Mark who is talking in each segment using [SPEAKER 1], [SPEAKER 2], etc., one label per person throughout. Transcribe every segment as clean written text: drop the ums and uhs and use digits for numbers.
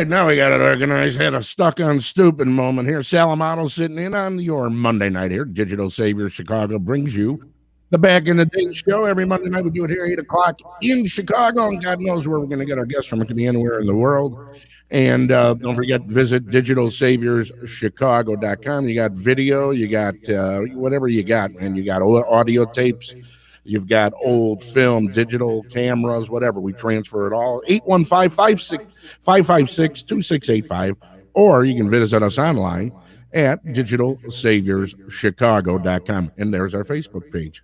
[SPEAKER 1] right, now we got it organized. Had a stuck on stupid moment here. Salamano sitting in on your Monday night here. Digital Savior Chicago brings you the Back in the Day show. Every Monday night we do it here, 8 o'clock in Chicago, and God knows where we're going to get our guests from. It could be anywhere in the world. And don't forget, visit digitalsaviorschicago.com. You got video, you got whatever you got, man. You got audio tapes. You've got old film, digital cameras, whatever. We transfer it all. 815-556-2685. Or you can visit us online at digitalsaviorschicago.com. And there's our Facebook page.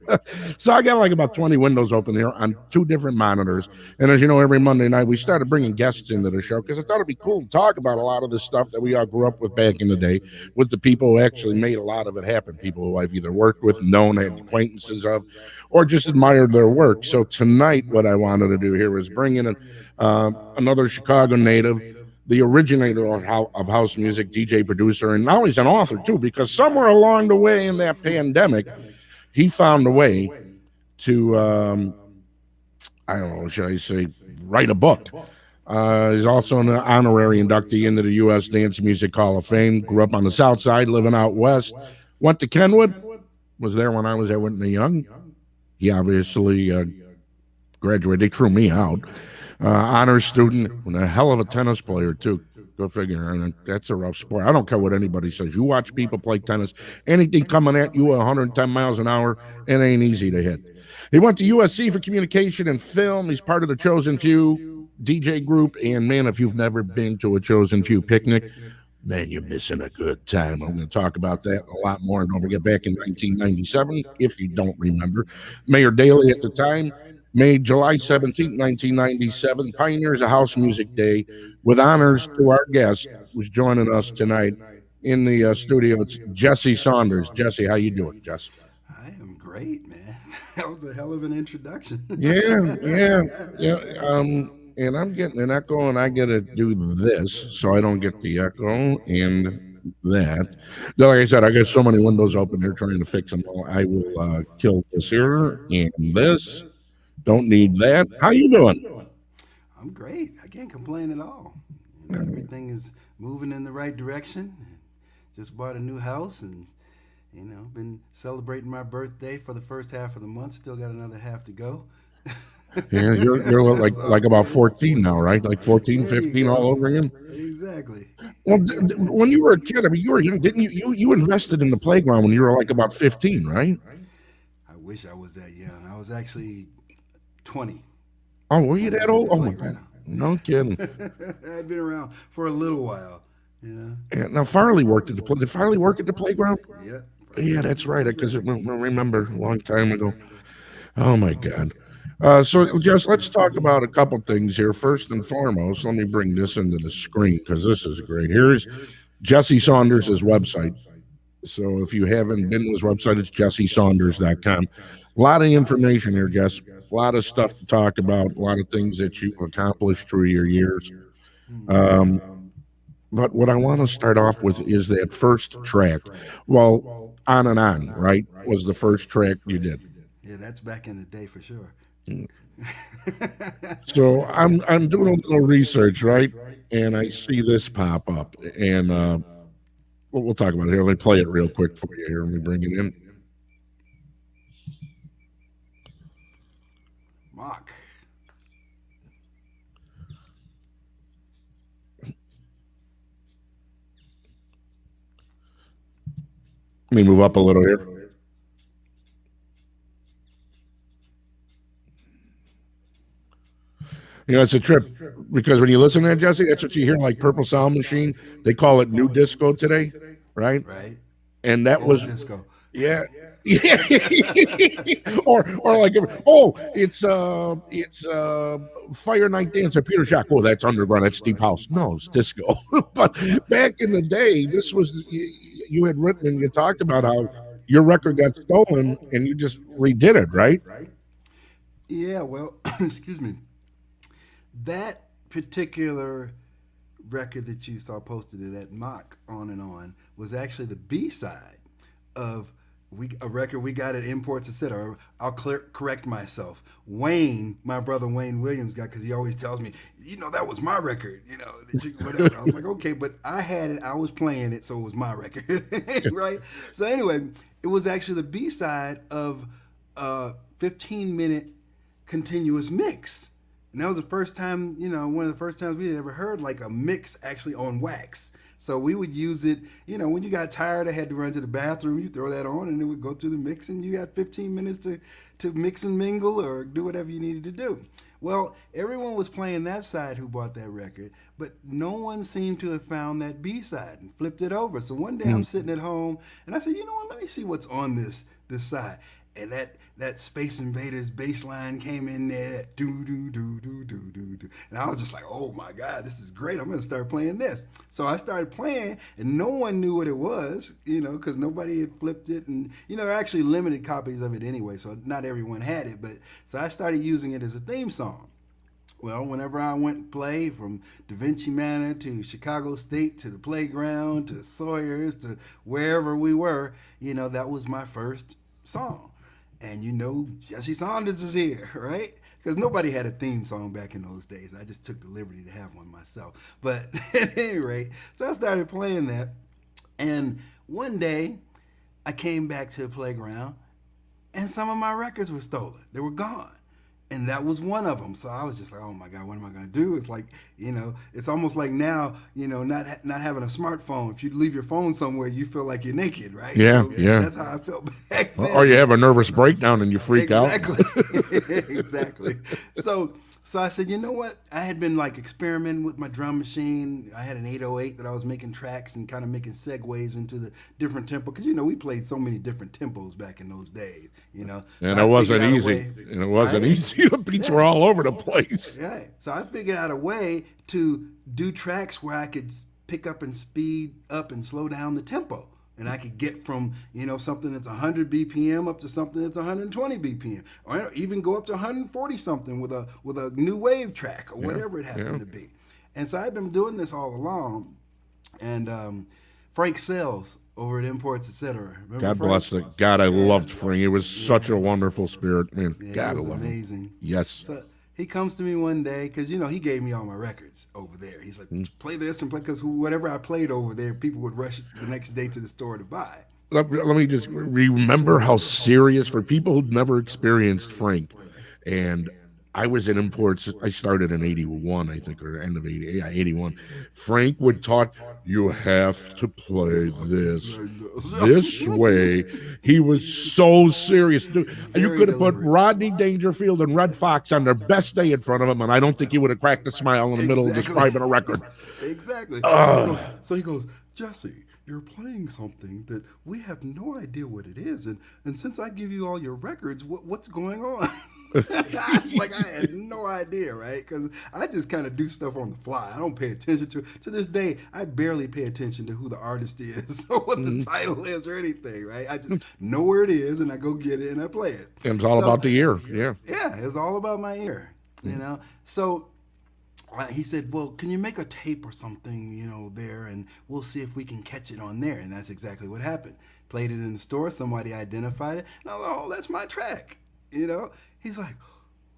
[SPEAKER 1] So I got like about 20 windows open here on 2 different monitors. And as you know, every Monday night we started bringing guests into the show because I thought it'd be cool to talk about a lot of the stuff that we all grew up with back in the day with the people who actually made a lot of it happen. People who I've either worked with, known, had acquaintances of, or just admired their work. So tonight what I wanted to do here was bring in another Chicago native, the originator of house music, DJ, producer, and now he's an author too, because somewhere along the way in that pandemic, he found a way to, I don't know, should I say, write a book. He's also an honorary inductee into the U.S. Dance Music Hall of Fame. Grew up on the South Side, living out west. Went to Kenwood, was there when I was at Whitney Young. He obviously graduated. They threw me out. Honors student, and a hell of a tennis player too. Go figure. And that's a rough sport. I don't care what anybody says. You watch people play tennis, anything coming at you at 110 miles an hour, it ain't easy to hit. He went to USC for communication and film. He's part of the Chosen Few DJ group. And man, if you've never been to a Chosen Few picnic, man, you're missing a good time. I'm going to talk about that a lot more. And don't forget, back in 1997, if you don't remember, Mayor Daley at the time made July 17th, 1997, Pioneers of House Music Day, with honors to our guest who's joining us tonight in the studio. It's Jesse Saunders. Jesse, how you doing, Jesse?
[SPEAKER 2] I am great, man. That was a hell of an introduction.
[SPEAKER 1] Yeah. And I'm getting an echo, and I got to do this so I don't get the echo and that. Like I said, I got so many windows open here trying to fix them all. I will kill this here and this. Don't need that. How you doing?
[SPEAKER 2] I'm great. I can't complain at all. Everything is moving in the right direction. Just bought a new house and been celebrating my birthday for the first half of the month. Still got another half to go.
[SPEAKER 1] Yeah, you're like about 14 now, right? Like 14, 15 all over again?
[SPEAKER 2] Exactly.
[SPEAKER 1] Well, when you were a kid, I mean, you were young, didn't you? You invested in the playground when you were like about 15, right?
[SPEAKER 2] I wish I was that young. I was actually 20.
[SPEAKER 1] Oh, were you that old? Oh my God. No kidding.
[SPEAKER 2] I'd been around for a little while.
[SPEAKER 1] Yeah, now Farley worked at the did Farley work at the playground?
[SPEAKER 2] Yeah.
[SPEAKER 1] Yeah, that's right. Because I remember a long time ago. Oh my God. So just let's talk about a couple things here. First and foremost, let me bring this into the screen because this is great. Here's Jesse Saunders' website. So if you haven't been to his website, it's jessesaunders.com. A lot of information here, Jess. A lot of stuff to talk about. A lot of things that you've accomplished through your years. But what I want to start off with is that first track. Well, On and On, right, was the first track you did.
[SPEAKER 2] Yeah, that's back in the day for sure.
[SPEAKER 1] So I'm doing a little research, right, and I see this pop up, and we'll talk about it here. Let me play it real quick for you here. Let me bring it in.
[SPEAKER 2] Mock.
[SPEAKER 1] Let me move up a little here. It's a trip because when you listen to that, Jesse, that's what you hear like Purple Sound Machine. They call it new disco today, right?
[SPEAKER 2] Right.
[SPEAKER 1] And that
[SPEAKER 2] Old
[SPEAKER 1] was
[SPEAKER 2] disco.
[SPEAKER 1] yeah. or like it's Fire Night Dance at Peter Shack. Oh, that's underground. That's deep house. No, it's disco. But back in the day, this was you had written and you talked about how your record got stolen and you just redid it, right?
[SPEAKER 2] Yeah. Well, excuse me. That particular record that you saw posted, that Mock On and On, was actually the B-side of a record we got at Imports Etc. Or I'll correct myself. Wayne, my brother Wayne Williams got, because he always tells me, that was my record, whatever. I was like, okay, but I had it, I was playing it, so it was my record, right? So anyway, it was actually the B-side of a 15-minute continuous mix. And that was the first time, one of the first times we had ever heard like a mix actually on wax. So we would use it, when you got tired, I had to run to the bathroom, you throw that on and it would go through the mix and you had 15 minutes to mix and mingle or do whatever you needed to do. Well, everyone was playing that side who bought that record, but no one seemed to have found that B side and flipped it over. So one day I'm sitting at home and I said, you know what, let me see what's on this side. And that Space Invaders bass line came in there, that do do do do do do do, and I was just like, oh my God, this is great! I'm gonna start playing this. So I started playing, and no one knew what it was, because nobody had flipped it, and there are actually limited copies of it anyway, so not everyone had it. But so I started using it as a theme song. Well, whenever I went and played, from Da Vinci Manor to Chicago State to the Playground to Sawyer's to wherever we were, that was my first song. And Jesse Saunders is here, right? Because nobody had a theme song back in those days. I just took the liberty to have one myself. But at any rate, so I started playing that. And one day, I came back to the Playground, and some of my records were stolen. They were gone. And that was one of them. So I was just like, oh my God, what am I going to do? It's like, it's almost like now, not having a smartphone. If you leave your phone somewhere, you feel like you're naked, right?
[SPEAKER 1] Yeah,
[SPEAKER 2] so
[SPEAKER 1] yeah.
[SPEAKER 2] That's how I felt back then.
[SPEAKER 1] Or you have a nervous breakdown and you freak out.
[SPEAKER 2] Exactly. So I said, you know what? I had been like experimenting with my drum machine. I had an 808 that I was making tracks and kind of making segues into the different tempo. Because, we played so many different tempos back in those days, And
[SPEAKER 1] it wasn't easy. And it wasn't easy. The beats were all over the place.
[SPEAKER 2] Yeah. So I figured out a way to do tracks where I could pick up and speed up and slow down the tempo. And I could get from, something that's 100 BPM up to something that's 120 BPM, or even go up to 140 something with a new wave track or whatever it happened to be. And so I've been doing this all along. And Frank Sells over at Imports Etc.
[SPEAKER 1] God bless it. God, I loved Frank. He was such a wonderful spirit, man.
[SPEAKER 2] Yeah,
[SPEAKER 1] God,
[SPEAKER 2] it was
[SPEAKER 1] I love
[SPEAKER 2] amazing.
[SPEAKER 1] him. Yes.
[SPEAKER 2] So he comes to me one day because, he gave me all my records over there. He's like, play this and play, because whatever I played over there, people would rush the next day to the store to buy.
[SPEAKER 1] Let me just remember how serious, for people who'd never experienced Frank. And I was in Imports. I started in 81, I think, or end of 80, 81. Frank would talk, you have to play this way. He was so serious. Dude, you could have put Rodney Dangerfield and Red Fox on their best day in front of him, and I don't think he would have cracked a smile in the middle of describing a record.
[SPEAKER 2] Exactly. So he goes, Jesse, you're playing something that we have no idea what it is. And since I give you all your records, what's going on? Like, I had no idea, right? Because I just kind of do stuff on the fly. I don't pay attention to this day. I barely pay attention to who the artist is or what the title is or anything, right? I just know where it is and I go get it and I play it.
[SPEAKER 1] It's all about the ear. Yeah.
[SPEAKER 2] Yeah, it's all about my ear, So he said, well, can you make a tape or something, there, and we'll see if we can catch it on there. And that's exactly what happened. Played it in the store. Somebody identified it. And I was like, oh, that's my track, He's like,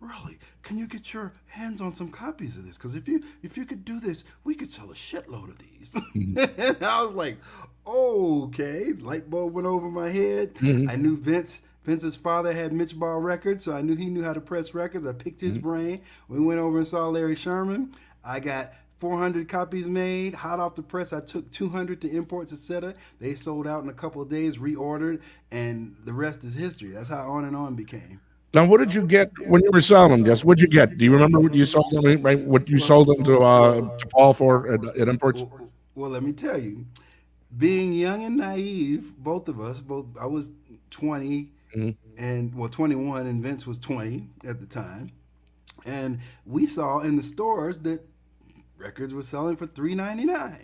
[SPEAKER 2] really? Can you get your hands on some copies of this? Because if you could do this, we could sell a shitload of these. And I was like, okay. Light bulb went over my head. I knew Vince. Vince's father had Mitch Ball Records, so I knew he knew how to press records. I picked his brain. We went over and saw Larry Sherman. I got 400 copies made, hot off the press. I took 200 to Imports Etc. They sold out in a couple of days, reordered, and the rest is history. That's how On and On became.
[SPEAKER 1] Now, what did you get when you were selling them, Jess? What'd you get? Do you remember what you sold them? Right, what you sold them to Paul for at Imports?
[SPEAKER 2] Well, let me tell you, being young and naive, both of us, I was 20 and 21, and Vince was 20 at the time, and we saw in the stores that records were selling for $3.99.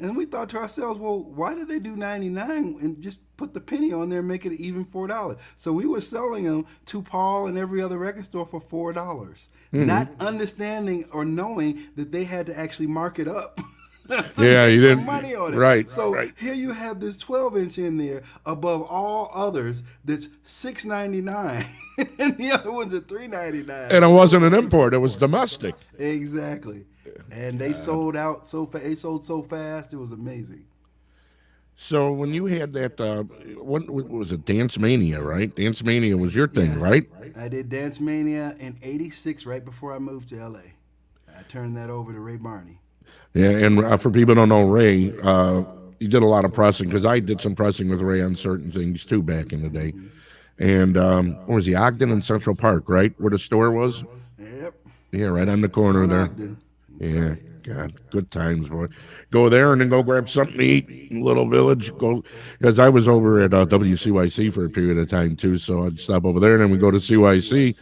[SPEAKER 2] And we thought to ourselves, well, why did they do 99 and just put the penny on there and make it even $4? So we were selling them to Paul and every other record store for $4, not understanding or knowing that they had to actually mark it up to
[SPEAKER 1] Yeah,
[SPEAKER 2] make
[SPEAKER 1] you
[SPEAKER 2] some
[SPEAKER 1] didn't.
[SPEAKER 2] money on it.
[SPEAKER 1] Right,
[SPEAKER 2] So
[SPEAKER 1] right.
[SPEAKER 2] here you have this 12-inch in there above all others that's $6.99, and the other ones are $3.99.
[SPEAKER 1] And it
[SPEAKER 2] So that
[SPEAKER 1] wasn't
[SPEAKER 2] was
[SPEAKER 1] an
[SPEAKER 2] amazing.
[SPEAKER 1] import; it was domestic.
[SPEAKER 2] Exactly, and they
[SPEAKER 1] God.
[SPEAKER 2] sold out so fast. They sold so fast, it was amazing.
[SPEAKER 1] So when you had that, what was it? Dance Mania, right? Dance Mania was your thing,
[SPEAKER 2] Yeah,
[SPEAKER 1] right?
[SPEAKER 2] I did Dance Mania in '86, right before I moved to LA. I turned that over to Ray Barney.
[SPEAKER 1] Yeah, and for people who don't know Ray, he did a lot of pressing because I did some pressing with Ray on certain things too back in the day.
[SPEAKER 2] Hmm.
[SPEAKER 1] And what was he? Ogden and Central Park, right, where the store was?
[SPEAKER 2] Yep,
[SPEAKER 1] Yeah, right on the
[SPEAKER 2] right
[SPEAKER 1] corner
[SPEAKER 2] on
[SPEAKER 1] there.
[SPEAKER 2] Ogden. That's
[SPEAKER 1] Yeah,
[SPEAKER 2] right.
[SPEAKER 1] God, good times, boy. Go there and then go grab something to eat in Little Village. Go because I was over at WCYC for a period of time too, so I'd stop over there and then we go to CYC.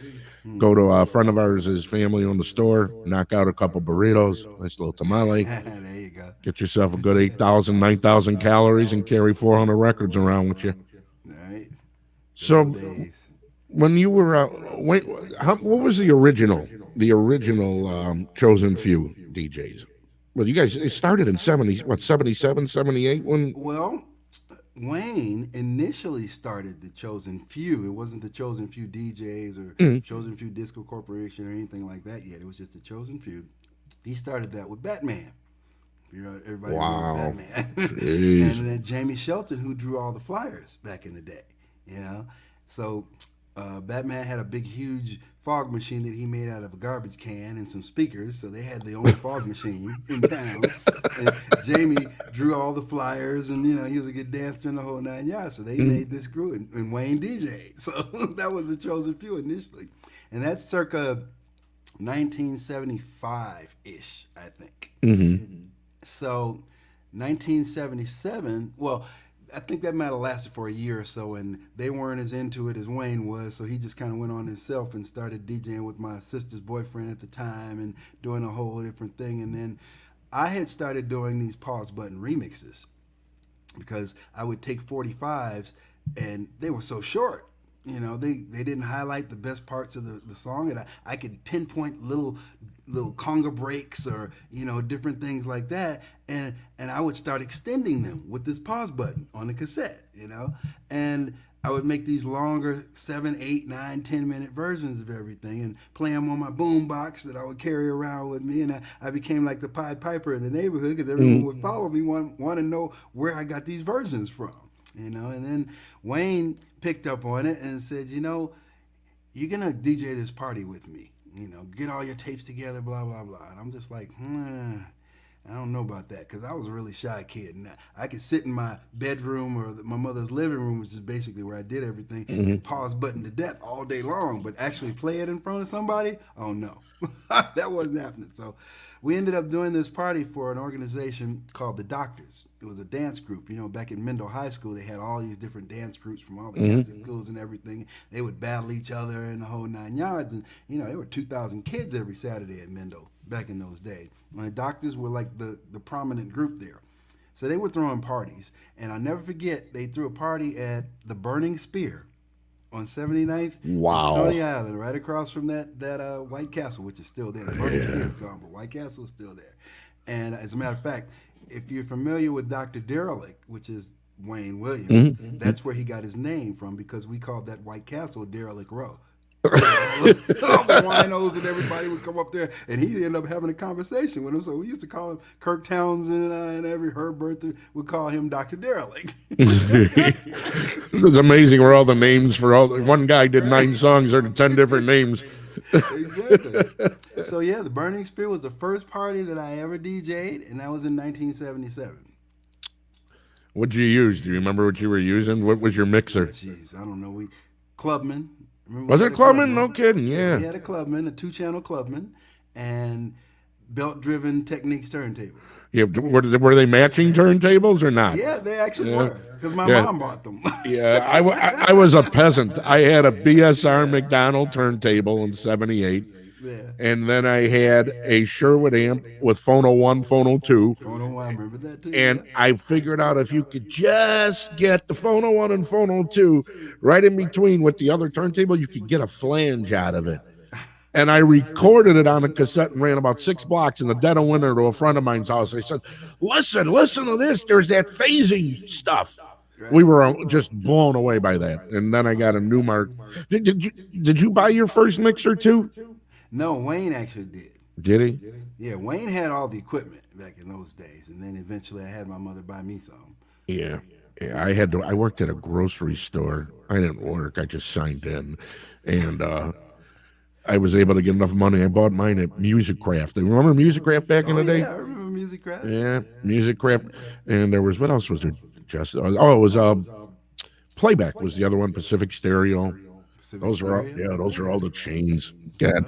[SPEAKER 1] Go to
[SPEAKER 2] Hmm.
[SPEAKER 1] a friend of ours, his family owned the store. Knock out a couple burritos, nice little tamale.
[SPEAKER 2] There you go.
[SPEAKER 1] Get yourself a good 8,000, 9,000 calories, and carry 400 records around with you.
[SPEAKER 2] All right. Good
[SPEAKER 1] So
[SPEAKER 2] old days.
[SPEAKER 1] when you were, what was the original chosen few DJs? Well, you guys it started in 70, what, 77, 78 when.
[SPEAKER 2] Well, Wayne initially started the Chosen Few. It wasn't the Chosen Few DJs or
[SPEAKER 1] Mm,
[SPEAKER 2] Chosen Few Disco Corporation or anything like that yet. It was just the Chosen Few. He started that with Batman. You know, everybody remember
[SPEAKER 1] wow.
[SPEAKER 2] Batman.
[SPEAKER 1] Jeez.
[SPEAKER 2] And then Jamie Shelton, who drew all the flyers back in the day. You know, so Batman had a big, huge fog machine that he made out of a garbage can and some speakers. So they had the only fog machine in town. And Jamie drew all the flyers, and he was a good dancer in the whole nine yards. So they
[SPEAKER 1] Mm,
[SPEAKER 2] made this group, and Wayne DJ. So that was the Chosen Few initially, and that's circa 1975 ish, I think.
[SPEAKER 1] mm-hmm.
[SPEAKER 2] So 1977, well, I think that might have lasted for a year or so, and they weren't as into it as Wayne was, so he just kind of went on himself and started DJing with my sister's boyfriend at the time and doing a whole different thing. And then I had started doing these pause button remixes because I would take 45s and they were so short. They didn't highlight the best parts of the song, and I could pinpoint little conga breaks or different things like that, and I would start extending them with this pause button on the cassette, and I would make these longer 7, 8, 9, 10 minute versions of everything and play them on my boom box that I would carry around with me, and I became like the Pied Piper in the neighborhood because everyone
[SPEAKER 1] Mm,
[SPEAKER 2] would follow me, want to know where I got these versions from. And then Wayne picked up on it and said, you're gonna DJ this party with me. Get all your tapes together, blah blah blah. And I'm just like, I don't know about that because I was a really shy kid, and I could sit in my bedroom or my mother's living room, which is basically where I did everything,
[SPEAKER 1] mm-hmm.
[SPEAKER 2] and pause button to death all day long. But actually play it in front of somebody, oh no, that wasn't happening. So we ended up doing this party for an organization called the Doctors. It was a dance group. Back in Mendel High School, they had all these different dance groups from all the kinds of
[SPEAKER 1] Mm-hmm.
[SPEAKER 2] schools and everything. They would battle each other in the whole nine yards. And, there were 2,000 kids every Saturday at Mendel back in those days. And the Doctors were like the prominent group there. So they were throwing parties. And I'll never forget, they threw a party at the Burning Spear on 79th and
[SPEAKER 1] Wow.
[SPEAKER 2] Stony Island, right across from that White Castle, which is still there. The Burning Spear is gone, but White Castle is still there. And as a matter of fact, if you're familiar with Dr. Derelict, which is Wayne Williams,
[SPEAKER 1] Mm-hmm.
[SPEAKER 2] that's where he got his name from because we called that White Castle Derelict Row. All the winos and everybody would come up there, and he'd end up having a conversation with him. So we used to call him Kirk Townsend, and every Herb Bertha would call him Dr. Derelict.
[SPEAKER 1] It's amazing where all the names for one guy did
[SPEAKER 2] Right.
[SPEAKER 1] 9 songs or 10 different names.
[SPEAKER 2] Exactly. So yeah, the Burning Spear was the first party that I ever DJ'd, and that was in 1977.
[SPEAKER 1] What'd you use? Do you remember what you were using? What was your mixer?
[SPEAKER 2] Jeez, I don't know. Clubman. Remember
[SPEAKER 1] Was
[SPEAKER 2] we
[SPEAKER 1] it
[SPEAKER 2] had a
[SPEAKER 1] Clubman? No kidding.
[SPEAKER 2] Yeah, we
[SPEAKER 1] Yeah.
[SPEAKER 2] had a Clubman, a 2-channel Clubman, and belt-driven Techniques turntables.
[SPEAKER 1] Yeah. Were they matching turntables or not?
[SPEAKER 2] Yeah, they actually
[SPEAKER 1] Yeah.
[SPEAKER 2] were because my
[SPEAKER 1] Yeah.
[SPEAKER 2] mom bought them.
[SPEAKER 1] Yeah. I was a peasant. I had a BSR McDonald turntable in 78.
[SPEAKER 2] Yeah.
[SPEAKER 1] And then I had a Sherwood amp with Phono 1, Phono 2.
[SPEAKER 2] Phono 1, I remember that too.
[SPEAKER 1] And
[SPEAKER 2] Yeah.
[SPEAKER 1] I figured out if you could just get the Phono 1 and Phono 2 right in between with the other turntable, you could get a flange out of it. And I recorded it on a cassette and ran about 6 blocks in the dead of winter to a friend of mine's house. I said, listen to this. There's that phasing stuff. We
[SPEAKER 2] Right.
[SPEAKER 1] were just blown away by that. And then I got a Newmark. Did you buy your first mixer too?
[SPEAKER 2] No, Wayne actually did.
[SPEAKER 1] Did he?
[SPEAKER 2] Yeah, Wayne had all the equipment back in those days, and then eventually I had my mother buy me some.
[SPEAKER 1] Yeah. Yeah, I had to. I worked at a grocery store. I didn't work. I just signed in, and I was able to get enough money. I bought mine at Music Craft. Remember Music Craft back in
[SPEAKER 2] Oh
[SPEAKER 1] the day?
[SPEAKER 2] yeah, I remember Music Craft.
[SPEAKER 1] Yeah, Music Craft. And there was what else was there? Just it was Playback was the other one. Pacific Stereo.
[SPEAKER 2] Pacific
[SPEAKER 1] Those are all,
[SPEAKER 2] Stereo.
[SPEAKER 1] yeah,
[SPEAKER 2] Oh
[SPEAKER 1] those are
[SPEAKER 2] yeah.
[SPEAKER 1] all the chains. God.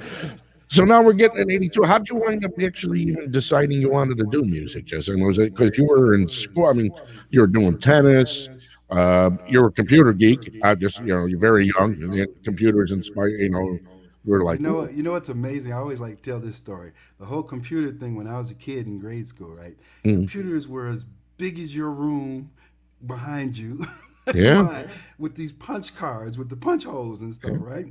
[SPEAKER 1] So now we're getting in '82. How'd you wind up actually even deciding you wanted to do music, Justin? Was it because you were in school? I mean, you were doing tennis. You're a computer geek. I just, you're very young, and the computers inspire. We were like, ooh,
[SPEAKER 2] You know what's amazing? I always like to tell this story. The whole computer thing when I was a kid in grade school, right?
[SPEAKER 1] mm,
[SPEAKER 2] Computers were as big as your room behind you,
[SPEAKER 1] yeah,
[SPEAKER 2] with these punch cards with the punch holes and stuff,
[SPEAKER 1] yeah,
[SPEAKER 2] right?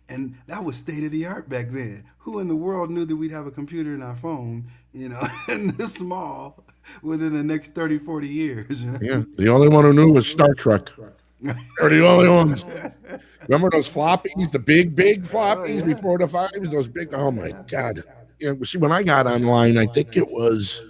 [SPEAKER 2] And that was state of the art back then. Who in the world knew that we'd have a computer in our phone, and this small within the next 30, 40 years,
[SPEAKER 1] yeah. The only one who knew was Star Trek. They're the only ones. Remember those floppies, the big
[SPEAKER 2] Oh
[SPEAKER 1] floppies
[SPEAKER 2] yeah.
[SPEAKER 1] before the fives? Those big.
[SPEAKER 2] Oh
[SPEAKER 1] Oh my
[SPEAKER 2] yeah.
[SPEAKER 1] God. See, when I got online, I think it was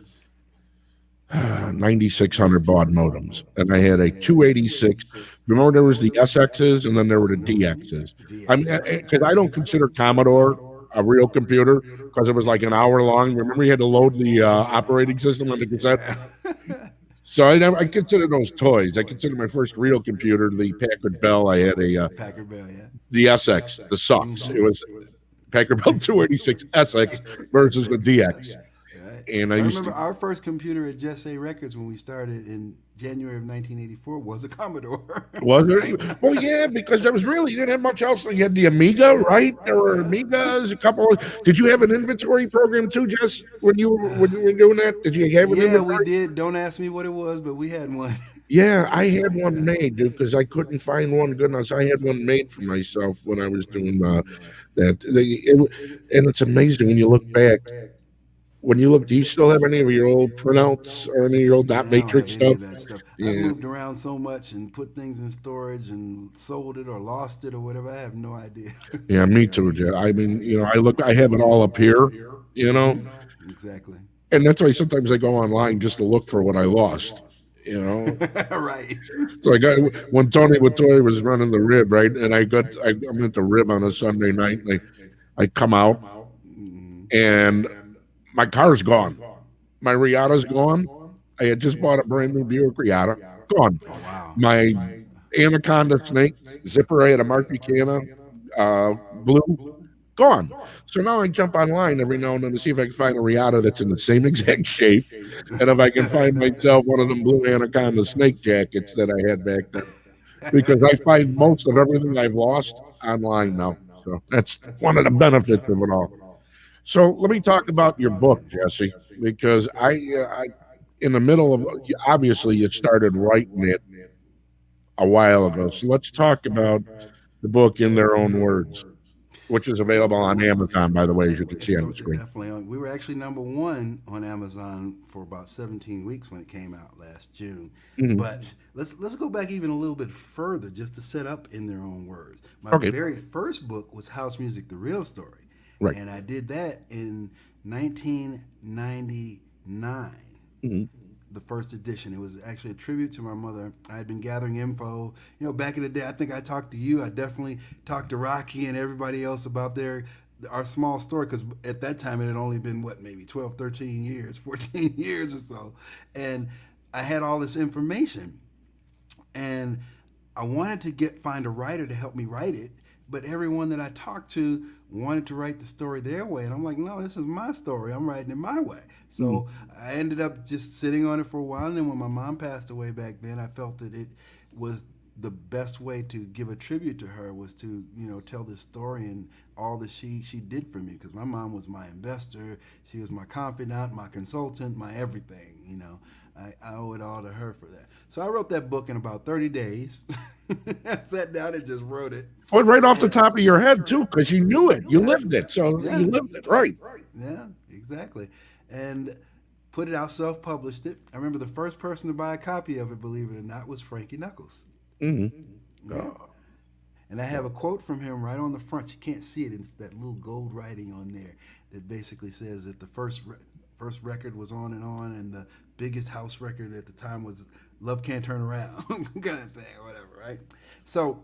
[SPEAKER 1] 9600 baud modems, and I had a 286. Remember, there was the SXs, and then there were the DXs. I mean,
[SPEAKER 2] DX, yeah.
[SPEAKER 1] because I don't consider Commodore a real computer because it was like an hour long. Remember, you had to load the operating system on the cassette.
[SPEAKER 2] Yeah.
[SPEAKER 1] So I consider those toys. I consider my first real computer the Packard Bell. I had
[SPEAKER 2] Packard Bell, yeah.
[SPEAKER 1] the SX, the sucks. It was Packard Bell 286 SX versus the DX,
[SPEAKER 2] Right.
[SPEAKER 1] and I
[SPEAKER 2] I
[SPEAKER 1] used
[SPEAKER 2] remember
[SPEAKER 1] to.
[SPEAKER 2] our first computer at Just Say Records when we started in January of 1984 was a Commodore.
[SPEAKER 1] Was there? Well, yeah, because there was really you didn't have much else. You had the Amiga, right? There were
[SPEAKER 2] Yeah.
[SPEAKER 1] Amigas, a couple. Did you have an inventory program too, Jess? When you were doing that, did you have an
[SPEAKER 2] Yeah, we
[SPEAKER 1] inventory?
[SPEAKER 2] did. Don't ask me what it was, but we had one.
[SPEAKER 1] Yeah, I had one made, dude, because I couldn't find one good enough. So I had one made for myself when I was doing that. And it's amazing when you look back. When you look, do you still have any of your old printouts or any of your old dot
[SPEAKER 2] Man, I don't have
[SPEAKER 1] matrix
[SPEAKER 2] any
[SPEAKER 1] stuff?
[SPEAKER 2] of that stuff. I've
[SPEAKER 1] Yeah,
[SPEAKER 2] moved around so much and put things in storage and sold it or lost it or whatever. I have no idea.
[SPEAKER 1] yeah, me too, Jeff. I mean, I have it all up here, you know,
[SPEAKER 2] Exactly.
[SPEAKER 1] and that's why sometimes I go online just to look for what I lost. You know,
[SPEAKER 2] Right.
[SPEAKER 1] so I got when Tony Latoy was running the rib, right, and I'm at the rib on a Sunday night, and I come out
[SPEAKER 2] Mm.
[SPEAKER 1] and my car's gone, my Riata's gone. I had just bought a brand new Buick Riata, gone.
[SPEAKER 2] Oh wow.
[SPEAKER 1] My Anaconda snake zipper, I had a Mark Buchanan blue, gone. So now I jump online every now and then to see if I can find a Riata that's in the same exact shape, and if I can find myself one of them blue Anaconda snake jackets that I had back then, because I find most of everything I've lost online now. So that's one of the benefits of it all. So let me talk about your book, Jesse, because I in the middle of obviously you started writing it a while ago. So let's talk about the book in their own words, which is available on Amazon, by the way, as you can see on
[SPEAKER 2] So
[SPEAKER 1] the screen.
[SPEAKER 2] definitely, we were actually number one on Amazon for about 17 weeks when it came out last June.
[SPEAKER 1] Mhm.
[SPEAKER 2] But let's go back even a little bit further just to set up in their own words. My
[SPEAKER 1] Okay,
[SPEAKER 2] very first book was House Music: The Real Story,
[SPEAKER 1] right.
[SPEAKER 2] and I did that in 1999.
[SPEAKER 1] Mhm.
[SPEAKER 2] The first edition. It was actually a tribute to my mother. I had been gathering info. Back in the day, I think I talked to you. I definitely talked to Rocky and everybody else about our small story, because at that time it had only been maybe 12, 13 years, 14 years or so. And I had all this information. And I wanted to find a writer to help me write it, but everyone that I talked to wanted to write the story their way, and I'm like, no, this is my story. I'm writing it my way.
[SPEAKER 1] Mhm.
[SPEAKER 2] So I ended up just sitting on it for a while, and then when my mom passed away back then, I felt that it was the best way to give a tribute to her was to tell this story and all that she did for me, because my mom was my investor. She was my confidant, my consultant, my everything. I owe it all to her for that. So I wrote that book in about 30 days. I sat down and just wrote it.
[SPEAKER 1] Well, right off the
[SPEAKER 2] And
[SPEAKER 1] top of your head too, because you knew it, you
[SPEAKER 2] yeah,
[SPEAKER 1] lived it, so
[SPEAKER 2] yeah,
[SPEAKER 1] you lived it, right?
[SPEAKER 2] yeah, exactly. And put it out, self-published it. I remember the first person to buy a copy of it, believe it or not, was Frankie Knuckles.
[SPEAKER 1] Hmm.
[SPEAKER 2] Yeah. And I have a quote from him right on the front. You can't see it. It's that little gold writing on there that basically says that the first record was On, and the biggest house record at the time was Love Can't Turn Around, kind of thing, or whatever, right? So,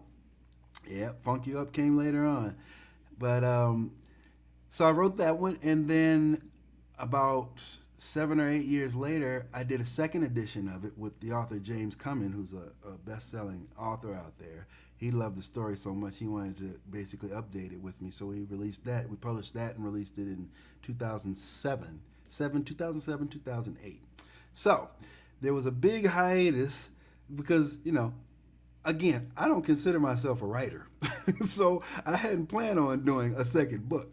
[SPEAKER 2] yeah, Funk You Up came later on. But so I wrote that one, and then about 7 or 8 years later, I did a second edition of it with the author James Cumming, who's a best-selling author out there. He loved the story so much he wanted to basically update it with me. So we released that. We published that and released it in 2007, 2008. So there was a big hiatus because, again, I don't consider myself a writer. So I hadn't planned on doing a second book.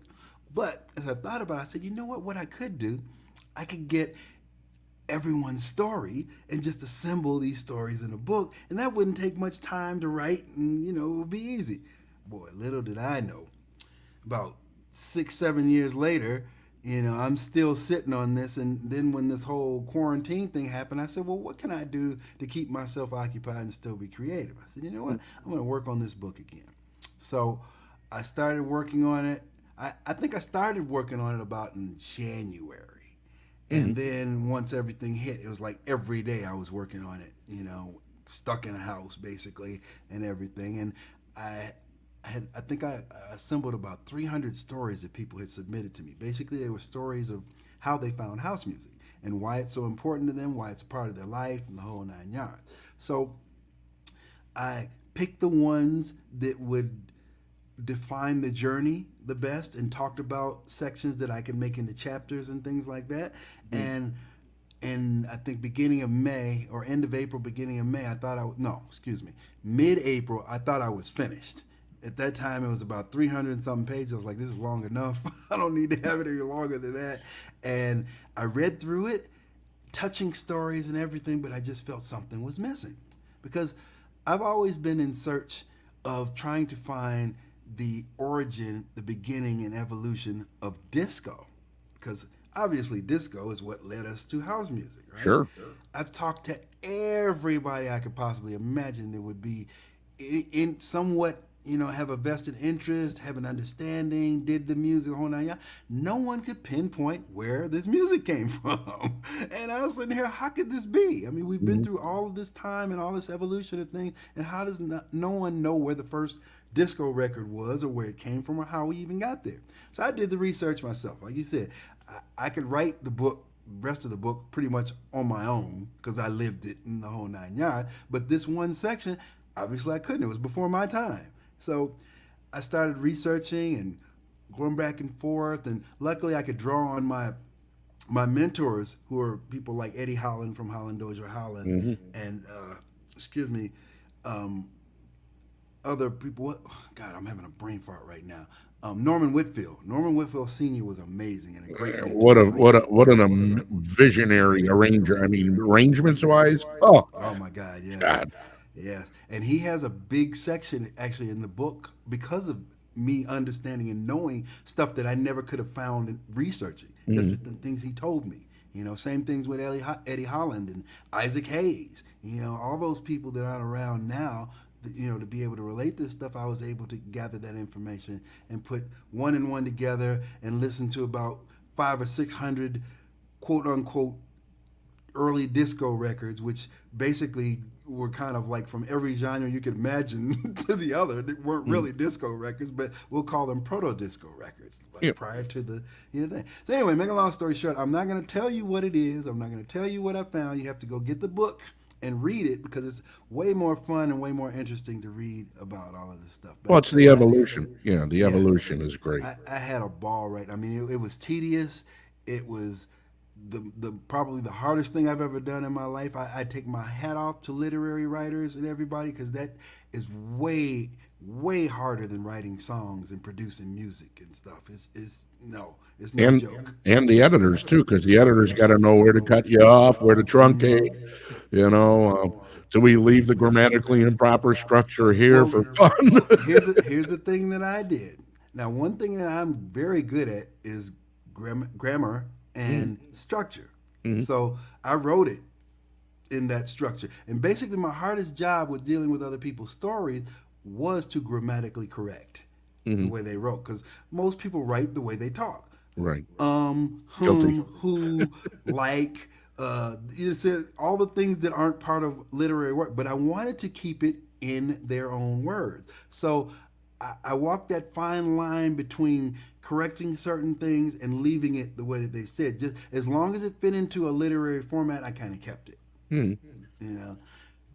[SPEAKER 2] But as I thought about it, I said, you know what I could do? I could get everyone's story and just assemble these stories in a book, and that wouldn't take much time to write, and it would be easy. Boy, little did I know, about 6-7 years later, I'm still sitting on this. And then when this whole quarantine thing happened, I said, well, what can I do to keep myself occupied and still be creative? I said, you know what, I'm going to work on this book again. So I started working on it. I think I started working on it about in January. And then once everything hit, it was like every day I was working on it, stuck in a house basically and everything. And I think I assembled about 300 stories that people had submitted to me. Basically, they were stories of how they found house music and why it's so important to them, why it's a part of their life, and the whole 9 yards. So I picked the ones that would define the journey the best and talked about sections that I could make into chapters and things like that. And I think beginning of May or end of April, beginning of May, mid-April, I thought I was finished. At that time, it was about 300 and something pages. I was like, this is long enough. I don't need to have it any longer than that. And I read through it, touching stories and everything, but I just felt something was missing. Because I've always been in search of trying to find the origin, the beginning, and evolution of disco. Because obviously disco is what led us to house music, right?
[SPEAKER 1] Sure.
[SPEAKER 2] I've talked to everybody I could possibly imagine that would be in somewhat, have a vested interest, have an understanding, did the music, the whole 9 yards. No one could pinpoint where this music came from. And I was sitting here, how could this be? I mean, we've been through all of this time and all this evolution of things, and how does no one know where the first disco record was or where it came from or how we even got there? So I did the research myself. Like you said, I could write the rest of the book pretty much on my own because I lived it in the whole 9 yards. But this one section, obviously I couldn't. It was before my time. So I started researching and going back and forth, and luckily I could draw on my mentors, who are people like Eddie Holland from Holland Dozier Holland, and other people. God, I'm having a brain fart right now. Norman Whitfield. Norman Whitfield Sr. was amazing and a great mentor.
[SPEAKER 1] What an visionary arranger. I mean, arrangements wise. Oh,
[SPEAKER 2] Oh my God, yes.
[SPEAKER 1] God.
[SPEAKER 2] Yes. And he has a big section actually in the book because of me understanding and knowing stuff that I never could have found in researching. Just the things he told me. Same things with Eddie Holland and Isaac Hayes. All those people that aren't around now, to be able to relate this stuff, I was able to gather that information and put one and one together and listen to about 500 or 600 quote unquote early disco records, which basically were kind of like from every genre you could imagine to the other. They weren't really disco records, but we'll call them proto-disco records, like prior to the thing. So anyway, make a long story short, I'm not going to tell you what it is. I'm not going to tell you what I found. You have to go get the book and read it because it's way more fun and way more interesting to read about all of this stuff. But
[SPEAKER 1] Well, it's the evolution. The evolution is great.
[SPEAKER 2] I had a ball, right? I mean, it was tedious. It was the probably the hardest thing I've ever done in my life. I take my hat off to literary writers and everybody because that is way way harder than writing songs and producing music and stuff. It's no, it's no
[SPEAKER 1] and
[SPEAKER 2] joke.
[SPEAKER 1] and the editors too, because the editors got to know where to cut you off, where to truncate. You know, do we leave the grammatically improper structure here
[SPEAKER 2] Well,
[SPEAKER 1] for fun?
[SPEAKER 2] here's the thing that I did. Now, one thing that I'm very good at is grammar and structure.
[SPEAKER 1] Mhm.
[SPEAKER 2] So I wrote it in that structure. And basically, my hardest job with dealing with other people's stories was to grammatically correct the
[SPEAKER 1] Mhm.
[SPEAKER 2] way they wrote, because most people write the way they talk.
[SPEAKER 1] Right. Guilty.
[SPEAKER 2] Who, like, you said all the things that aren't part of literary work, but I wanted to keep it in their own words. So I walked that fine line between correcting certain things and leaving it the way that they said. Just as long as it fit into a literary format, I kind of kept it.
[SPEAKER 1] Mhm.
[SPEAKER 2] You know,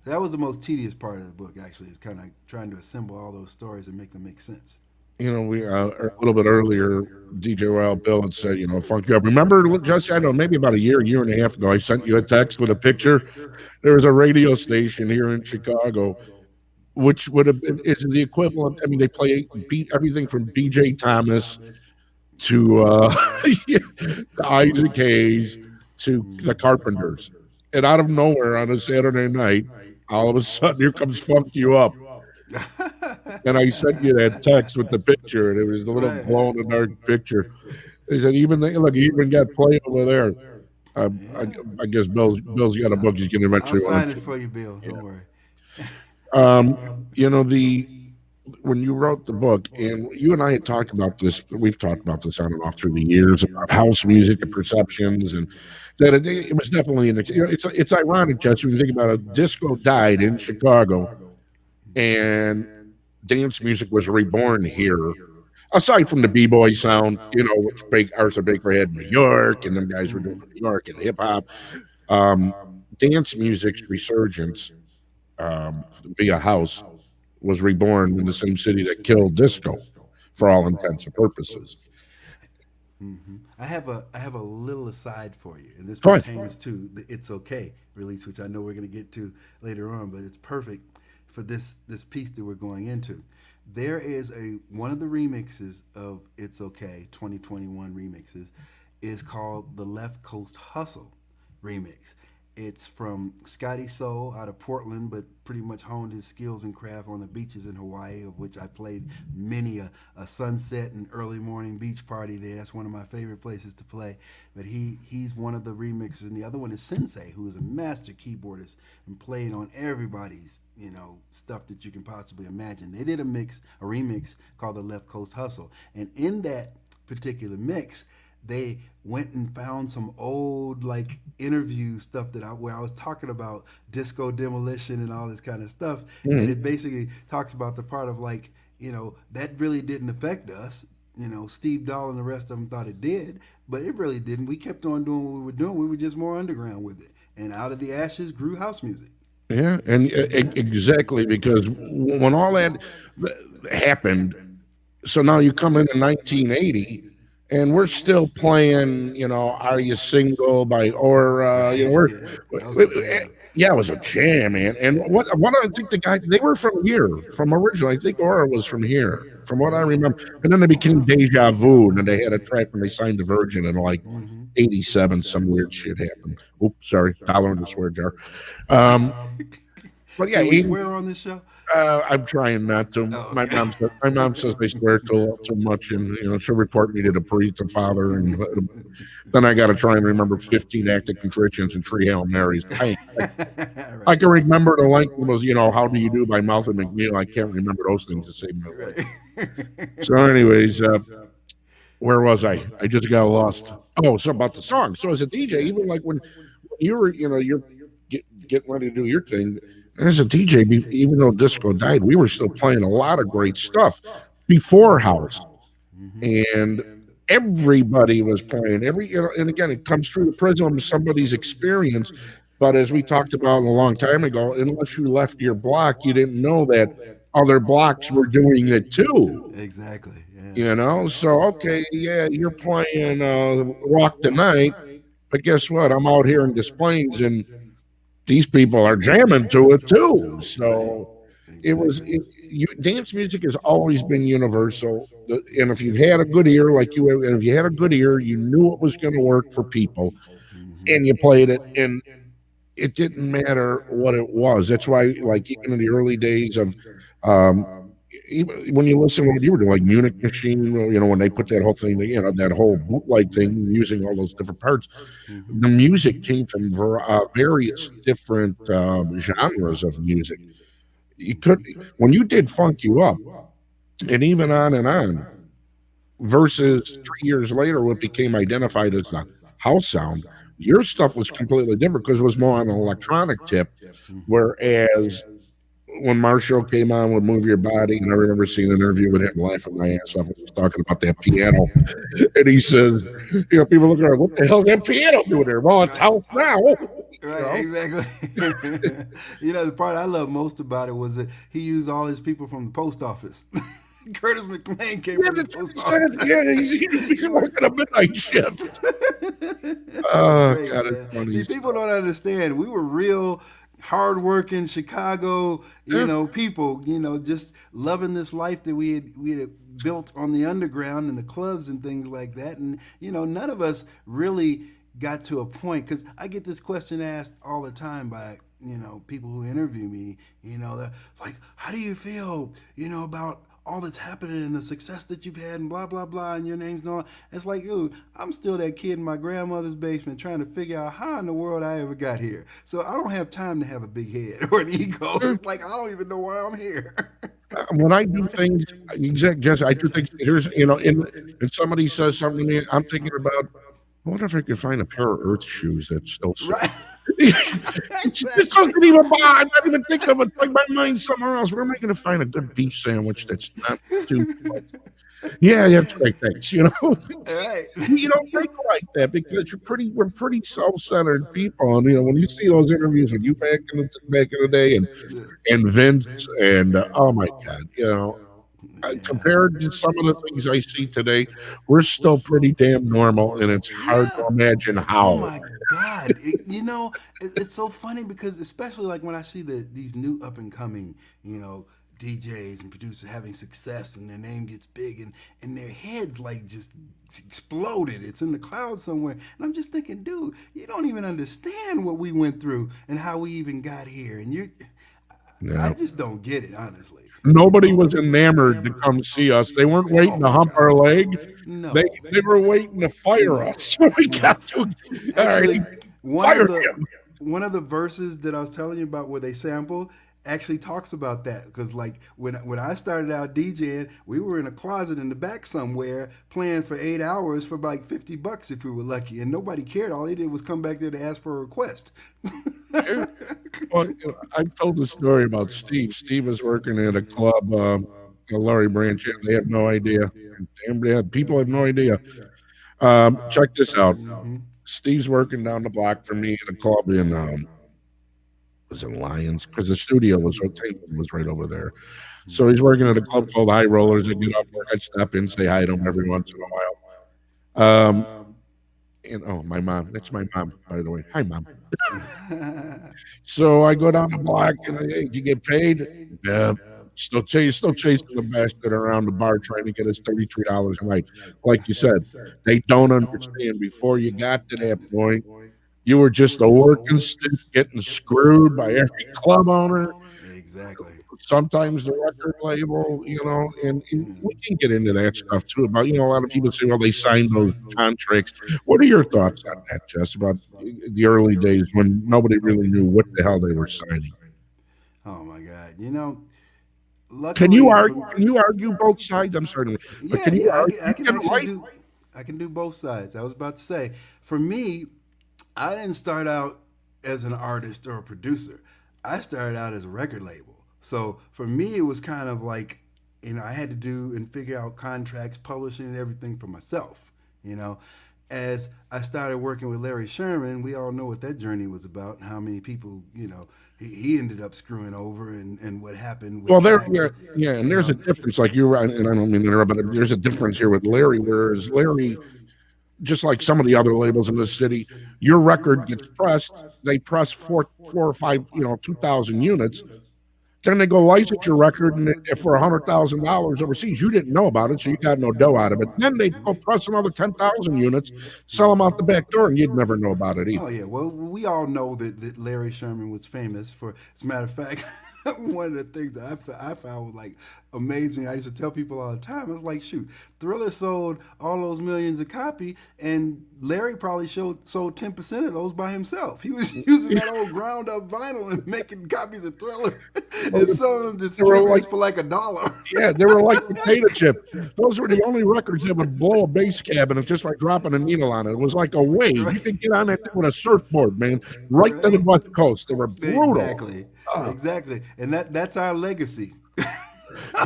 [SPEAKER 2] that was the most tedious part of the book. Actually, is kind of trying to assemble all those stories and make them make sense.
[SPEAKER 1] You know, we a little bit earlier, DJ Wild Bill had said, you know, funk you up. Remember, Jesse? I don't know, maybe about a year and a half ago, I sent you a text with a picture. There was a radio station here in Chicago, which would have been is the equivalent. I mean, they play everything from BJ Thomas to to Isaac Hayes to the Carpenters, and out of nowhere on a Saturday night, all of a sudden, here comes Funk You Up. And I sent you that text with the picture, and it was a little
[SPEAKER 2] Right.
[SPEAKER 1] glow in the dark picture. He said, "Even look, he even got play over there." I,
[SPEAKER 2] Yeah.
[SPEAKER 1] I guess Bill's got a book he's going to
[SPEAKER 2] I'll
[SPEAKER 1] eventually want
[SPEAKER 2] sign it
[SPEAKER 1] to.
[SPEAKER 2] for you, Bill.
[SPEAKER 1] Yeah.
[SPEAKER 2] Don't worry.
[SPEAKER 1] Um, you know the when you wrote the book, and you and I had talked about this. We've talked about this on and off through the years about house music and perceptions, and that it was definitely you know, it's ironic, Jesse, when you think about it. Disco died in Chicago, and dance music was reborn here. Aside from the b-boy sound, you know, which Arthur Baker had in New York, and them guys were doing in New York and hip hop, um, dance music's resurgence via house was reborn in the same city that killed disco, for all intents and purposes.
[SPEAKER 2] I have a little aside for you, and this
[SPEAKER 1] Go ahead.
[SPEAKER 2] pertains to the "It's Okay" release, which I know we're going to get to later on, but it's perfect for this piece that we're going into. There is a one of the remixes of "It's Okay" 2021 remixes is called the Left Coast Hustle remix. It's from Scotty Soul out of Portland, but pretty much honed his skills and craft on the beaches in Hawaii, of which I played many a sunset and early morning beach party there. That's one of my favorite places to play. But he's one of the remixes, and the other one is Sensei, who is a master keyboardist and played on everybody's stuff that you can possibly imagine. They did a remix called the Left Coast Hustle, and in that particular mix, they went and found some old like interview stuff where I was talking about disco demolition and all this kind of stuff, and
[SPEAKER 1] Mhm.
[SPEAKER 2] it basically talks about the part of like that really didn't affect us. Steve Dahl and the rest of them thought it did, but it really didn't. We kept on doing what we were doing. We were just more underground with it, and out of the ashes grew house music.
[SPEAKER 1] Yeah, and exactly because when all that happened, so now you come into 1980, and we're still playing, you know, "Are You Single" by Aura. You know,
[SPEAKER 2] Right? Yeah, that was
[SPEAKER 1] we
[SPEAKER 2] the jam.
[SPEAKER 1] yeah, it was a jam, man. And what I think the guy they were from here, from originally. I think Aura was from here, from what I remember. And then they became Deja Vu, and then they had a track when they signed to Virgin in like '87. Some weird shit happened. Oops, sorry, dollar in the swear jar. Um, but yeah,
[SPEAKER 2] Can we
[SPEAKER 1] 80,
[SPEAKER 2] swear on this show?
[SPEAKER 1] I'm trying not to.
[SPEAKER 2] Oh,
[SPEAKER 1] My
[SPEAKER 2] okay.
[SPEAKER 1] mom says I swear too much, and you know she'll report me to the priest and father, and then I got to try and remember 15 active contritions and 3 Hail Marys. I
[SPEAKER 2] Right.
[SPEAKER 1] can remember the length was, you know, "How Do You Do" by Malcolm McNeil. I can't remember those things to save my life. So,
[SPEAKER 2] Right.
[SPEAKER 1] anyways, where was I? I just got lost. Oh, so about the song. So as a DJ,
[SPEAKER 2] Yeah.
[SPEAKER 1] even like when you were, you know, you're getting ready to do your thing. As a DJ, even though disco died, we were still playing a lot of great stuff before house,
[SPEAKER 2] Hmm.
[SPEAKER 1] and everybody was playing and again, it comes through the prism of somebody's experience. But as we talked about a long time ago, unless you left your block, you didn't know that other blocks were doing it too.
[SPEAKER 2] Exactly. Yeah.
[SPEAKER 1] You know, so okay, yeah, you're playing Rock the Night, but guess what? I'm out here in Des Plaines, and these people are jamming to it too.
[SPEAKER 2] Right.
[SPEAKER 1] So It was
[SPEAKER 2] Exactly.
[SPEAKER 1] dance music has always been universal. And if you had a good ear, and if you had a good ear, you knew it was going to work for people,
[SPEAKER 2] Hmm.
[SPEAKER 1] and you played it, and it didn't matter what it was. That's why, like even in the early days of, um, even when you listen to what you were doing, like Munich Machine, when they put that whole thing, that whole bootleg thing, using all those different parts,
[SPEAKER 2] Hmm.
[SPEAKER 1] the music came from various different genres of music. You could When you did Funk You Up, and even on and on, versus 3 years later, what became identified as the house sound. Your stuff was completely different because it was more on an electronic tip.
[SPEAKER 2] Hmm.
[SPEAKER 1] Whereas when Marshall came on with Move Your Body, and I remember seeing an interview with him laughing my ass off when he was talking about that piano. And he says, people looking at him, what the hell's that piano doing there? Well, it's
[SPEAKER 2] Right.
[SPEAKER 1] house now. You
[SPEAKER 2] Right,
[SPEAKER 1] know?
[SPEAKER 2] exactly. The part I love most about it was that he used all his people from the post office. Curtis McLean came
[SPEAKER 1] Yeah,
[SPEAKER 2] from the
[SPEAKER 1] that's what
[SPEAKER 2] post
[SPEAKER 1] he said.
[SPEAKER 2] office.
[SPEAKER 1] Yeah, he's
[SPEAKER 2] He worked.
[SPEAKER 1] working a midnight shift.
[SPEAKER 2] That's
[SPEAKER 1] Oh,
[SPEAKER 2] great,
[SPEAKER 1] God, it's
[SPEAKER 2] man.
[SPEAKER 1] funny
[SPEAKER 2] See, people
[SPEAKER 1] stuff.
[SPEAKER 2] don't understand. We were real hardworking Chicago,
[SPEAKER 1] Yeah.
[SPEAKER 2] people, just loving this life that we had built on the underground and the clubs and things like that. And none of us really got to a point, because I get this question asked all the time by people who interview me. They're like, how do you feel about all that's happening and the success that you've had and blah blah blah, and your name's no. It's like, ooh, I'm still that kid in my grandmother's basement trying to figure out how in the world I ever got here. So I don't have time to have a big head or an ego.
[SPEAKER 1] Yeah.
[SPEAKER 2] It's like I don't even know why I'm here.
[SPEAKER 1] When I do things, Jess, I do things. Here's, and somebody says something to me, I'm thinking about, I wonder if I could find a pair of Earth shoes that still fit.
[SPEAKER 2] Right.
[SPEAKER 1] This
[SPEAKER 2] Exactly.
[SPEAKER 1] doesn't even bother. I'm not even thinking of it. Like my mind's somewhere else. Where am I going to find a good beef sandwich that's not too? Yeah, that's right. Thanks.
[SPEAKER 2] All right.
[SPEAKER 1] You don't think like that because we're pretty self-centered people. And when you see those interviews with you back in the day, and Vince, and oh my God,
[SPEAKER 2] Yeah.
[SPEAKER 1] compared to some of the things I see today, we're still pretty damn normal, and it's hard to
[SPEAKER 2] Yeah.
[SPEAKER 1] imagine
[SPEAKER 2] Oh
[SPEAKER 1] how.
[SPEAKER 2] my God! It's so funny because especially like when I see these new up and coming, DJs and producers having success and their name gets big and their heads like just exploded. It's in the clouds somewhere, and I'm just thinking, dude, you don't even understand what we went through and how we even got here, and I
[SPEAKER 1] Yeah.
[SPEAKER 2] just don't get it, honestly.
[SPEAKER 1] Nobody was enamored to come see us. They weren't
[SPEAKER 2] Oh
[SPEAKER 1] waiting to
[SPEAKER 2] my
[SPEAKER 1] hump
[SPEAKER 2] God!
[SPEAKER 1] our leg. They
[SPEAKER 2] No,
[SPEAKER 1] they were waiting to fire
[SPEAKER 2] no.
[SPEAKER 1] us. We got to. All right,
[SPEAKER 2] Actually, one of
[SPEAKER 1] fire
[SPEAKER 2] the
[SPEAKER 1] him.
[SPEAKER 2] one of the verses that I was telling you about where they sample actually talks about that, because like when I started out DJing, we were in a closet in the back somewhere playing for 8 hours for like $50 if we were lucky, and nobody cared. All they did was come back there to ask for a request.
[SPEAKER 1] Yeah. Well, I've told the story about Steve. Steve was working at a club, a Laurie Branch. Yeah, they have no idea. Damn, yeah, people have no idea. Check this out.
[SPEAKER 2] Hmm.
[SPEAKER 1] Steve's working down the block from me in a club in was it Lions? Because the studio was right over there. So he's working at a club called High Rollers. I get off work, I step in, say hi to him every once in a while. And oh, my mom. That's my mom, by the way. Hi, mom. So I go down the block and hey, did you get paid? Yeah. Still chasing the bastard around the bar trying to get us $33 a night. Like you said, they don't understand. Before you got to that point, you were just a working stiff getting screwed by every club owner,
[SPEAKER 2] Exactly.
[SPEAKER 1] sometimes the record label, and we can get into that stuff too. About, a lot of people say, well, they signed those contracts. What are your thoughts on that, Jess, about the early days when nobody really knew what the hell they were signing?
[SPEAKER 2] Oh my God!
[SPEAKER 1] Can you
[SPEAKER 2] Luckily for
[SPEAKER 1] argue? Can you argue both sides? I'm sorry, but
[SPEAKER 2] yeah,
[SPEAKER 1] can you
[SPEAKER 2] yeah,
[SPEAKER 1] argue?
[SPEAKER 2] I
[SPEAKER 1] You
[SPEAKER 2] can
[SPEAKER 1] can
[SPEAKER 2] actually
[SPEAKER 1] write.
[SPEAKER 2] do. I can do both sides. I was about to say, for me, I didn't start out as an artist or a producer. I started out as a record label. So for me, it was kind of like, I had to do and figure out contracts, publishing, and everything for myself. You know, as I started working with Larry Sherman, we all know what that journey was about and how many people, he ended up screwing over, and what happened with
[SPEAKER 1] Well, there,
[SPEAKER 2] tracks.
[SPEAKER 1] yeah, yeah, and there's a difference. Like you, and I don't mean to interrupt, but there's a difference here with Larry. Whereas Larry, just like some of the other labels in this city, your record gets pressed. They press four or five, 2,000 units. Then they go license your record, and for $100,000 overseas, you didn't know about it, so you got no dough out of it. Then they go press another 10,000 units, sell them out the back door, and you'd never know about it
[SPEAKER 2] Oh
[SPEAKER 1] either.
[SPEAKER 2] yeah, well we all know that Larry Sherman was famous for. As a matter of fact, one of the things that I found was like amazing. I used to tell people all the time. I was like, shoot, Thriller sold all those millions of copy, and Larry probably sold 10% of those by himself. He was using that old ground up vinyl and making copies of Thriller and selling them to
[SPEAKER 1] They were like,
[SPEAKER 2] distributors for like $1.
[SPEAKER 1] yeah, they were like potato chips. Those were the only records that would blow a bass cabinet just like dropping a needle on it. It was like a wave.
[SPEAKER 2] Right.
[SPEAKER 1] You could get on that thing with a surfboard, man, right to the
[SPEAKER 2] Right.
[SPEAKER 1] West Coast. They were brutal.
[SPEAKER 2] Exactly.
[SPEAKER 1] Ah,
[SPEAKER 2] Exactly. And that's our legacy.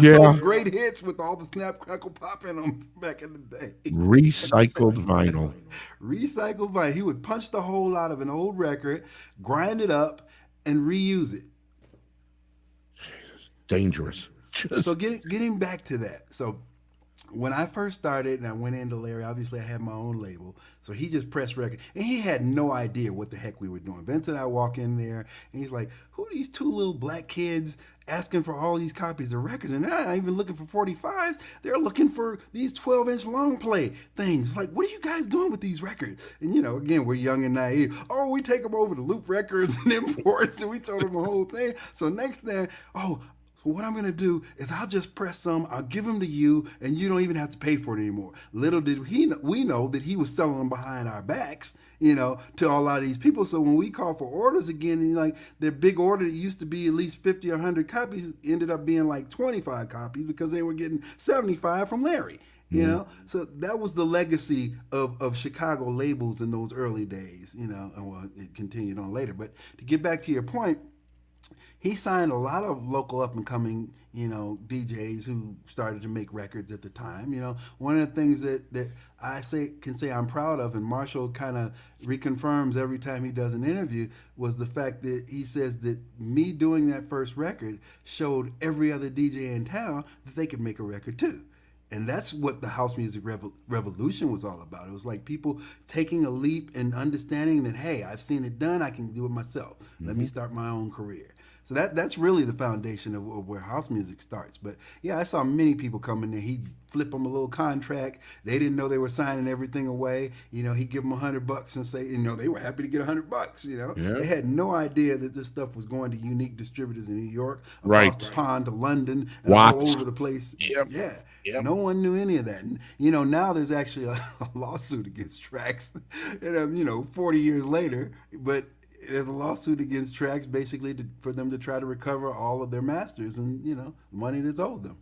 [SPEAKER 1] yeah,
[SPEAKER 2] Those great hits with all the snap crackle pop in them back in the day.
[SPEAKER 1] recycled vinyl.
[SPEAKER 2] Recycled vinyl. He would punch the hole out of an old record, grind it up, and reuse it.
[SPEAKER 1] Dangerous. Just
[SPEAKER 2] So getting back to that. So when I first started and I went into Larry, obviously I had my own label. So he just pressed record. And he had no idea what the heck we were doing. Vince and I walk in there and he's like, who are these two little black kids asking for all these copies of records? And they're not even looking for 45s. They're looking for these 12-inch long play things. It's like, what are you guys doing with these records? And, again, we're young and naive. Oh, we take them over to Loop Records and Imports, and we told them the whole thing. So next thing, so what I'm gonna do is I'll just press some, I'll give them to you, and you don't even have to pay for it anymore. Little did we know that he was selling them behind our backs, to a lot of these people. So when we call for orders again, and like their big order that used to be at least 50 or 100 copies ended up being like 25 copies because they were getting 75 from Larry. So that was the legacy of Chicago labels in those early days, and well, it continued on later. But to get back to your point, he signed a lot of local up and coming, DJs who started to make records at the time. One of the things that I can say I'm proud of, and Marshall kind of reconfirms every time he does an interview, was the fact that he says that me doing that first record showed every other DJ in town that they could make a record too. And that's what the house music revolution was all about. It was like people taking a leap and understanding that, hey, I've seen it done, I can do it myself. Let me start my own career. So that's really the foundation of where house music starts. But yeah, I saw many people come in there. He'd flip them a little contract. They didn't know they were signing everything away. He'd give them $100 and say, they were happy to get $100.
[SPEAKER 1] Yeah.
[SPEAKER 2] They had no idea that this stuff was going to unique distributors in New York, across
[SPEAKER 1] Right.
[SPEAKER 2] the pond to London, and
[SPEAKER 1] Watts.
[SPEAKER 2] all over the place.
[SPEAKER 1] Yep.
[SPEAKER 2] Yeah.
[SPEAKER 1] Yep.
[SPEAKER 2] No one knew any of that. And, now there's actually a lawsuit against Trax, and, 40 years later, but there's a lawsuit against Trax basically for them to try to recover all of their masters and, money that's owed them.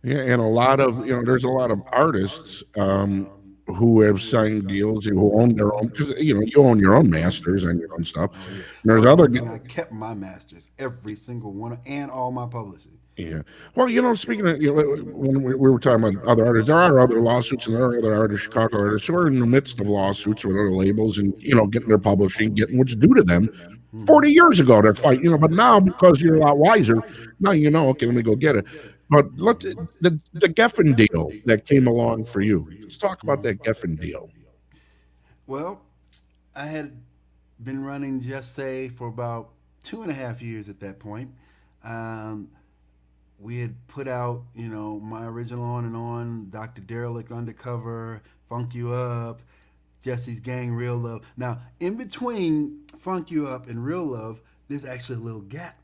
[SPEAKER 1] Yeah, and a lot of there's a lot of artists who have signed deals who own their own, because you own your own masters and your own stuff.
[SPEAKER 2] Oh, yeah.
[SPEAKER 1] And there's other
[SPEAKER 2] I kept my masters, every single one, and all my publishing.
[SPEAKER 1] yeah. Well, speaking of when we were talking about other artists, there are other lawsuits and there are other artists, Chicago artists, who are in the midst of lawsuits with other labels and getting their publishing, getting what's due to them. 40 years ago they're fighting, but now because you're a lot wiser, now okay, let me go get it. But look, the Geffen deal that came along for you. Let's talk about that Geffen deal.
[SPEAKER 2] Well, I had been running Just Say for about 2.5 years at that point. We had put out, my original On and On, Dr. Derelict Undercover, Funk You Up, Jesse's Gang, Real Love. Now, in between Funk You Up and Real Love, there's actually a little gap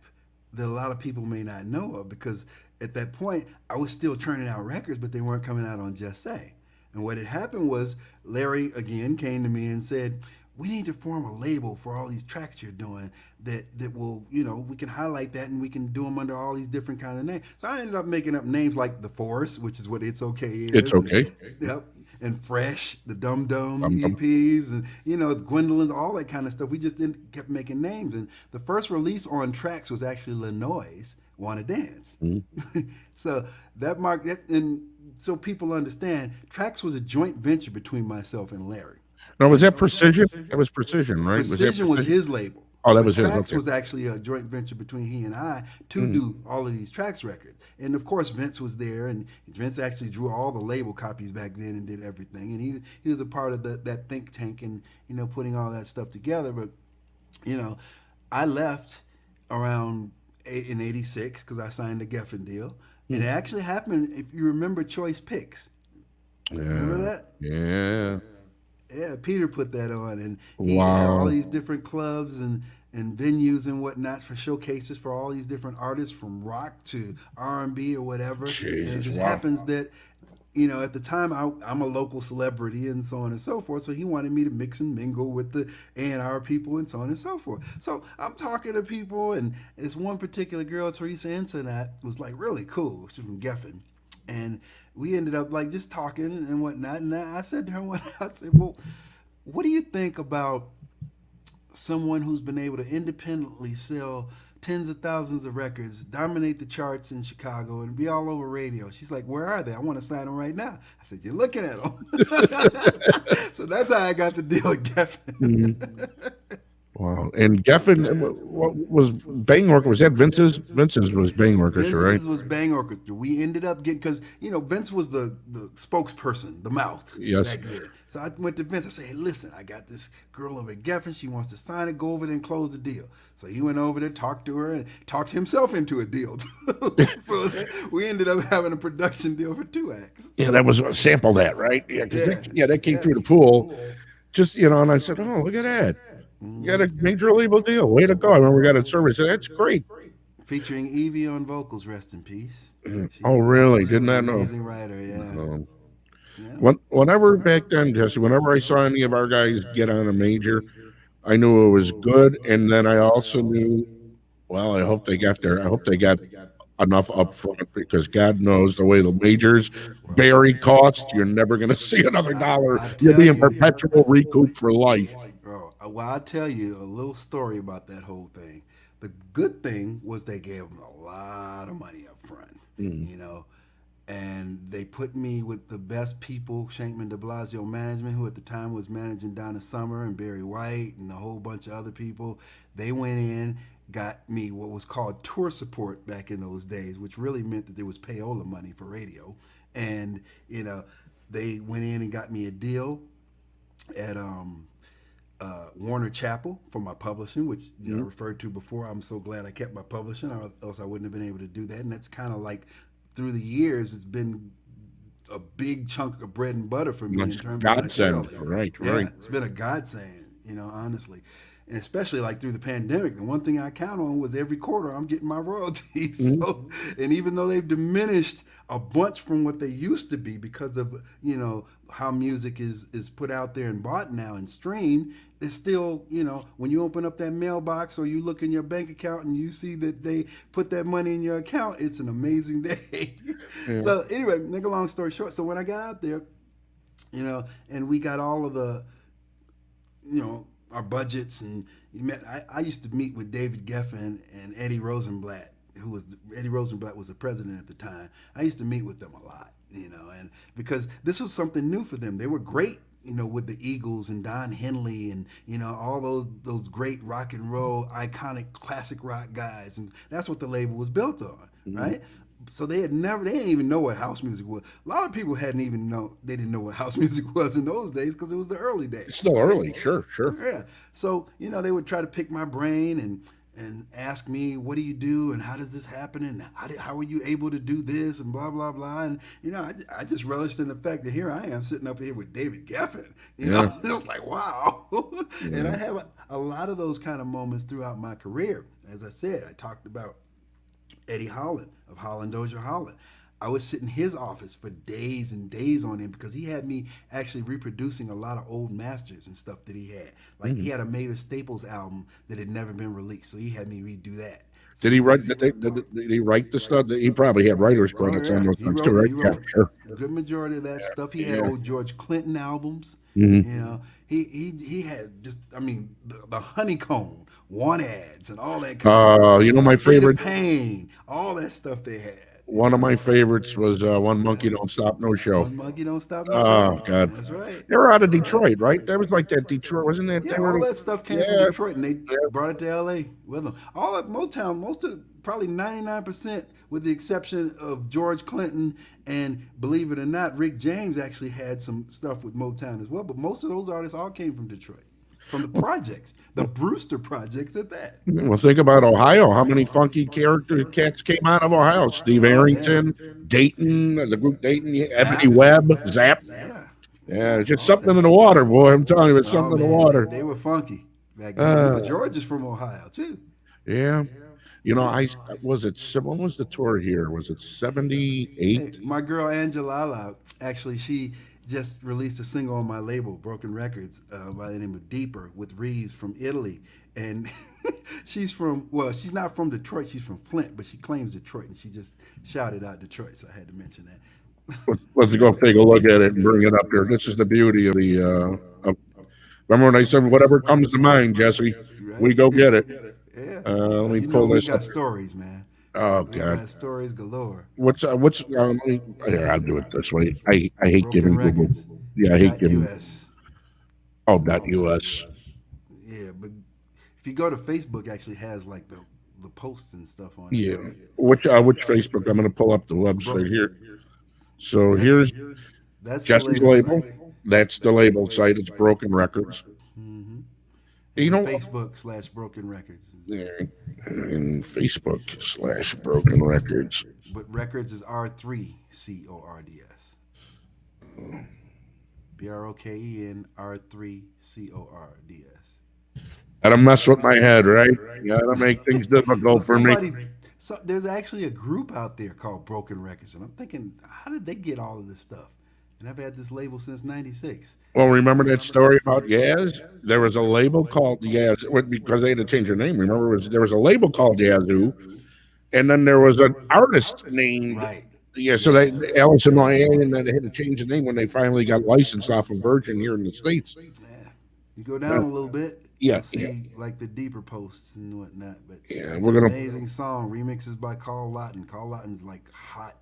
[SPEAKER 2] that a lot of people may not know of, because at that point, I was still churning out records, but they weren't coming out on Just Say. And what had happened was Larry, again, came to me and said, we need to form a label for all these tracks you're doing that will, we can highlight that and we can do them under all these different kinds of names. So I ended up making up names like The Force, which is what It's Okay is.
[SPEAKER 1] It's Okay.
[SPEAKER 2] Yep. And Fresh, the Dum Dum
[SPEAKER 1] Dum Dum.
[SPEAKER 2] EPs, and Gwendolyn, all that kind of stuff. We just kept making names. And the first release on tracks was actually Lanois, Wanna Dance.
[SPEAKER 1] Mm-hmm.
[SPEAKER 2] So that marked that, and so people understand, Trax was a joint venture between myself and Larry.
[SPEAKER 1] Now, was that Precision? That was Precision, right?
[SPEAKER 2] Precision was his label.
[SPEAKER 1] Oh, that
[SPEAKER 2] But
[SPEAKER 1] was his.
[SPEAKER 2] Trax
[SPEAKER 1] Okay.
[SPEAKER 2] was actually a joint venture between he and I to do all of these Trax records. And of course, Vince was there, and Vince actually drew all the label copies back then and did everything. And he was a part of that think tank and putting all that stuff together. But I left around in '86 because I signed a Geffen deal, and
[SPEAKER 1] Hmm.
[SPEAKER 2] it actually happened. If you remember Choice Picks, remember
[SPEAKER 1] Yeah.
[SPEAKER 2] that?
[SPEAKER 1] Yeah.
[SPEAKER 2] Yeah, Peter put that on, and he had all
[SPEAKER 1] Wow.
[SPEAKER 2] these different clubs and venues and whatnot for showcases for all these different artists from rock to R&B or whatever. And it
[SPEAKER 1] Jesus.
[SPEAKER 2] just
[SPEAKER 1] Wow.
[SPEAKER 2] happens that at the time I'm a local celebrity and so on and so forth. So he wanted me to mix and mingle with the A&R people and so on and so forth. So I'm talking to people, and this one particular girl, Teresa Ensenat, was like really cool. She's from Geffen, and we ended up like just talking and whatnot. And I said to her one, I said, "Well, what do you think about someone who's been able to independently sell tens of thousands of records, dominate the charts in Chicago, and be all over radio?" She's like, "Where are they? I want to sign them right now." I said, "You're looking at them." So that's how I got the deal with
[SPEAKER 1] Mhm.
[SPEAKER 2] Geffen.
[SPEAKER 1] Wow. And Geffen, what was Bang Orchestra? Was that Vince's? Vince's was Bang Orchestra, right?
[SPEAKER 2] Vince's was Bang Orchestra. We ended up getting, because Vince was the spokesperson, the mouth
[SPEAKER 1] Yes.
[SPEAKER 2] back then. So I went to Vince. I said, "Hey, listen, I got this girl over at Geffen. She wants to sign it. Go over there and close the deal." So he went over there, talked to her, and talked himself into a deal too. So we ended up having a production deal for 2 acts.
[SPEAKER 1] Yeah, that was sample that, right? Yeah, because
[SPEAKER 2] Yeah,
[SPEAKER 1] that came
[SPEAKER 2] yeah.
[SPEAKER 1] through the pool. Just and I said, "Oh, look at that! You got
[SPEAKER 2] Hmm.
[SPEAKER 1] a major label deal. Way to go!" I remember we got a service. That's great.
[SPEAKER 2] Featuring Evie on vocals, rest in peace.
[SPEAKER 1] Oh,
[SPEAKER 2] She
[SPEAKER 1] really?
[SPEAKER 2] she
[SPEAKER 1] Did
[SPEAKER 2] was an
[SPEAKER 1] not know.
[SPEAKER 2] amazing writer. Yeah,
[SPEAKER 1] Um,
[SPEAKER 2] yeah.
[SPEAKER 1] whenever back then, Jesse, whenever I saw any of our guys get on a major, I knew it was good, and then I also knew, well, I hope they got there. I hope they got enough up front because God knows the way the majors bury costs, you're never going to see another dollar.
[SPEAKER 2] I
[SPEAKER 1] You'll
[SPEAKER 2] tell
[SPEAKER 1] be in
[SPEAKER 2] you,
[SPEAKER 1] perpetual recoup for life.
[SPEAKER 2] bro. Well, I'll tell you a little story about that whole thing. The good thing was they gave them a lot of money up front,
[SPEAKER 1] Mm.
[SPEAKER 2] you know, and they put me with the best people, Shankman de Blasio Management, who at the time was managing Donna Summer and Barry White and a whole bunch of other people. They went in, got me what was called tour support back in those days, which really meant that there was payola money for radio. And, they went in and got me a deal at Warner Chappell for my publishing, which I
[SPEAKER 1] Mm.
[SPEAKER 2] referred to before. I'm so glad I kept my publishing, or else I wouldn't have been able to do that. And that's kind of like through the years, it's been a big chunk of bread and butter for me in
[SPEAKER 1] That's
[SPEAKER 2] terms of like
[SPEAKER 1] godsend.
[SPEAKER 2] royalty.
[SPEAKER 1] Right,
[SPEAKER 2] Yeah,
[SPEAKER 1] right.
[SPEAKER 2] it's been a godsend, honestly. And especially like through the pandemic, the one thing I count on was every quarter I'm getting my royalties.
[SPEAKER 1] Mm.
[SPEAKER 2] So, and even though they've diminished a bunch from what they used to be because of how music is put out there and bought now and streamed, it's still when you open up that mailbox or you look in your bank account and you see that they put that money in your account, it's an amazing day.
[SPEAKER 1] Yeah.
[SPEAKER 2] So anyway, make a long story short, so when I got out there, and we got all of the our budgets, and I used to meet with David Geffen and Eddie Rosenblatt, Eddie Rosenblatt was the president at the time. I used to meet with them a lot, and because this was something new for them. They were great, with the Eagles and Don Henley and all those great rock and roll iconic classic rock guys, and that's what the label was built on,
[SPEAKER 1] Mhm.
[SPEAKER 2] right? So they didn't even know what house music was. A lot of people didn't know what house music was in those days because it was the early days,
[SPEAKER 1] It's still
[SPEAKER 2] right?
[SPEAKER 1] early. Sure, sure.
[SPEAKER 2] Yeah. So they would try to pick my brain and ask me, "What do you do, and how does this happen, and how were you able to do this, and blah blah blah." And I just relished in the fact that here I am sitting up here with David Geffen.
[SPEAKER 1] Yeah.
[SPEAKER 2] It's like wow. And
[SPEAKER 1] Yeah.
[SPEAKER 2] I have a lot of those kind of moments throughout my career. As I said, I talked about Eddie Holland of Holland Dozier Holland. I would sit in his office for days and days on him because he had me actually reproducing a lot of old masters and stuff that he had. Like he
[SPEAKER 1] Mhm.
[SPEAKER 2] had a Mavis Staples album that had never been released, so he had me redo that. So
[SPEAKER 1] Did he write? Did he write the stuff? He probably had writers
[SPEAKER 2] oh
[SPEAKER 1] credits on
[SPEAKER 2] yeah,
[SPEAKER 1] those
[SPEAKER 2] he
[SPEAKER 1] things too,
[SPEAKER 2] wrote
[SPEAKER 1] right?
[SPEAKER 2] he
[SPEAKER 1] Yeah,
[SPEAKER 2] wrote
[SPEAKER 1] sure.
[SPEAKER 2] a good majority of that stuff. He had
[SPEAKER 1] Yeah.
[SPEAKER 2] old George Clinton albums.
[SPEAKER 1] Mhm.
[SPEAKER 2] He had just the Honeycomb, Want Ads, and all that kind of stuff.
[SPEAKER 1] My
[SPEAKER 2] Freda
[SPEAKER 1] favorite.
[SPEAKER 2] Payne, all that stuff they had.
[SPEAKER 1] One of my favorites was "One Monkey Don't Stop No Show."
[SPEAKER 2] One monkey don't stop no
[SPEAKER 1] Oh
[SPEAKER 2] show.
[SPEAKER 1] God,
[SPEAKER 2] That's right.
[SPEAKER 1] they were out of Detroit, right? That was like that Detroit, wasn't that?
[SPEAKER 2] Yeah,
[SPEAKER 1] They
[SPEAKER 2] all
[SPEAKER 1] were.
[SPEAKER 2] that stuff came from
[SPEAKER 1] Yeah,
[SPEAKER 2] Detroit, and they
[SPEAKER 1] yeah.
[SPEAKER 2] brought it to L.A. with them. All at Motown, most of probably 99%, with the exception of George Clinton, and believe it or not, Rick James actually had some stuff with Motown as well. But most of those artists all came from Detroit. from the projects, the Brewster projects at that.
[SPEAKER 1] Well, think about Ohio. How many funky character cats came out of Ohio? Steve
[SPEAKER 2] Oh yeah,
[SPEAKER 1] Arrington, Dayton, the group Dayton, Ebony
[SPEAKER 2] Zap.
[SPEAKER 1] Webb, Zap.
[SPEAKER 2] Yeah,
[SPEAKER 1] Yeah,
[SPEAKER 2] yeah,
[SPEAKER 1] it's just
[SPEAKER 2] all
[SPEAKER 1] something
[SPEAKER 2] that.
[SPEAKER 1] in the water, boy. I'm telling you, it's
[SPEAKER 2] Oh
[SPEAKER 1] something in the
[SPEAKER 2] man,
[SPEAKER 1] water.
[SPEAKER 2] they were funky back then.
[SPEAKER 1] Uh,
[SPEAKER 2] But George is from Ohio too.
[SPEAKER 1] yeah. You know,
[SPEAKER 2] Yeah.
[SPEAKER 1] I was it. When was the tour here? Was it
[SPEAKER 2] Hey,
[SPEAKER 1] '78?
[SPEAKER 2] my girl Angela, actually, she just released a single on my label, Broken Records, by the name of Deeper with Reeves from Italy. And she's not from Detroit, she's from Flint, but she claims Detroit, and she just shouted out Detroit, so I had to mention that.
[SPEAKER 1] Let's go take a look at it and bring it up here. This is the beauty of the. Remember when I said whatever comes to mind, Jesse, we
[SPEAKER 2] Right?
[SPEAKER 1] go get it.
[SPEAKER 2] Yeah.
[SPEAKER 1] Let me
[SPEAKER 2] You know,
[SPEAKER 1] pull
[SPEAKER 2] we
[SPEAKER 1] this
[SPEAKER 2] got
[SPEAKER 1] up.
[SPEAKER 2] stories, man.
[SPEAKER 1] Oh
[SPEAKER 2] We
[SPEAKER 1] God,
[SPEAKER 2] got stories galore.
[SPEAKER 1] what's here? I'll do it this way. I hate
[SPEAKER 2] Broken
[SPEAKER 1] giving Google.
[SPEAKER 2] Records.
[SPEAKER 1] Yeah, I hate
[SPEAKER 2] Dot
[SPEAKER 1] giving.
[SPEAKER 2] US.
[SPEAKER 1] Oh, .us.
[SPEAKER 2] Yeah, but if you go to Facebook, actually has like the posts and stuff on it.
[SPEAKER 1] Yeah. Which Facebook? I'm going to pull up the
[SPEAKER 2] Bro,
[SPEAKER 1] website here. So
[SPEAKER 2] that's
[SPEAKER 1] here's
[SPEAKER 2] that's the
[SPEAKER 1] Jesse's
[SPEAKER 2] label
[SPEAKER 1] label.
[SPEAKER 2] site.
[SPEAKER 1] That's the label site. It's Broken Records.
[SPEAKER 2] Hmm.
[SPEAKER 1] You
[SPEAKER 2] And then
[SPEAKER 1] know,
[SPEAKER 2] Facebook/Broken Records.
[SPEAKER 1] yeah, and Facebook/Broken Records.
[SPEAKER 2] But records is R3CORDS. BROKEN R3CORDS.
[SPEAKER 1] That'll mess with my head, right? Gotta make things
[SPEAKER 2] Well,
[SPEAKER 1] difficult for me.
[SPEAKER 2] there's actually a group out there called Broken Records, and I'm thinking, how did they get all of this stuff? And I've had this label since '96.
[SPEAKER 1] Well, remember that story about Yaz? There was a label called Yaz because they had to change their name. Remember, there was a label called Yazoo, and then there was an artist named.
[SPEAKER 2] Right.
[SPEAKER 1] Yeah, so they
[SPEAKER 2] Yes.
[SPEAKER 1] Alice in Miami, and then they had to change the name when they finally got licensed off of Virgin here in the States.
[SPEAKER 2] Yeah. You go down a little bit,
[SPEAKER 1] Yeah,
[SPEAKER 2] you'll see like the deeper posts and whatnot. But
[SPEAKER 1] yeah,
[SPEAKER 2] it's
[SPEAKER 1] we're
[SPEAKER 2] an
[SPEAKER 1] gonna.
[SPEAKER 2] amazing song. Remixes by Carl Lawton. Carl Lawton's like hot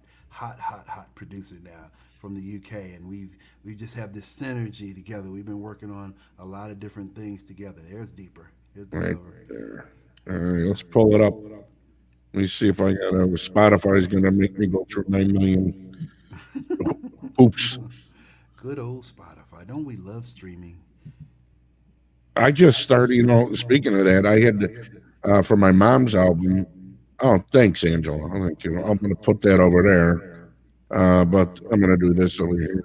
[SPEAKER 2] producer now from the UK, and we just have this synergy together. We've been working on a lot of different things together. There's deeper. Here's the
[SPEAKER 1] Right
[SPEAKER 2] cover.
[SPEAKER 1] there. All right, let's pull it up. Let me see if I got it. Spotify is gonna make me go through 9 million. Oops.
[SPEAKER 2] Good old Spotify. Don't we love streaming?
[SPEAKER 1] I just started. You know, speaking of that, I had for my mom's album. Oh, thanks, Angela. Thank you. I'm gonna put that over there. But I'm gonna do this over here.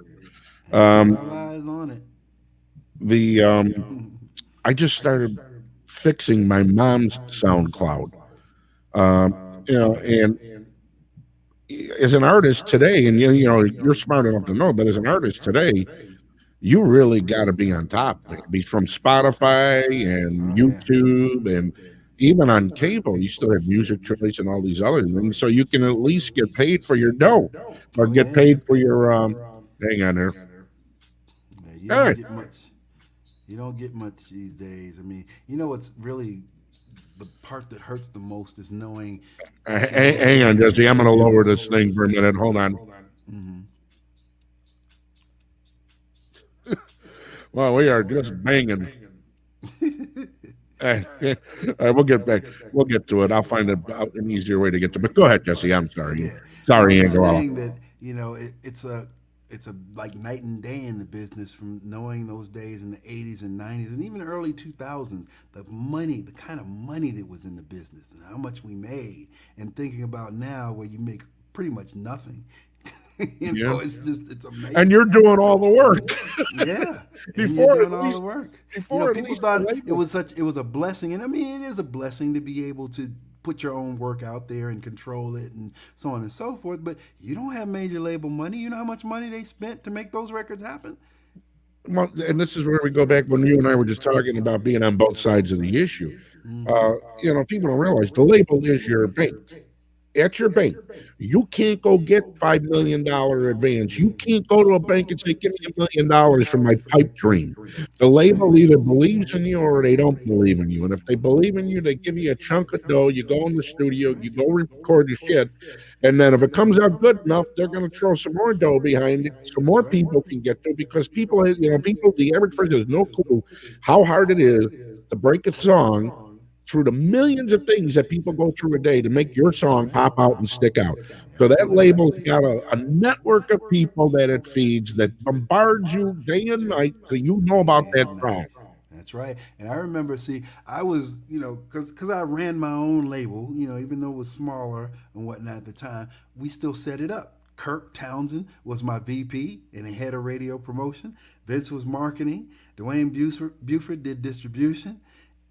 [SPEAKER 2] Hey, keep
[SPEAKER 1] Um,
[SPEAKER 2] our eyes on it.
[SPEAKER 1] the I just started fixing my mom's SoundCloud. You know, and as an artist today, and you know, you're smart enough to know, but as an artist today, you really got to be on top. Be from Spotify and
[SPEAKER 2] Oh yeah.
[SPEAKER 1] YouTube, and even on cable, you still have Music Choice and all these other things, so you can at least get paid for your dough or
[SPEAKER 2] Oh
[SPEAKER 1] get
[SPEAKER 2] yeah.
[SPEAKER 1] paid for your. Hang on there.
[SPEAKER 2] Yeah, you
[SPEAKER 1] All
[SPEAKER 2] don't
[SPEAKER 1] right.
[SPEAKER 2] get much. You don't get much these days. I mean, you know what's really the part that hurts the most is knowing,
[SPEAKER 1] Hang on, Jesse. I'm going to lower this thing for a minute. Hold on.
[SPEAKER 2] Mhm.
[SPEAKER 1] Well, we are just banging. We'll get back. We'll get to it. I'll find an easier way to get to it. But go ahead, Jesse. I'm sorry.
[SPEAKER 2] Yeah. I was
[SPEAKER 1] Sorry,
[SPEAKER 2] just
[SPEAKER 1] Angela.
[SPEAKER 2] saying that it's a like night and day in the business from knowing those days in the '80s and '90s and even early 2000s. The kind of money that was in the business, and how much we made, and thinking about now where you make pretty much nothing.
[SPEAKER 1] Yeah.
[SPEAKER 2] It's amazing.
[SPEAKER 1] And you're doing all the work.
[SPEAKER 2] Yeah, and you're
[SPEAKER 1] Before
[SPEAKER 2] doing
[SPEAKER 1] at
[SPEAKER 2] all
[SPEAKER 1] least,
[SPEAKER 2] the work.
[SPEAKER 1] before at
[SPEAKER 2] People
[SPEAKER 1] least the
[SPEAKER 2] thought
[SPEAKER 1] label.
[SPEAKER 2] it was a blessing, and I mean it is a blessing to be able to put your own work out there and control it and so on and so forth. But you don't have major label money. You know how much money they spent to make those records happen?
[SPEAKER 1] Well, and this is where we go back when you and I were just talking about being on both sides of the issue.
[SPEAKER 2] Hmm.
[SPEAKER 1] You know, people don't realize the label is your bank. At your bank. You can't go get $5 million advance. You can't go to a bank and say, "Give me $1 million for my pipe dream." The
[SPEAKER 2] That's right.
[SPEAKER 1] label either believes in you or they don't believe in you. And if they believe in you, they give you a chunk of dough. You go in the studio, you go record your shit, and then if it comes out good enough, they're going to throw some more dough behind it, so more
[SPEAKER 2] That's right.
[SPEAKER 1] people can get to. Because people, you know, people, the average person has no clue how hard it is to break a song through the millions of things that people go through a day to make your
[SPEAKER 2] That's
[SPEAKER 1] song
[SPEAKER 2] right.
[SPEAKER 1] pop out and stick out. So that
[SPEAKER 2] Absolutely.
[SPEAKER 1] label's got a network of people that it feeds that bombards you day and night so you know
[SPEAKER 2] Day
[SPEAKER 1] about that
[SPEAKER 2] and night.
[SPEAKER 1] song.
[SPEAKER 2] That's right. And I remember, see, I was, because I ran my own label, even though it was smaller and whatnot at the time, we still set it up. Kirk Townsend was my VP and he head of radio promotion. Vince was marketing. Dwayne Buford did distribution.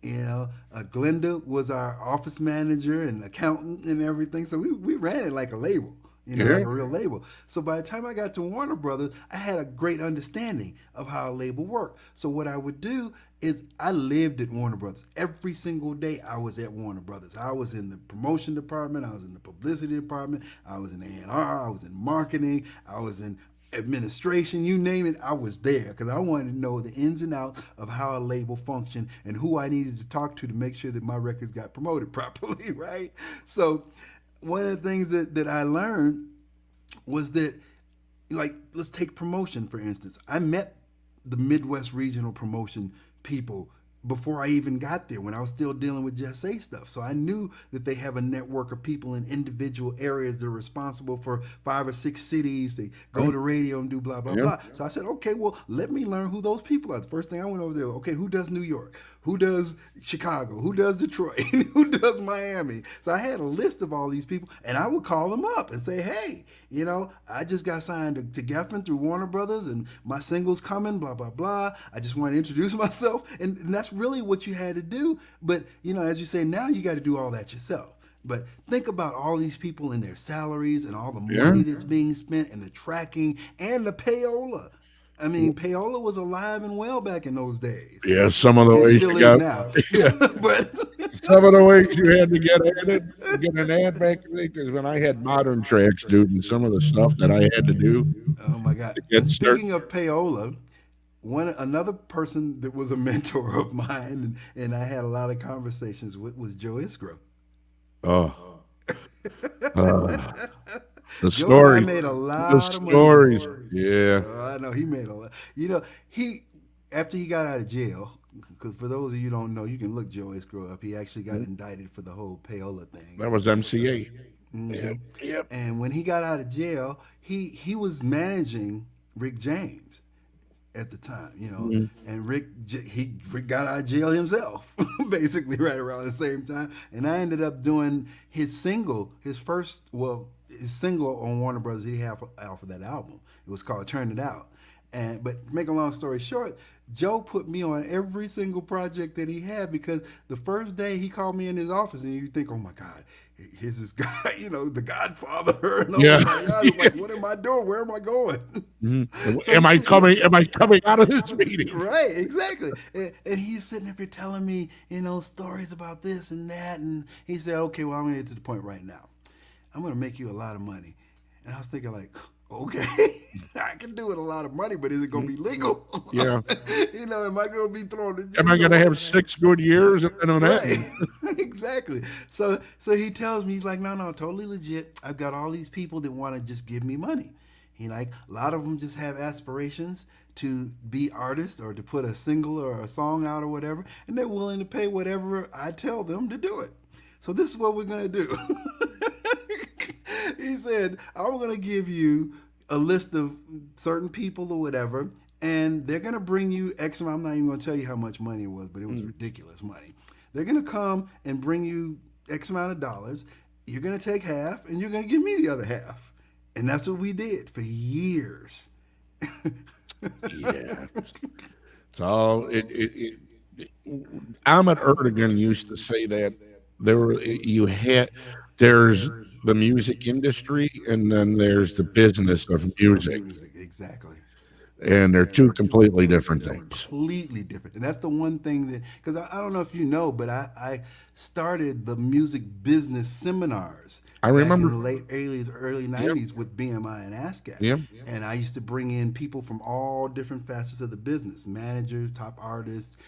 [SPEAKER 2] Glenda was our office manager and accountant and everything. So we ran it like a label, like a real label. So by the time I got to Warner Brothers, I had a great understanding of how a label worked. So what I would do is I lived at Warner Brothers. Every single day I was at Warner Brothers. I was in the promotion department. I was in the publicity department. I was in A&R. I was in marketing. I was in administration, you name it, I was there because I wanted to know the ins and outs of how a label functioned and who I needed to talk to make sure that my records got promoted properly, right? So one of the things that I learned was that, like, let's take promotion, for instance. I met the Midwest regional promotion people before I even got there, when I was still dealing with Just Say stuff. So I knew that they have a network of people in individual areas that are responsible for 5 or 6 cities. They go to radio and do blah, blah, blah. So I said, okay, well, let me learn who those people are. The first thing I went over there, okay, who does New York? Who does Chicago? Who does Detroit? Who does Miami? So I had a list of all these people, and I would call them up and say, hey, I just got signed to Geffen through Warner Brothers, and my single's coming, blah, blah, blah. I just want to introduce myself. And that's really what you had to do. But, as you say, now you got to do all that yourself. But think about all these people and their salaries and all the money that's being spent and the tracking and the payola. I mean, payola was alive and well back in those days.
[SPEAKER 1] Yeah, some of the ways
[SPEAKER 2] still
[SPEAKER 1] you
[SPEAKER 2] is
[SPEAKER 1] got,
[SPEAKER 2] now.
[SPEAKER 1] but some of the ways you had to get an ad back then, because when I had modern tracks, dude, and some of the stuff that I had to do.
[SPEAKER 2] Oh my God! And speaking of payola, another person that was a mentor of mine, and I had a lot of conversations with, was Joe Iskra.
[SPEAKER 1] Oh. The
[SPEAKER 2] Joe
[SPEAKER 1] story.
[SPEAKER 2] and I made a lot
[SPEAKER 1] of stories.
[SPEAKER 2] Money.
[SPEAKER 1] Yeah.
[SPEAKER 2] I know he made a lot. He after he got out of jail, because for those of you who don't know, you can look Joe Iskra up. He actually got indicted for the whole payola thing.
[SPEAKER 1] That was MCA.
[SPEAKER 2] Mm-hmm.
[SPEAKER 1] Yep.
[SPEAKER 2] And when he got out of jail, he was managing Rick James at the time, and Rick got out of jail himself, basically right around the same time. And I ended up doing his single on Warner Brothers. He had out for that album. It was called "Turn It Out." But to make a long story short, Joe put me on every single project that he had, because the first day he called me in his office, and you think, oh my God, here's this guy, the Godfather. And
[SPEAKER 1] yeah.
[SPEAKER 2] I was like, what am I doing? Where am I going?
[SPEAKER 1] Mm-hmm. So am I coming out of this meeting?
[SPEAKER 2] Right, exactly. And he's sitting up here telling me, stories about this and that. And he said, okay, well, I'm going to get to the point right now. I'm going to make you a lot of money. And I was thinking, like, okay, I can do it a lot of money, but is it going to be legal?
[SPEAKER 1] Yeah.
[SPEAKER 2] Am I going to be thrown in jail?
[SPEAKER 1] Am I going to have 6 good years and on that?
[SPEAKER 2] Right. Exactly. So he tells me, he's like, no, totally legit. I've got all these people that want to just give me money. A lot of them just have aspirations to be artists or to put a single or a song out or whatever, and they're willing to pay whatever I tell them to do it. So this is what we're going to do. He said, I'm going to give you a list of certain people or whatever, and they're going to bring you X amount. I'm not even going to tell you how much money it was, but it was ridiculous money. They're going to come and bring you X amount of dollars. You're going to take half, and you're going to give me the other half. And that's what we did for years.
[SPEAKER 1] Yeah. So Ahmet Erdogan used to say that there's the music industry, and then there's the business of music.
[SPEAKER 2] Exactly.
[SPEAKER 1] And they're two completely different things.
[SPEAKER 2] Completely different. And that's the one thing that, because I don't know if you know, but I started the music business seminars.
[SPEAKER 1] I remember
[SPEAKER 2] in the late 80s, early 90s with BMI and ASCAP.
[SPEAKER 1] Yep.
[SPEAKER 2] And I used to bring in people from all different facets of the business, managers, top artists,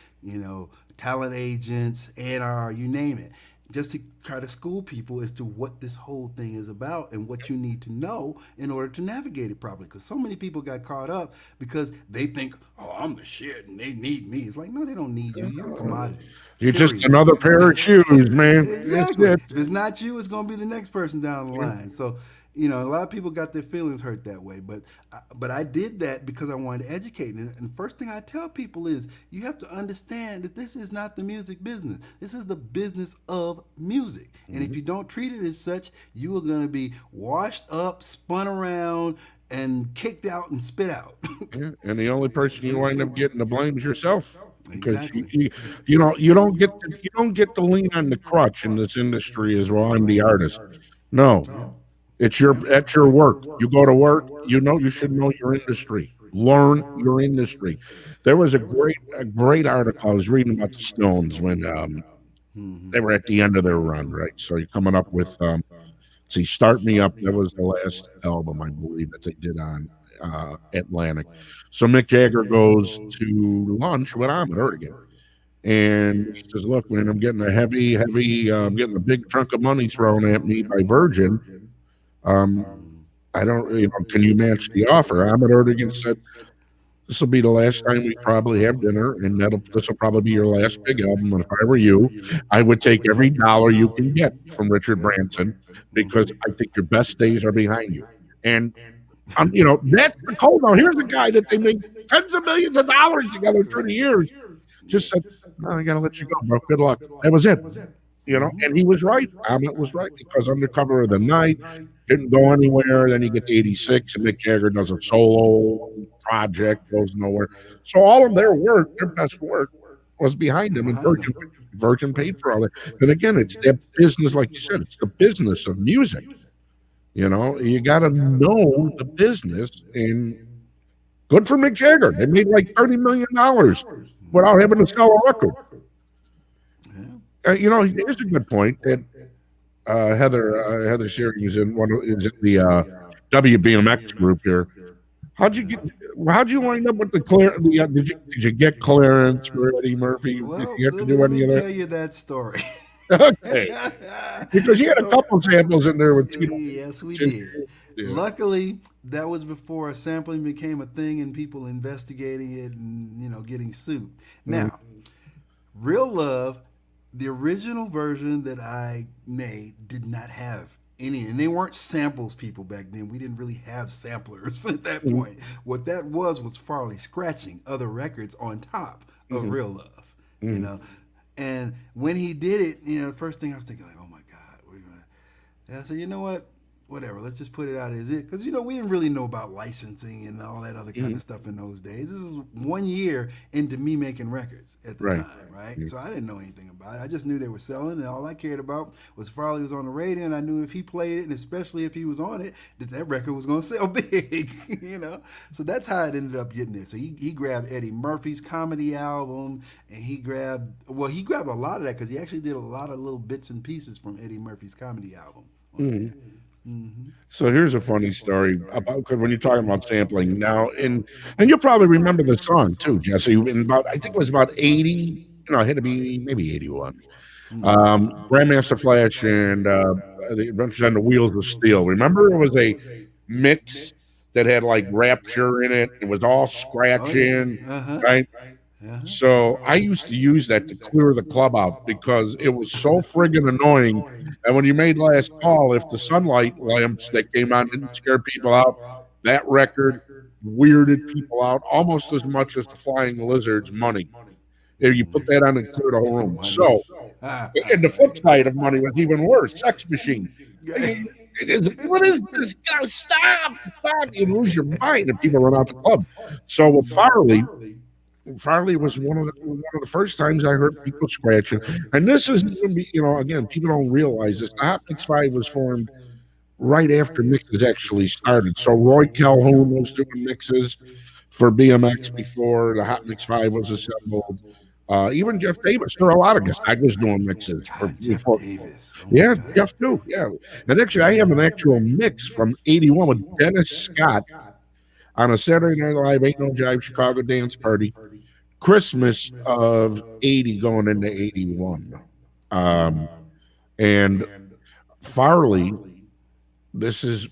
[SPEAKER 2] talent agents, A&R, you name it, just to try to school people as to what this whole thing is about and what you need to know in order to navigate it properly. Because so many people got caught up because they think, oh, I'm the shit and they need me. It's like, no, they don't need you. You're a commodity.
[SPEAKER 1] You're just another pair of shoes, man.
[SPEAKER 2] Exactly. If it's not you, it's going to be the next person down the line. So, A lot of people got their feelings hurt that way, but I did that because I wanted to educate. And the first thing I tell people is you have to understand that this is not the music business. This is the business of music. And if you don't treat it as such, you are going to be washed up, spun around, and kicked out and spit out.
[SPEAKER 1] Yeah, and the only person you wind up getting the blame is yourself, because
[SPEAKER 2] Exactly.
[SPEAKER 1] you don't get to lean on the crutch in this industry as well. I'm the artist. No,
[SPEAKER 2] Yeah.
[SPEAKER 1] it's your
[SPEAKER 2] Yeah.
[SPEAKER 1] that's your work. You go to work. You should know your industry. Learn your industry. There was a great article I was reading about the Stones when
[SPEAKER 2] Hmm.
[SPEAKER 1] they were at the end of their run, right? So you're coming up with see, Start Me Up. That was the last album, I believe, that they did on Atlantic. So Mick Jagger goes to lunch with Ahmet Ertegun. And he says, "Look, man, I'm getting a I'm getting a big chunk of money thrown at me by Virgin. Um, I don't, can you match the offer?" Ahmet Ertegun said, "This will be the last time we probably have dinner, and this will probably be your last big album. And if I were you, I would take every dollar you can get from Richard
[SPEAKER 2] Yeah.
[SPEAKER 1] Branson, because
[SPEAKER 2] Hmm.
[SPEAKER 1] I think your best days are behind you." And that's the code. Now, here's a guy that they made tens of millions of dollars together through the years.
[SPEAKER 2] Yeah.
[SPEAKER 1] Just said, "No, I got to let you go, bro. Good luck." That was it.
[SPEAKER 2] Hmm.
[SPEAKER 1] And he was right. Ahmet was right, because Under Cover of the Night didn't go anywhere. Then you get to 86, and Mick Jagger does a solo project, goes nowhere. So all of their work, their best work, was behind them, and
[SPEAKER 2] Behind them.
[SPEAKER 1] Virgin paid for all that. And again, it's that business, like you said, it's the business of music. You got to know the business, and good for Mick Jagger. They made like $30 million without having to sell a record.
[SPEAKER 2] Yeah.
[SPEAKER 1] Here's a good point that Heather Shearing is in the WBMX group here. How'd you get? How'd you wind up with the clear? Did you get clearance for Eddie Murphy? Did
[SPEAKER 2] Well,
[SPEAKER 1] you have to do
[SPEAKER 2] let
[SPEAKER 1] any
[SPEAKER 2] me
[SPEAKER 1] of that?
[SPEAKER 2] tell you that story.
[SPEAKER 1] Okay, because you had a
[SPEAKER 2] So,
[SPEAKER 1] couple samples in there with Tito.
[SPEAKER 2] yes, we
[SPEAKER 1] Chin-
[SPEAKER 2] did.
[SPEAKER 1] Yeah.
[SPEAKER 2] Luckily, that was before sampling became a thing and people investigating it and getting sued.
[SPEAKER 1] Mhm.
[SPEAKER 2] Now, Real Love, the original version that I made did not have any, and they weren't samples people back then. We didn't really have samplers at that
[SPEAKER 1] Mhm.
[SPEAKER 2] point. What that was Farley scratching other records on top of
[SPEAKER 1] Mhm.
[SPEAKER 2] Real Love, you
[SPEAKER 1] Mhm.
[SPEAKER 2] know. And when he did it, the first thing I was thinking like, oh my God, we're gonna. And I said, you know what? Whatever. Let's just put it out as it, because we didn't really know about licensing and all that other kind
[SPEAKER 1] Mhm.
[SPEAKER 2] of stuff in those days. This is 1 year into me making records at the
[SPEAKER 1] Right.
[SPEAKER 2] time, right?
[SPEAKER 1] Mhm.
[SPEAKER 2] So I didn't know anything about it. I just knew they were selling, and all I cared about was Farley was on the radio, and I knew if he played it, and especially if he was on it, that record was going to sell big, So that's how it ended up getting there. So he grabbed Eddie Murphy's comedy album, and he grabbed a lot of that because he actually did a lot of little bits and pieces from Eddie Murphy's comedy album on
[SPEAKER 1] Mhm.
[SPEAKER 2] there. Mm-hmm.
[SPEAKER 1] So here's a funny story about, because when you're talking about sampling now, and you'll probably remember the song too, Jesse. In about, I think it was about 80. It had to be maybe 81. Grandmaster Flash and the Adventures on the Wheels of Steel. Remember, it was a mix that had like Rapture in it. It was all
[SPEAKER 2] Oh yeah.
[SPEAKER 1] scratching,
[SPEAKER 2] Uh huh.
[SPEAKER 1] right?
[SPEAKER 2] Uh
[SPEAKER 1] So I used to use that to clear the club out, because it was so friggin' annoying. And when you made Last Call, if the sunlight lamps that came on didn't scare people out, that record weirded people out almost as much as the Flying Lizards Money. If you put that on and clear the whole
[SPEAKER 2] huh.
[SPEAKER 1] room.
[SPEAKER 2] Money.
[SPEAKER 1] So, and the flip side of Money was even worse. Sex Machine. I
[SPEAKER 2] Yeah.
[SPEAKER 1] mean, what is this? Stop! Stop! You lose your mind if people run out the club. So with Farley was one of the first times I heard people scratching. And this is even again, people don't realize this. The Hot Mix Five was formed right after mixes actually started. So Roy Calhoun was doing mixes for BMX before the Hot Mix Five was assembled. Even Jeff Davis, there are a lot of guys. I was doing mixes for
[SPEAKER 2] God, Jeff
[SPEAKER 1] before.
[SPEAKER 2] Davis. Oh my
[SPEAKER 1] Yeah,
[SPEAKER 2] God.
[SPEAKER 1] Jeff too. Yeah, and actually, I have an actual mix from '81 with Dennis Scott on a Saturday Night Live Ain't No Jive Chicago dance party, Christmas of '80 going into '81. Um, and Farley, this is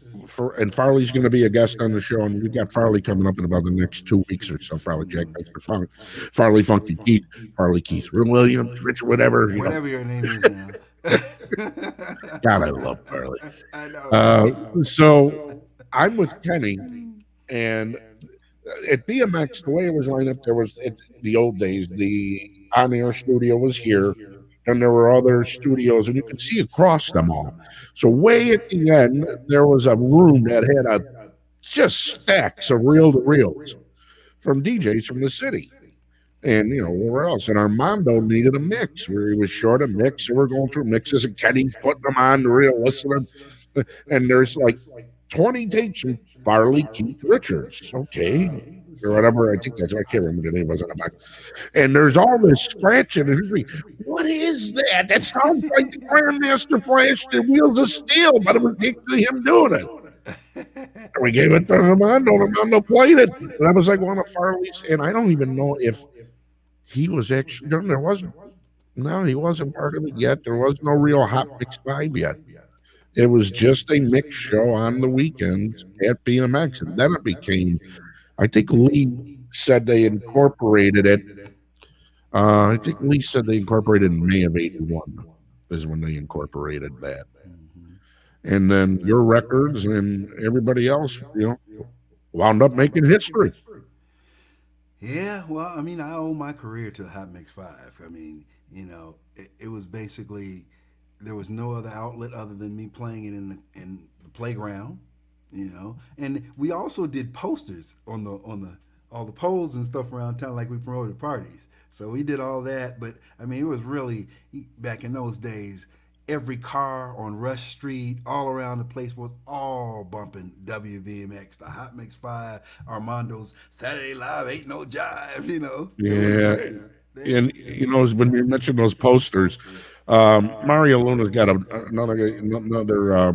[SPEAKER 1] and Farley's going to be a guest on the show, and we got Farley coming up in about the next 2 weeks or so. Farley Jack, Farley Funky Keith, Farley Keith Williams, Richard, whatever.
[SPEAKER 2] Whatever your name is now.
[SPEAKER 1] God, I love Farley.
[SPEAKER 2] I know,
[SPEAKER 1] Uh,
[SPEAKER 2] right?
[SPEAKER 1] so I'm with Kenny, and at BMX, the way it was lined up, there was the old days. The on-air studio was here, and there were other studios, and you could see across them all. So way at the end, there was a room that had a just stacks of reel-to-reels from DJs from the city. And where else? And Armando needed a mix where he was short a mix, so we're going through mixes, and Kenny's putting them on the reel, listening. And there's like 20 tapes from Farley Keith Richards, okay, or whatever. I think that's I can't remember the name was on the back. And there's all this scratching, and he's like, "What is that? That sounds like the Grandmaster Flash the Wheels of Steel," but it was actually him doing it. And we gave it to Armando. Armando played it, and I was like one of Farley's. And I don't even know if he was actually there wasn't. No, he wasn't part of it yet. There was no real Hot Mix 5 yet. It was just a mix show on the weekends at BMX, and then it became. I think Lee said they incorporated it. I think Lee said they incorporated in May of '81 is when they incorporated that,
[SPEAKER 2] Mhm.
[SPEAKER 1] and then your records and everybody else, wound up making history.
[SPEAKER 2] Yeah, well, I mean, I owe my career to Hot Mix 5. I mean, it was basically there was no other outlet other than me playing it in the playground, And we also did posters on the all the poles and stuff around town like we promoted parties. So we did all that, but I mean, it was really back in those days. Every car on Rush Street, all around the place, was all bumping WBMX, the Hot Mix 5, Armando's Saturday Live Ain't No Jive, It was
[SPEAKER 1] Yeah,
[SPEAKER 2] great.
[SPEAKER 1] and when you mentioned those posters, Mario Luna's got another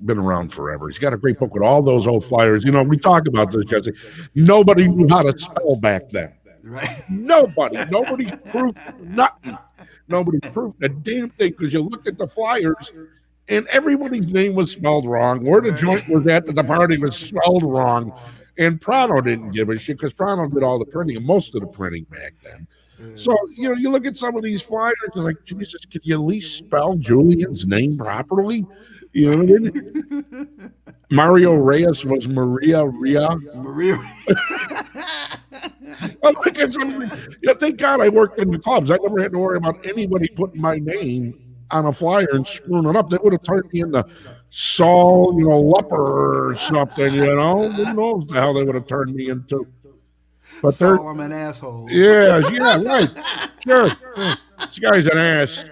[SPEAKER 1] been around forever. He's got a great book with all those old flyers. We talk about this, Jesse. Nobody knew how to spell back then.
[SPEAKER 2] Right?
[SPEAKER 1] Nobody proved nothing. Nobody proved a damn thing because you looked at the flyers and everybody's name was spelled wrong. Where the joint was at the party was spelled wrong. And Prano didn't give a shit because Prano did all the printing and most of the printing back then. So, you look at some of these flyers and like, Jesus, could you at least spell Julian's name properly? You know what I mean? Mario Reyes was Maria Ria.
[SPEAKER 2] Maria.
[SPEAKER 1] I'm like, thank God I worked in the clubs. I never had to worry about anybody putting my name on a flyer and screwing it up. They would have turned me into Saul, Lupper or something, Who knows the hell they would have turned me into. But
[SPEAKER 2] Saul, I'm an asshole.
[SPEAKER 1] Yeah, right. Sure. This guy's an ass.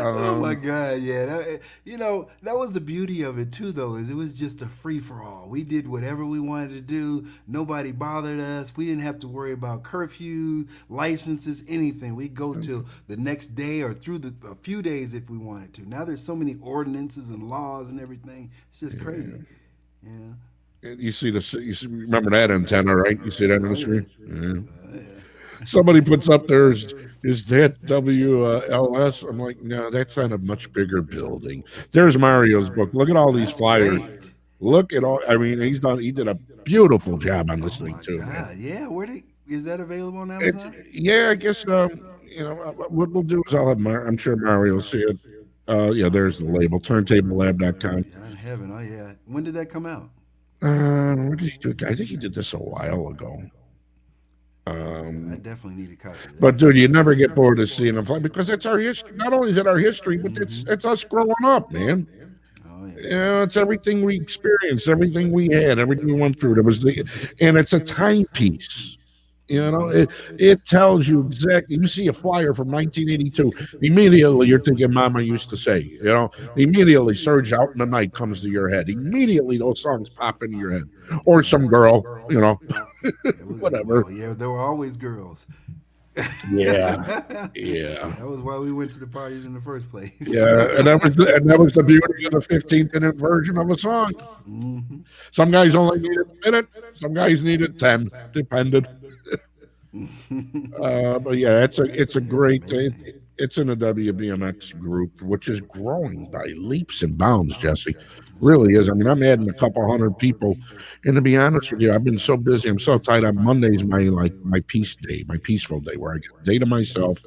[SPEAKER 2] Oh my God, yeah. That was the beauty of it too, though, is it was just a free for all. We did whatever we wanted to do. Nobody bothered us. We didn't have to worry about curfews, licenses, anything. We go till the next day or through a few days if we wanted to. Now there's so many ordinances and laws and everything. It's just crazy. Yeah.
[SPEAKER 1] You see remember that antenna, right? You see that in the screen? Yeah. Somebody puts up there, is that WLS? I'm like, no, that's on a much bigger building. There's Mario's book. Look at all these flyers.
[SPEAKER 2] Great.
[SPEAKER 1] Look at all. I mean, he did a beautiful job on this thing too.
[SPEAKER 2] God. Yeah, is that available on Amazon?
[SPEAKER 1] I guess what we'll do is I'll have I'm sure Mario will see it. There's the label, turntablelab.com.
[SPEAKER 2] Yeah, in heaven. Oh yeah. When did that come out?
[SPEAKER 1] What did he do? I think he did this a while ago.
[SPEAKER 2] I definitely need a copy of that.
[SPEAKER 1] But dude, you never get bored of seeing them fly because that's our history. Not only is it our history, but it's us growing up, man.
[SPEAKER 2] Oh yeah.
[SPEAKER 1] It's everything we experienced, everything we had, everything we went through. And it's a timepiece. It tells you exactly. You see a flyer from 1982, immediately you're thinking Mama used to say, immediately Surge Out in the Night comes to your head. Immediately those songs pop into your head. Or some girl, whatever.
[SPEAKER 2] Well, yeah, there were always girls.
[SPEAKER 1] Yeah.
[SPEAKER 2] That was why we went to the parties in the first place.
[SPEAKER 1] Yeah, and that was the beauty of the 15-minute version of a song.
[SPEAKER 2] Mm-hmm.
[SPEAKER 1] Some guys only needed a minute, some guys needed 10, depended. But yeah, it's a great. It's in a WBMX group, which is growing by leaps and bounds. Jesse, really is. I mean, I'm adding a couple hundred people, and to be honest with you, I've been so busy. I'm so tight. On Monday's my peace day, my peaceful day, where I get a day to myself.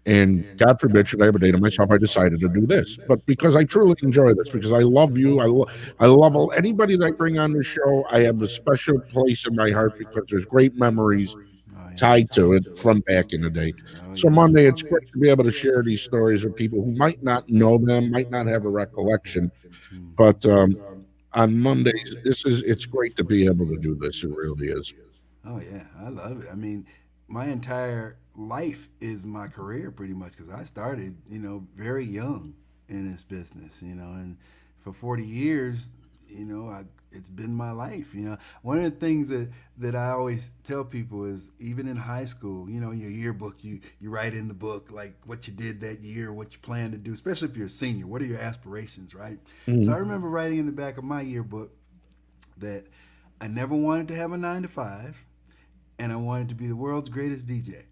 [SPEAKER 1] And God forbid, should I have a day to myself, I decided to do this. But because I truly enjoy this, because I love you, I love anybody that I bring on the show. I have a special place in my heart because there's great memories
[SPEAKER 2] Oh yeah.
[SPEAKER 1] tied to it from back in the day.
[SPEAKER 2] Oh
[SPEAKER 1] So
[SPEAKER 2] yeah.
[SPEAKER 1] Monday, it's great to be able to share these stories with people who might not know them, might not have a recollection.
[SPEAKER 2] Mhm.
[SPEAKER 1] But on Mondays, it's great to be able to do this. It really is.
[SPEAKER 2] Oh yeah, I love it. I mean, my entire life is my career pretty much because I started, very young in this business, and for 40 years, it's been my life. One of the things that I always tell people is even in high school, your yearbook, you write in the book like what you did that year, what you plan to do, especially if you're a senior. What are your aspirations, right? So I
[SPEAKER 1] Mhm.
[SPEAKER 2] remember writing in the back of my yearbook that I never wanted to have a 9 to 5 and I wanted to be the world's greatest DJ.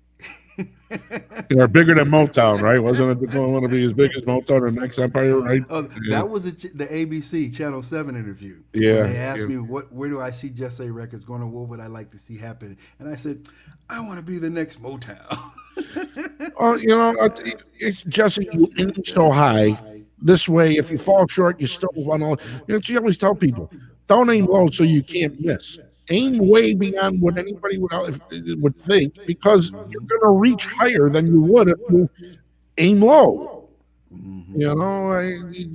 [SPEAKER 1] They're bigger than Motown, right? Wasn't it going to be as big as Motown and Next Empire, right?
[SPEAKER 2] Oh,
[SPEAKER 1] Yeah,
[SPEAKER 2] that was the ABC Channel 7 interview when
[SPEAKER 1] yeah,
[SPEAKER 2] they asked
[SPEAKER 1] yeah.
[SPEAKER 2] me where do I see Just Say Records going, or what would I like to see happen, and I said I want to be the next Motown.
[SPEAKER 1] Well, it's Jesse, you aim so high. This way, if you fall short, you still want to. You always tell people, don't aim low so you can't miss. Aim way beyond what anybody would think, because you're going to reach higher than you would if you aim low.
[SPEAKER 2] Hmm.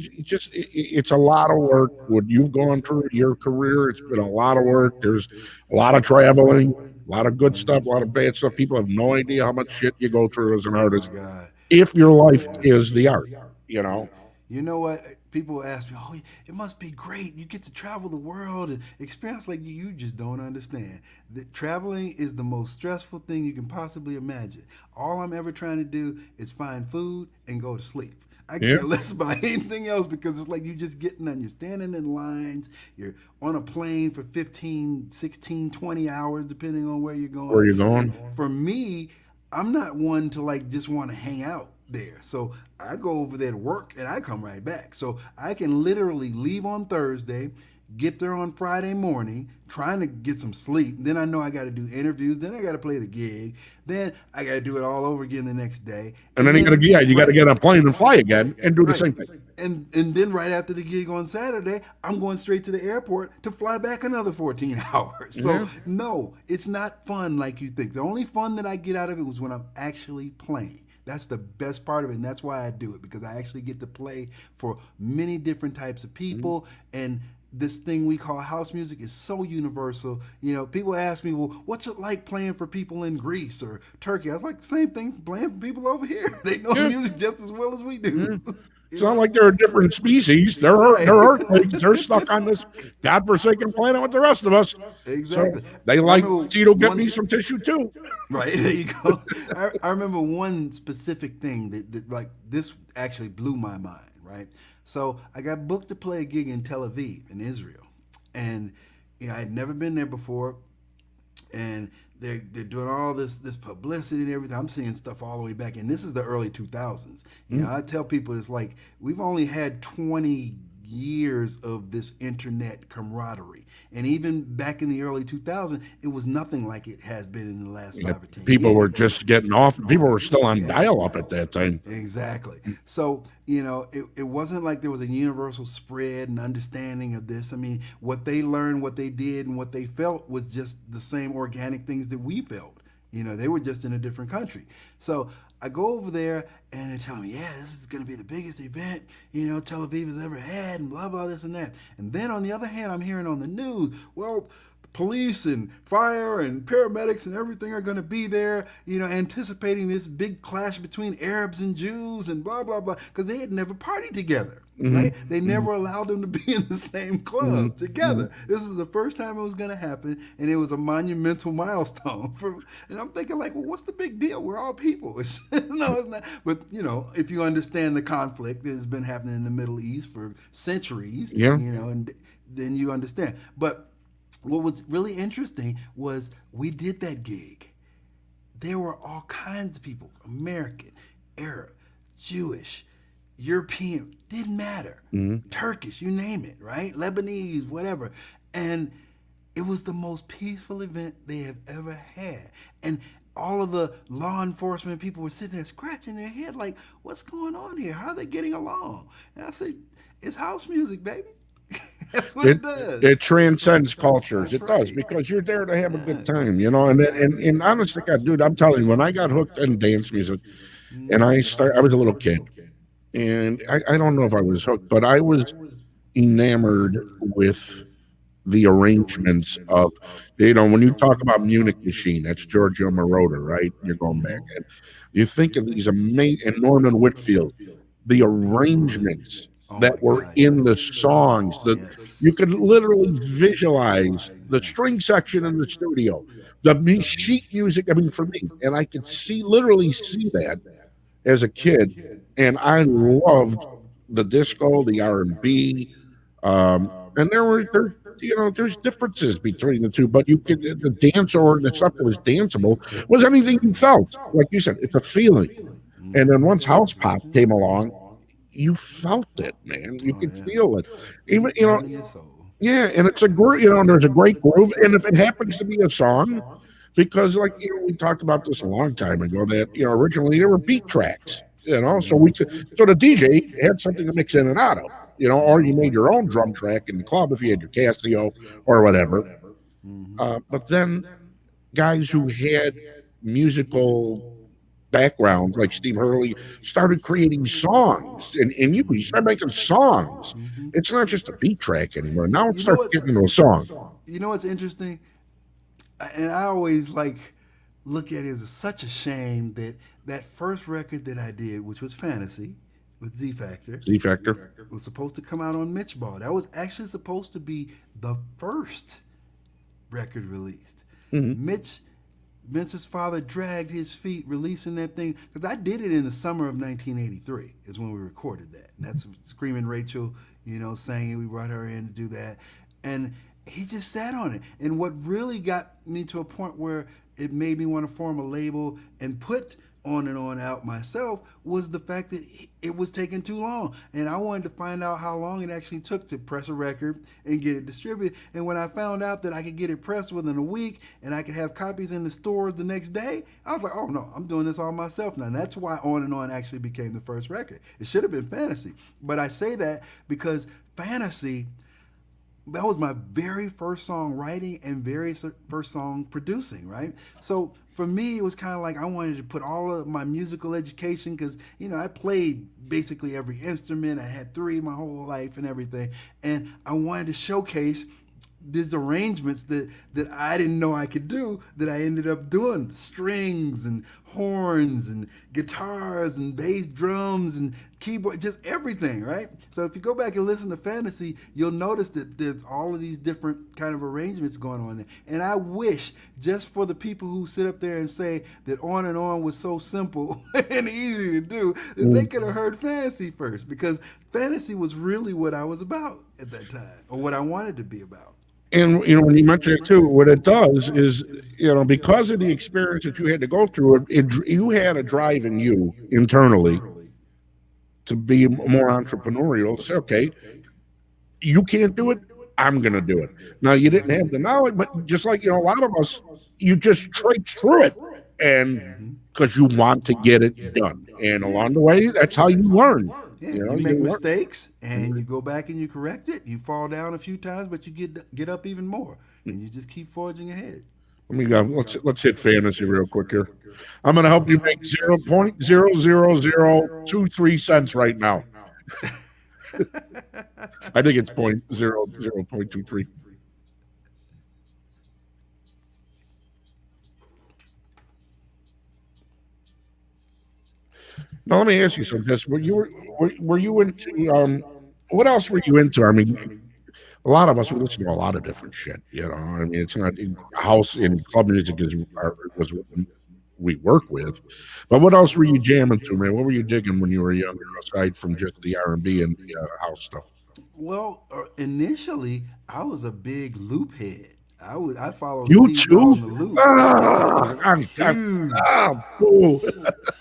[SPEAKER 1] It's a lot of work. What you've gone through your career, it's been a lot of work. There's a lot of traveling, a lot of good stuff, a lot of bad stuff. People have no idea how much shit you go through as an
[SPEAKER 2] Oh my
[SPEAKER 1] artist
[SPEAKER 2] God.
[SPEAKER 1] if your life
[SPEAKER 2] Yeah.
[SPEAKER 1] is the art, you
[SPEAKER 2] Yeah.
[SPEAKER 1] know.
[SPEAKER 2] You know what? People ask me, "Oh, it must be great. You get to travel the world and experience like you just don't understand. That traveling is the most stressful thing you can possibly imagine. All I'm ever trying to do is find food and go to sleep. I
[SPEAKER 1] Yeah.
[SPEAKER 2] care less about anything else because it's like you just getting on, you're standing in lines, you're on a plane for 15, 16, 20 hours, depending on where you're
[SPEAKER 1] Where
[SPEAKER 2] going.
[SPEAKER 1] you
[SPEAKER 2] And
[SPEAKER 1] going?
[SPEAKER 2] for me, I'm not one to like just want to hang out there. So I go over there to work and I come right back. So I can literally leave on Thursday, get there on Friday morning, trying to get some sleep. Then I know I got to do interviews. Then I got to play the gig. Then I got to do it all over again the next day.
[SPEAKER 1] And
[SPEAKER 2] And
[SPEAKER 1] then
[SPEAKER 2] then
[SPEAKER 1] you got to
[SPEAKER 2] right,
[SPEAKER 1] get on a plane and fly again and do the
[SPEAKER 2] right.
[SPEAKER 1] same thing.
[SPEAKER 2] And then right after the gig on Saturday, I'm going straight to the airport to fly back another 14 hours. So
[SPEAKER 1] Yeah.
[SPEAKER 2] no, it's not fun like you think. The only fun that I get out of it was when I'm actually playing. That's the best part of it, and that's why I do it, because I actually get to play for many different types of people. And this thing we call house music is so universal. People ask me, well, what's it like playing for people in Greece or Turkey? I was like, same thing playing for people over here. They know
[SPEAKER 1] Yeah.
[SPEAKER 2] music just as well as we
[SPEAKER 1] Yeah.
[SPEAKER 2] do.
[SPEAKER 1] It's not like they're a different species.
[SPEAKER 2] Right.
[SPEAKER 1] They're earthquakes. They're stuck on this godforsaken planet with the rest of us. So
[SPEAKER 2] Exactly.
[SPEAKER 1] they
[SPEAKER 2] I
[SPEAKER 1] like
[SPEAKER 2] remember
[SPEAKER 1] Tito get
[SPEAKER 2] one.
[SPEAKER 1] me some tissue too.
[SPEAKER 2] Right, there you go. I remember one specific thing that like this actually blew my mind. Right, so I got booked to play a gig in Tel Aviv in Israel, and I had never been there before, and they're doing all this publicity and everything. I'm seeing stuff all the way back, and this is the early 2000s. I tell people it's like we've only had 20 years of this internet camaraderie, and even back in the early 2000s, it was nothing like it has been in the last
[SPEAKER 1] Yeah,
[SPEAKER 2] 5 or 10 years.
[SPEAKER 1] people were just getting off. People were still on
[SPEAKER 2] Yeah.
[SPEAKER 1] dial up at that time.
[SPEAKER 2] Exactly. So, it wasn't like there was a universal spread and understanding of this. I mean, what they learned, what they did, and what they felt was just the same organic things that we felt. They were just in a different country. So I go over there and they tell me, yeah, this is going to be the biggest event, Tel Aviv has ever had, and blah, blah, this and that. And then on the other hand, I'm hearing on the news, well, police and fire and paramedics and everything are going to be there, anticipating this big clash between Arabs and Jews and blah, blah, blah, because they had never partied together. Right? They never allowed them to be in the same club together. This is the first time it was going to happen, and it was a monumental milestone. And I'm thinking, like, well, what's the big deal? We're all people. No, it's not. But if you understand the conflict that has been happening in the Middle East for centuries,
[SPEAKER 1] Yeah.
[SPEAKER 2] and then you understand. But what was really interesting was we did that gig. There were all kinds of people: American, Arab, Jewish, European, didn't matter. Turkish, you name it, right? Lebanese, whatever. And it was the most peaceful event they have ever had. And all of the law enforcement people were sitting there scratching their head like, what's going on here? How are they getting along? And I said, it's house music, baby. That's what
[SPEAKER 1] It
[SPEAKER 2] it
[SPEAKER 1] it
[SPEAKER 2] does.
[SPEAKER 1] transcends cultures.
[SPEAKER 2] That's
[SPEAKER 1] It does
[SPEAKER 2] right.
[SPEAKER 1] because you're there to have a good
[SPEAKER 2] Yeah.
[SPEAKER 1] time, you know. And honestly, God, dude, I'm telling you, when I got hooked in dance music, and I was a little kid, and I don't know if I was hooked, but I was enamored with the arrangements of, when you talk about Munich Machine, that's Giorgio Moroder, right? You're going back, and you think of these amazing, and Norman Whitfield, the arrangements
[SPEAKER 2] Oh
[SPEAKER 1] that
[SPEAKER 2] my
[SPEAKER 1] were
[SPEAKER 2] God,
[SPEAKER 1] in the
[SPEAKER 2] yes.
[SPEAKER 1] songs, that you
[SPEAKER 2] Yes.
[SPEAKER 1] could literally visualize the string section in the studio, the sheet music. I mean, for me, and I could literally see that as a kid, and I loved the disco, the R&B, and there's differences between the two, but you could, the dance, or the stuff that was danceable was anything you felt. Like you said, it's a feeling. And then once house pop came along, you felt it, man. You
[SPEAKER 2] Oh
[SPEAKER 1] could
[SPEAKER 2] yeah.
[SPEAKER 1] feel it. Even,
[SPEAKER 2] Deep down in your soul.
[SPEAKER 1] yeah, and it's a great, and there's a great groove. And if it happens to be a song, because like we talked about this a long time ago, that originally there were beat tracks, so so the DJ had something to mix in and out of, or you made your own drum track in the club if you had your Casio or whatever. But then guys who had musical backgrounds like Steve Hurley started creating songs, and you start making songs. It's not just a beat track anymore. Now it
[SPEAKER 2] You know
[SPEAKER 1] starts
[SPEAKER 2] what's
[SPEAKER 1] getting into a song.
[SPEAKER 2] you know what's interesting? And I always look at it as such a shame that that first record that I did, which was Fantasy with Z Factor,
[SPEAKER 1] Z Factor.
[SPEAKER 2] was supposed to come out on Mitch Ball. That was actually supposed to be the first record released.
[SPEAKER 1] Hmm.
[SPEAKER 2] Mitch Vince's father dragged his feet releasing that thing because I did it in the summer of 1983 is when we recorded that. And that's Screaming Rachel, singing. We brought her in to do that. And he just sat on it. And what really got me to a point where it made me want to form a label and put On and On out myself was the fact that it was taking too long. And I wanted to find out how long it actually took to press a record and get it distributed. And when I found out that I could get it pressed within a week and I could have copies in the stores the next day, I was like, oh no, I'm doing this all myself now. And that's why On and On actually became the first record. It should have been Fantasy. But I say that because Fantasy, that was my very first song writing and very first song producing, right? So for me, it was kind of like I wanted to put all of my musical education because, I played basically every instrument. I had three my whole life and everything. And I wanted to showcase these arrangements that I didn't know I could do that I ended up doing strings and horns and guitars and bass drums and keyboard, just everything, right? So if you go back and listen to Fantasy, you'll notice that there's all of these different kind of arrangements going on there. And I wish, just for the people who sit up there and say that On and On was so simple and easy to do, that they could have heard Fantasy first, because Fantasy was really what I was about at that time, or what I wanted to be about.
[SPEAKER 1] And when you mention it too, what it does is, because of the experience that you had to go through, you had a drive in you internally to be more entrepreneurial. To say, okay, you can't do it, I'm going to do it. Now you didn't have the knowledge, but just like a lot of us, you just traipse through it, and because you want to get it done, and along the way, that's how you learn.
[SPEAKER 2] Yeah,
[SPEAKER 1] You know,
[SPEAKER 2] you
[SPEAKER 1] you
[SPEAKER 2] make
[SPEAKER 1] learn.
[SPEAKER 2] mistakes and you go back and you correct it. You fall down a few times, but you get up even more, and you just keep forging ahead.
[SPEAKER 1] Let me go. Let's hit fantasy real quick here. I'm going to help you make 0.00023 cents right now. I think it's 0.0023. Now let me ask you something. Just were you into what else were you into? I mean, a lot of us, we listen to a lot of different shit. I mean, it's not house and club music was what we work with, but what else were you jamming to, man? What were you digging when you were younger, aside from just the R&B and the house stuff?
[SPEAKER 2] Well, initially I was a big loop head. I followed
[SPEAKER 1] You
[SPEAKER 2] Steve Bell
[SPEAKER 1] too?
[SPEAKER 2] on the loop. Yeah,
[SPEAKER 1] Ah,
[SPEAKER 2] huge,
[SPEAKER 1] cool.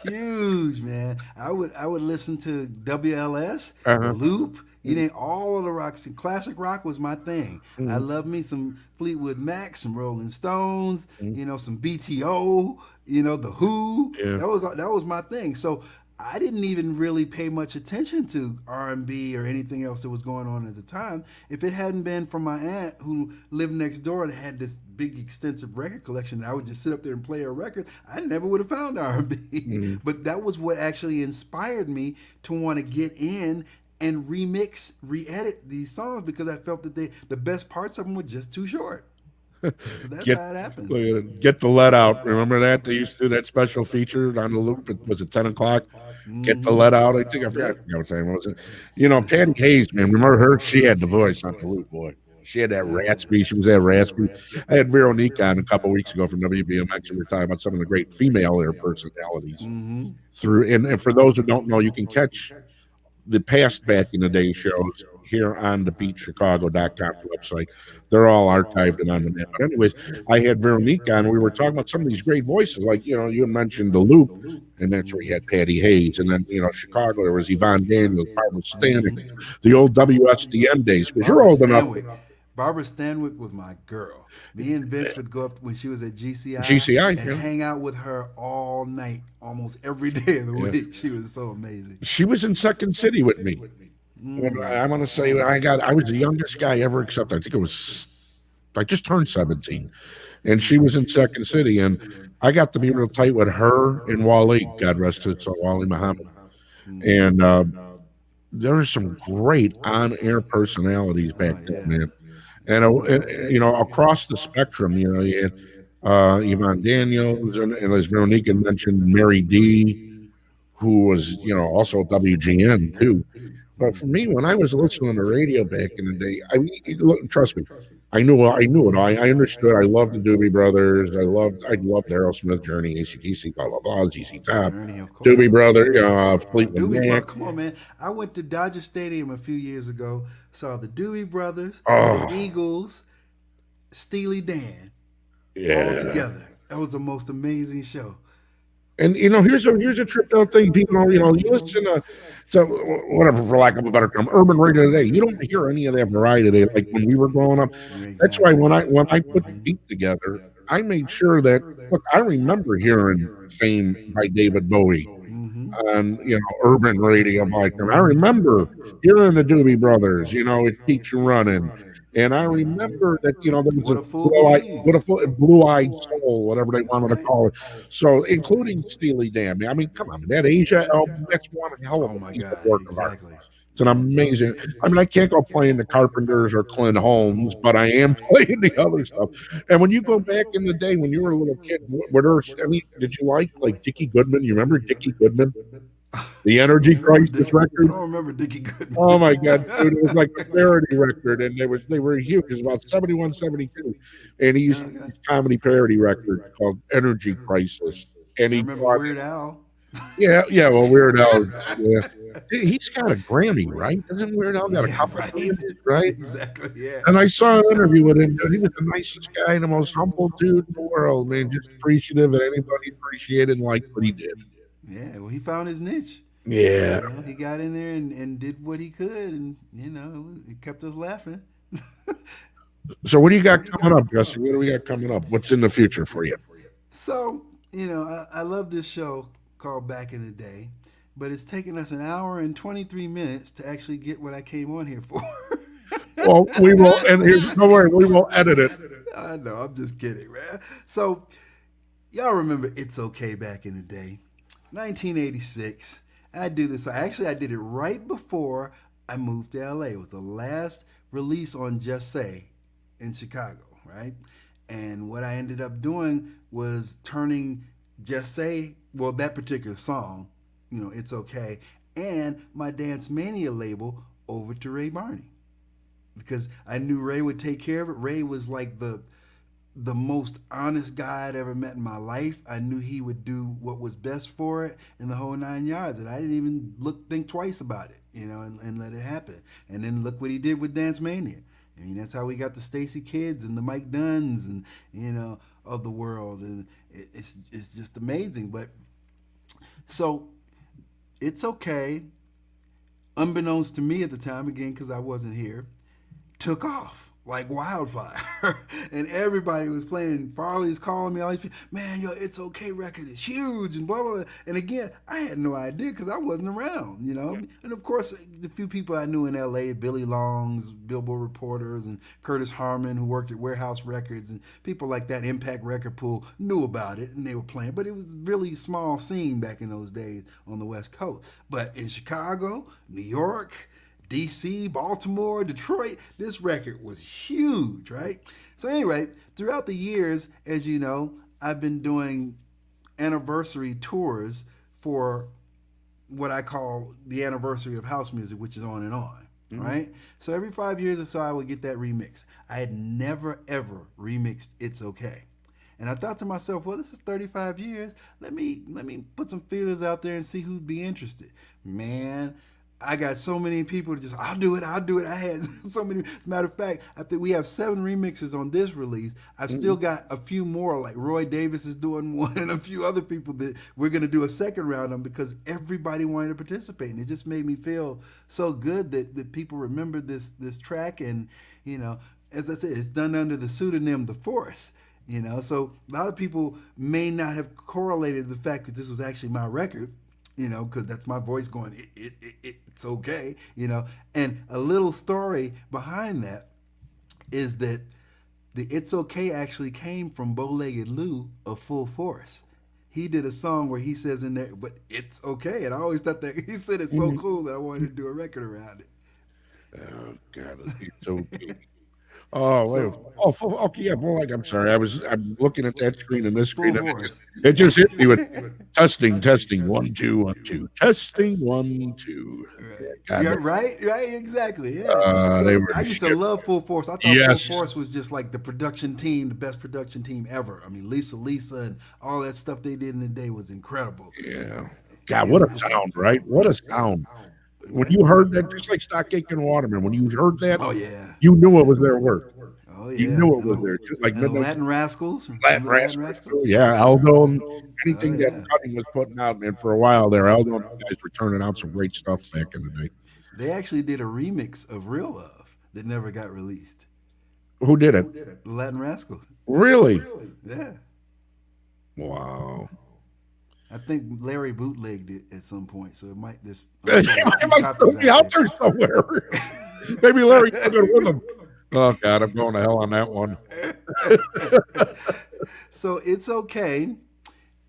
[SPEAKER 2] huge man. I would listen to WLS, the
[SPEAKER 1] Uh-huh.
[SPEAKER 2] loop, You name all of the rocks. Classic rock was my thing. I
[SPEAKER 1] Mhm.
[SPEAKER 2] love me some Fleetwood Mac, some Rolling Stones,
[SPEAKER 1] Mhm.
[SPEAKER 2] some BTO, the Who.
[SPEAKER 1] Yeah.
[SPEAKER 2] That was my thing. So I didn't even really pay much attention to R&B or anything else that was going on at the time. If it hadn't been for my aunt who lived next door and had this big extensive record collection, that I would just sit up there and play her record, I never would have found R&B.
[SPEAKER 1] Mhm.
[SPEAKER 2] But that was what actually inspired me to want to get in and remix, re-edit these songs because I felt that the best parts of them were just too short. So that's
[SPEAKER 1] Get
[SPEAKER 2] how it happened.
[SPEAKER 1] get the let out. Remember that they used to do that special feature on the loop. It was at 10 o'clock. Get the
[SPEAKER 2] Mm-hmm.
[SPEAKER 1] let out. I
[SPEAKER 2] Yep.
[SPEAKER 1] forgot what time it was. Patty Hayes, man. Remember her? She had the voice on the loop, boy. She had that
[SPEAKER 2] Yeah.
[SPEAKER 1] raspy. She was that raspy. I had Veronique on a couple weeks ago from WBMX, and we were talking about some of the great female air personalities
[SPEAKER 2] Mm-hmm.
[SPEAKER 1] through. And for those who don't know, you can catch the past back in the day shows here on the beatchicago.com website. They're all archived and on the net. But anyways, I had Veronique on. We were talking about some of these great voices, like you mentioned the Loop, and that's where you had Patty Hayes, and then Chicago there was Yvonne Daniels, Barbara Stanek,
[SPEAKER 2] Mm-hmm.
[SPEAKER 1] the old WSDN days. Because you're
[SPEAKER 2] Barbara
[SPEAKER 1] old enough.
[SPEAKER 2] Stanwyck. Barbara Stanwyck was my girl. Me and Vince would go up when she was at GCI
[SPEAKER 1] GCI,
[SPEAKER 2] and
[SPEAKER 1] yeah,
[SPEAKER 2] hang out with her all night, almost every day of the
[SPEAKER 1] yeah.
[SPEAKER 2] week. She was so amazing.
[SPEAKER 1] She was in Second City with me. When I'm gonna say
[SPEAKER 2] Nice.
[SPEAKER 1] I was the youngest guy ever, except I think it was I just turned 17, and she
[SPEAKER 2] Mm.
[SPEAKER 1] was in Second City, and I got to be real tight with her and Wally, God rest his soul, Wally Muhammad,
[SPEAKER 2] Mm-hmm.
[SPEAKER 1] and there were some great on-air personalities back
[SPEAKER 2] Oh
[SPEAKER 1] then,
[SPEAKER 2] yeah.
[SPEAKER 1] man. And across the spectrum, you had Yvonne Daniels, and as Veronica mentioned, Mary D, who was also WGN too. But for me, when I was listening to radio back in the day, I mean, look, trust me, I knew it. I understood. I loved the Doobie Brothers. I loved Aerosmith, Journey, AC/DC, blah blah blah, ZZ Top,
[SPEAKER 2] Journey, of course.
[SPEAKER 1] Doobie Brother, Fleetwood
[SPEAKER 2] Doobie
[SPEAKER 1] Mac.
[SPEAKER 2] Brothers, come on, man! I went to Dodger Stadium a few years ago. Saw the Doobie Brothers, the
[SPEAKER 1] Oh
[SPEAKER 2] Eagles, Steely Dan, all
[SPEAKER 1] yeah.
[SPEAKER 2] together. That was the most amazing show.
[SPEAKER 1] And here's a tripped out thing. People, you listen to whatever, for lack of a better term, urban radio today. You don't hear any of that variety today, like when we were growing up. That's why
[SPEAKER 2] Exactly.
[SPEAKER 1] when I put the beat together, I made sure that look. I remember hearing "Fame" by David Bowie
[SPEAKER 2] Mm-hmm.
[SPEAKER 1] on urban radio like them. I remember hearing the Doobie Brothers. It keeps you running. And I remember that there was
[SPEAKER 2] What
[SPEAKER 1] a
[SPEAKER 2] a fool believes.
[SPEAKER 1] blue-eyed soul, whatever they
[SPEAKER 2] That's
[SPEAKER 1] wanted to
[SPEAKER 2] right.
[SPEAKER 1] call it. So, including Steely Dan. I mean, come on, that Asia album, that's one hell of
[SPEAKER 2] Oh
[SPEAKER 1] a
[SPEAKER 2] my
[SPEAKER 1] piece of
[SPEAKER 2] God!
[SPEAKER 1] work of art.
[SPEAKER 2] Exactly.
[SPEAKER 1] It's an
[SPEAKER 2] Yeah.
[SPEAKER 1] amazing. I mean, I can't go playing the Carpenters or Clint Holmes, but I am playing the other stuff. And when you go back in the day when you were a little kid, were there? I mean, did you like Dickie Goodman? You remember Dickie Goodman, the
[SPEAKER 2] I don't
[SPEAKER 1] Energy
[SPEAKER 2] remember
[SPEAKER 1] Crisis
[SPEAKER 2] Dick. I
[SPEAKER 1] record?
[SPEAKER 2] don't remember Dickie Goodman.
[SPEAKER 1] Oh my God, dude! It was like a parody record, and they were huge. It was about 71, 72, and he used to do
[SPEAKER 2] Okay.
[SPEAKER 1] these comedy parody records called Energy Crisis, and
[SPEAKER 2] I
[SPEAKER 1] he
[SPEAKER 2] remember
[SPEAKER 1] brought
[SPEAKER 2] Weird Al.
[SPEAKER 1] yeah, yeah. Well, Weird Al, yeah, he's got a Grammy, right? Doesn't Weird Al got a
[SPEAKER 2] Yeah,
[SPEAKER 1] couple
[SPEAKER 2] right.
[SPEAKER 1] Grammys, right?
[SPEAKER 2] Exactly. Yeah.
[SPEAKER 1] And I saw an interview with him, dude. He was the nicest guy, the most humble dude in the world, man. Just appreciative that anybody appreciated and liked what he did.
[SPEAKER 2] Yeah. Well, he found his niche.
[SPEAKER 1] Yeah.
[SPEAKER 2] He got in there and did what he could, and it kept us laughing.
[SPEAKER 1] So, what do you got coming up, Jesse? What do we got coming up? What's in the future for you?
[SPEAKER 2] So, I love this show called Back in the Day, but it's taken us an hour and 23 minutes to actually get what I came on here for.
[SPEAKER 1] Well, we will, and here's don't worry, we will edit it.
[SPEAKER 2] I know, I'm just kidding, man. So, y'all remember It's Okay back in the day? 1986. I do this. I did it right before I moved to LA. It was the last release on Just Say in Chicago, right? And what I ended up doing was turning Just Say, well, that particular song, It's Okay, and my Dance Mania label over to Ray Barney because I knew Ray would take care of it. Ray was like the most honest guy I'd ever met in my life. I knew he would do what was best for it in the whole 9 yards, and I didn't even think twice about it, and let it happen. And then look what he did with Dance Mania. I mean, that's how we got the Stacy Kids and the Mike Dunns and of the world, and it's just amazing. But so it's okay. unbeknownst to me at the time, again because I wasn't here, took off like wildfire. And everybody was playing. Farley's calling me, all these people, man, yo, It's Okay record is huge and blah, blah, blah. And again, I had no idea because I wasn't around, you know. And of course, the few people I knew in LA, Billy Longs, Billboard reporters, and Curtis Harmon, who worked at Warehouse Records, and people like that, Impact Record Pool, knew about it and they were playing. But it was really small scene back in those days on the West Coast. But in Chicago, New York, DC, Baltimore, Detroit, this record was huge, right? So anyway, throughout the years, as you know, I've been doing anniversary tours for what I call the anniversary of house music, which is on and on, right? So every 5 years or so, I would get that remix. I had never, ever remixed It's Okay. And I thought to myself, well, this is 35 years. Let me put some feelers out there and see who'd be interested. Man, I got so many people to just, I'll do it. I had so many. Matter of fact, I think we have 7 remixes on this release. I've still got a few more, like Roy Davis is doing one and a few other people that we're going to do a second round on because everybody wanted to participate. And it just made me feel so good that people remembered this track. And, you know, as I said, it's done under the pseudonym The Force. You know, so a lot of people may not have correlated the fact that this was actually my record, you know, because that's my voice going, it's okay, you know. And a little story behind that is that the It's Okay actually came from Bow-Legged Lou of Full Force. He did a song where he says in there, but it's okay. And I always thought that, he said it's so cool that I wanted to do a record around it.
[SPEAKER 1] Oh God, it's okay. Oh wait. Okay, yeah. Well, like I'm sorry. I'm looking at that screen and this screen,
[SPEAKER 2] Full
[SPEAKER 1] and
[SPEAKER 2] Force.
[SPEAKER 1] it just hit me with testing 1 2 1 2 testing 1 2.
[SPEAKER 2] Right.
[SPEAKER 1] God,
[SPEAKER 2] Yeah, right, exactly. Yeah.
[SPEAKER 1] they
[SPEAKER 2] So
[SPEAKER 1] were
[SPEAKER 2] I
[SPEAKER 1] the
[SPEAKER 2] used to
[SPEAKER 1] shit.
[SPEAKER 2] love Full Force. I thought
[SPEAKER 1] Yes.
[SPEAKER 2] Full Force was just like the production team, the best production team ever. I mean, Lisa, and all that stuff they did in the day was incredible.
[SPEAKER 1] Yeah. God, what a
[SPEAKER 2] Yeah.
[SPEAKER 1] sound, right? What a sound. When
[SPEAKER 2] Yeah.
[SPEAKER 1] you heard that, just like Stock Aitken and Waterman, when you heard that,
[SPEAKER 2] Oh yeah.
[SPEAKER 1] you knew it was their work.
[SPEAKER 2] Oh
[SPEAKER 1] You
[SPEAKER 2] yeah.
[SPEAKER 1] knew it was there. Just like
[SPEAKER 2] And the
[SPEAKER 1] Midnight
[SPEAKER 2] Latin Rascals.
[SPEAKER 1] Latin
[SPEAKER 2] Remember Latin
[SPEAKER 1] Rascals,
[SPEAKER 2] Rascals?
[SPEAKER 1] yeah, Aldo, and
[SPEAKER 2] Oh
[SPEAKER 1] anything that
[SPEAKER 2] yeah.
[SPEAKER 1] Cutting was putting out, man, for a while there. Aldo and the guys were turning out some great stuff back in the day.
[SPEAKER 2] They actually did a remix of Real Love that never got released.
[SPEAKER 1] Who did it?
[SPEAKER 2] The Latin Rascals.
[SPEAKER 1] Really?
[SPEAKER 2] Yeah.
[SPEAKER 1] Wow.
[SPEAKER 2] I think Larry bootlegged it at some point, so it might this.
[SPEAKER 1] It might still be out there somewhere. Maybe Larry took it with him. Oh God, I'm going to hell on that one.
[SPEAKER 2] So It's Okay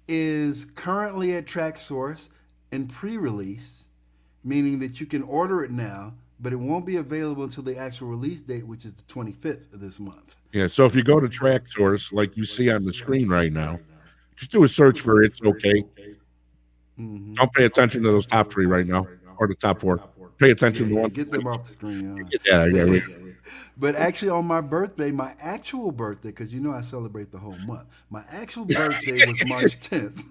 [SPEAKER 2] is currently at TrackSource in pre-release, meaning that you can order it now, but it won't be available until the actual release date, which is the 25th of this month.
[SPEAKER 1] Yeah, so if you go to Track Source, like you see on the screen right now, just do a search for It's Okay. Don't pay attention to those top 3 right now, or the top 4. Pay attention to one.
[SPEAKER 2] Get them off the screen.
[SPEAKER 1] Yeah.
[SPEAKER 2] But actually, on my birthday, my actual birthday, because you know I celebrate the whole month. My actual birthday was March 10th.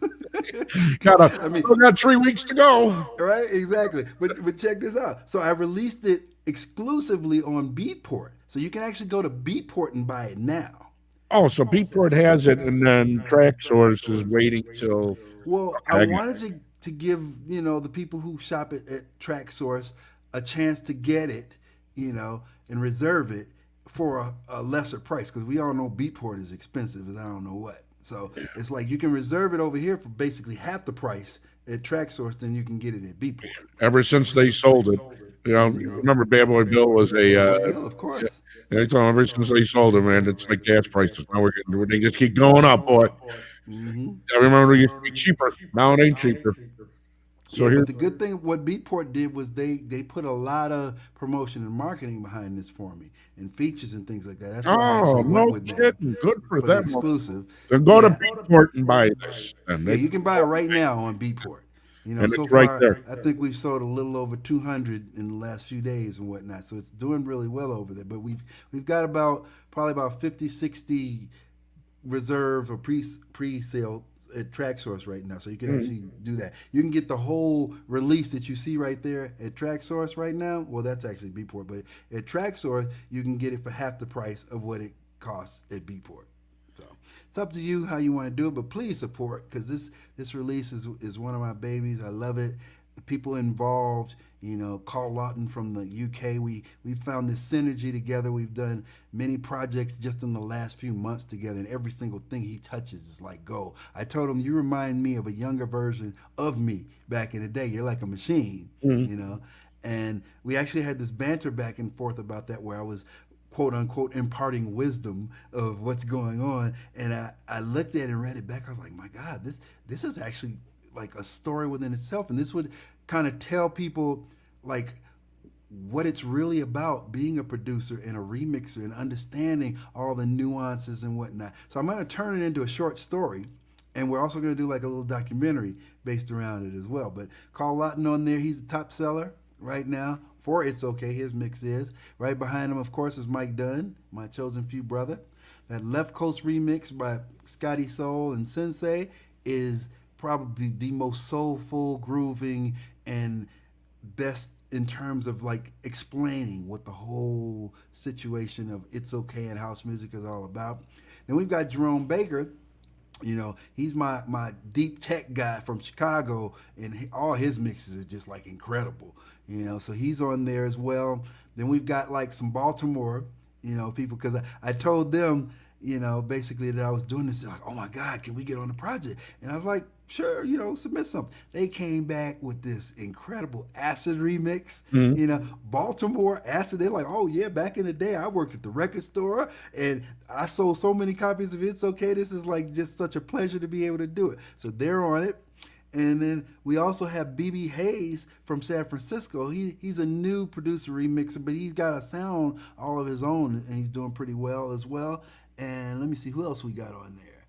[SPEAKER 1] Still got 3 weeks to go.
[SPEAKER 2] Right, exactly. But check this out. So I released it exclusively on Beatport, so you can actually go to Beatport and buy it now.
[SPEAKER 1] Oh, so Beatport has it, and then Track Source is waiting till.
[SPEAKER 2] Well, I wanted to give the people who shop at TrackSource a chance to get it, and reserve it for a lesser price, because we all know Beatport is expensive as I don't know what. So it's like you can reserve it over here for basically half the price at TrackSource, then you can get it at Beatport.
[SPEAKER 1] Ever since they sold it, remember Bad Boy Bill was a.
[SPEAKER 2] Of course.
[SPEAKER 1] Yeah, ever since they sold it, man, it's like gas prices. Now they just keep going up, boy. I remember it used to be cheaper. Now it ain't cheaper.
[SPEAKER 2] So but the good thing, what Beatport did was they put a lot of promotion and marketing behind this for me, and features and things like that. That's why I actually went with them.
[SPEAKER 1] Good for them.
[SPEAKER 2] The exclusive.
[SPEAKER 1] Then go to Beatport and buy this.
[SPEAKER 2] You can buy it right now on Beatport.
[SPEAKER 1] And
[SPEAKER 2] so
[SPEAKER 1] it's
[SPEAKER 2] far,
[SPEAKER 1] right there.
[SPEAKER 2] I think we've sold a little over 200 in the last few days and whatnot. So it's doing really well over there. But we've got probably about 50, 60 reserve or pre-sale at TrackSource right now, so you can actually do that. You can get the whole release that you see right there at TrackSource right now. Well, that's actually Beatport, but at TrackSource you can get it for half the price of what it costs at Beatport. So it's up to you how you want to do it, but please support, because this release is one of my babies. I love it. people involved. You know, Carl Lawton from the UK. We found this synergy together. We've done many projects just in the last few months together, and every single thing he touches is like gold. I told him, you remind me of a younger version of me back in the day. You're like a machine, you know. And we actually had this banter back and forth about that, where I was quote unquote imparting wisdom of what's going on, and I looked at it and read it back. I was like, my God, this is actually like a story within itself, and this would kind of tell people like what it's really about, being a producer and a remixer and understanding all the nuances and whatnot. So I'm going to turn it into a short story, and we're also going to do like a little documentary based around it as well. But Carl Lawton on there, he's the top seller right now for It's Okay. His mix is right behind him. Of course, is Mike Dunn, my chosen few brother. That Left Coast remix by Scotty Soul and Sensei is probably the most soulful, grooving, and best in terms of like explaining what the whole situation of It's Okay and house music is all about. Then we've got Jerome Baker. You know, he's my deep tech guy from Chicago, and all his mixes are just like incredible. You know, so he's on there as well. Then we've got like some Baltimore, you know, people, because I told them, you know, basically that I was doing this. They're like, oh my God, can we get on the project? And I was like, sure, you know, submit something. They came back with this incredible Acid remix. You know, Baltimore Acid. They're like, oh yeah, back in the day, I worked at the record store and I sold so many copies of It's Okay. This is like just such a pleasure to be able to do it. So they're on it. And then we also have BB Hayes from San Francisco. He's a new producer remixer, but he's got a sound all of his own, and he's doing pretty well as well. And let me see who else we got on there.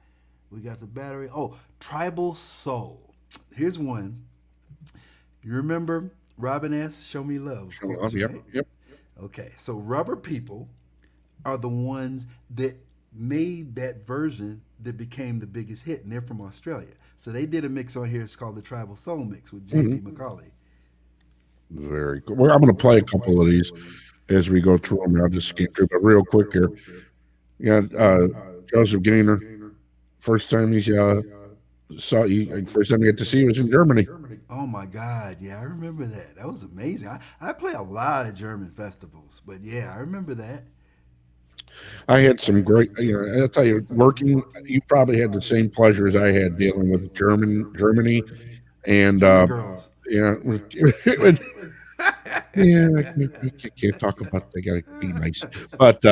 [SPEAKER 2] We got the battery. Oh, Tribal Soul. Here's one. You remember Robin S. Show Me Love? Of course,
[SPEAKER 1] Yep,
[SPEAKER 2] right?
[SPEAKER 1] yep.
[SPEAKER 2] Okay, so Rubber People are the ones that made that version that became the biggest hit, and they're from Australia. So they did a mix on here. It's called the Tribal Soul Mix with J.B. McCauley.
[SPEAKER 1] Very cool. Well, I'm going to play a couple of these as we go through them. I'll just scan through, but real quick here. Yeah, Joseph Gaynor. First time he first time he got to see was in Germany.
[SPEAKER 2] Oh my God, yeah, I remember that. That was amazing. I play a lot of German festivals, but yeah, I remember that.
[SPEAKER 1] I had some great, you know, I'll tell you, working, you probably had the same pleasure as I had dealing with Germany, and
[SPEAKER 2] German girls.
[SPEAKER 1] yeah, yeah, I can't talk about. They got to be nice, but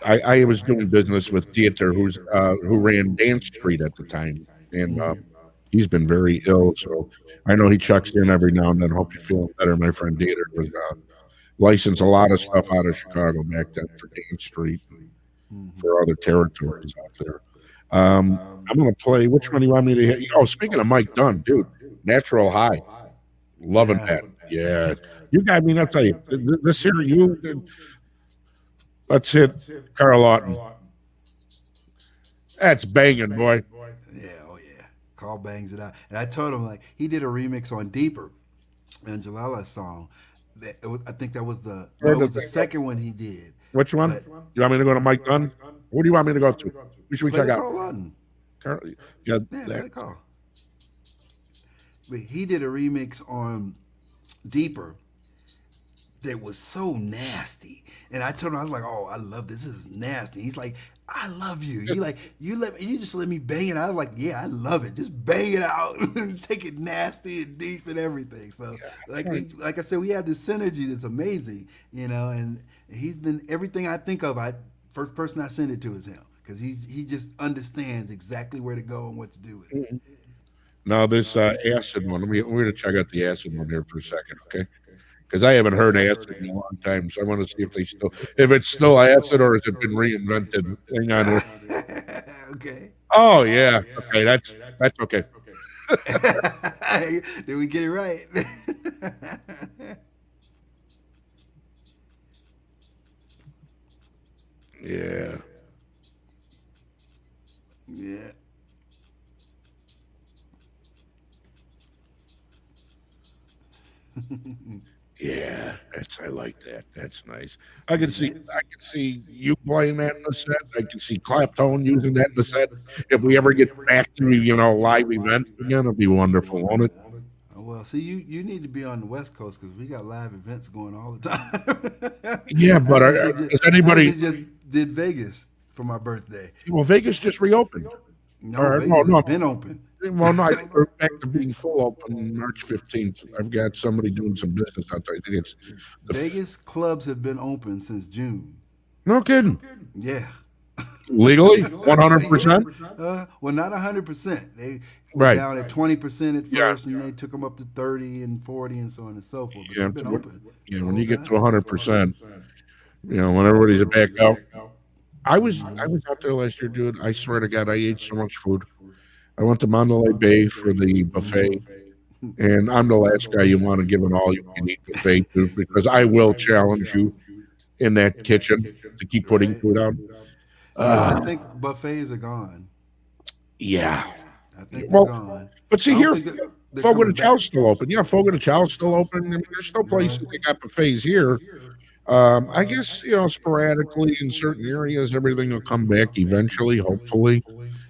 [SPEAKER 1] I was doing business with Dieter, who ran Dance Street at the time, and he's been very ill. So I know he checks in every now and then. Hope you're feeling better. My friend Dieter was licensed a lot of stuff out of Chicago back then for Dance Street and for other territories out there. I'm going to play. Which one do you want me to hit? Oh, speaking of Mike Dunn, dude, Natural High, loving
[SPEAKER 2] Yeah.
[SPEAKER 1] that. Yeah, you got me. I'll tell you, this here, let's hit Carl Lawton. That's banging, boy.
[SPEAKER 2] Yeah, oh yeah. Carl bangs it out. And I told him like he did a remix on Deeper, and Jalala's song. I think that was the second one he did.
[SPEAKER 1] Which one?
[SPEAKER 2] But
[SPEAKER 1] You want me to go to Mike Dunn? What do you want me to go to? Who should we
[SPEAKER 2] play
[SPEAKER 1] check out?
[SPEAKER 2] Carl Lawton.
[SPEAKER 1] Carl, yeah,
[SPEAKER 2] Yeah,
[SPEAKER 1] that-
[SPEAKER 2] play Carl. But he did a remix on Deeper that was so nasty. And I told him, I was like, oh, I love this. This is nasty. He's like, I love you. You just let me bang it out. I was like, yeah, I love it. Just bang it out and take it nasty and deep and everything. So like I said, we have this synergy that's amazing, you know, and he's been everything I think of, first person I send it to is him. Because he just understands exactly where to go and what to do with it.
[SPEAKER 1] Now this acid one. We're going to check out the acid one here for a second, okay? Because I haven't heard acid in a long time, so I want to see if it's still acid or has it been reinvented. Hang on here.
[SPEAKER 2] Okay.
[SPEAKER 1] Oh yeah, okay, that's okay.
[SPEAKER 2] Did we get it right?
[SPEAKER 1] Yeah.
[SPEAKER 2] Yeah.
[SPEAKER 1] Yeah, I like that. That's nice. I can see you playing that in the set. I can see Claptone using that in the set. If we ever get back to live events again, it'll be wonderful, won't it?
[SPEAKER 2] Oh Well, see, you need to be on the West Coast because we got live events going all the time.
[SPEAKER 1] Yeah, but does
[SPEAKER 2] I
[SPEAKER 1] anybody?
[SPEAKER 2] actually just did Vegas for my birthday.
[SPEAKER 1] Well, Vegas just reopened.
[SPEAKER 2] No,
[SPEAKER 1] Or no,
[SPEAKER 2] Vegas has
[SPEAKER 1] no.
[SPEAKER 2] been open.
[SPEAKER 1] Well, no, I think we're back to being full open March 15th. I've got somebody doing some business out there. I think it's
[SPEAKER 2] Vegas clubs have been open since June.
[SPEAKER 1] no kidding.
[SPEAKER 2] Yeah.
[SPEAKER 1] Legally,
[SPEAKER 2] Yeah.
[SPEAKER 1] 100%.
[SPEAKER 2] Well, not 100%. They were
[SPEAKER 1] Right.
[SPEAKER 2] down at 20% at
[SPEAKER 1] Yeah.
[SPEAKER 2] first, and they took them up to 30 and 40 and so on and so forth. But
[SPEAKER 1] Yeah.
[SPEAKER 2] they've been open
[SPEAKER 1] Yeah.
[SPEAKER 2] the
[SPEAKER 1] When
[SPEAKER 2] whole
[SPEAKER 1] you get to
[SPEAKER 2] time.
[SPEAKER 1] 100%, when everybody's back out. I was out there last year, dude. I swear to God, I ate so much food. I went to Mandalay Bay for the buffet, and I'm the last guy you want to give an all you can eat buffet to because I will challenge you in that kitchen to keep putting
[SPEAKER 2] Right?
[SPEAKER 1] food out.
[SPEAKER 2] Yeah, I
[SPEAKER 1] Uh,
[SPEAKER 2] think buffets are gone.
[SPEAKER 1] yeah.
[SPEAKER 2] I think they're
[SPEAKER 1] Well,
[SPEAKER 2] gone.
[SPEAKER 1] but
[SPEAKER 2] I
[SPEAKER 1] see
[SPEAKER 2] don't
[SPEAKER 1] here,
[SPEAKER 2] think they're
[SPEAKER 1] Fogo de
[SPEAKER 2] coming back.
[SPEAKER 1] Chau's still open. Yeah, Fogo de Chau's still open. I mean, there's still
[SPEAKER 2] Right.
[SPEAKER 1] places that got buffets here. I guess sporadically in certain areas, everything will come back eventually. Hopefully,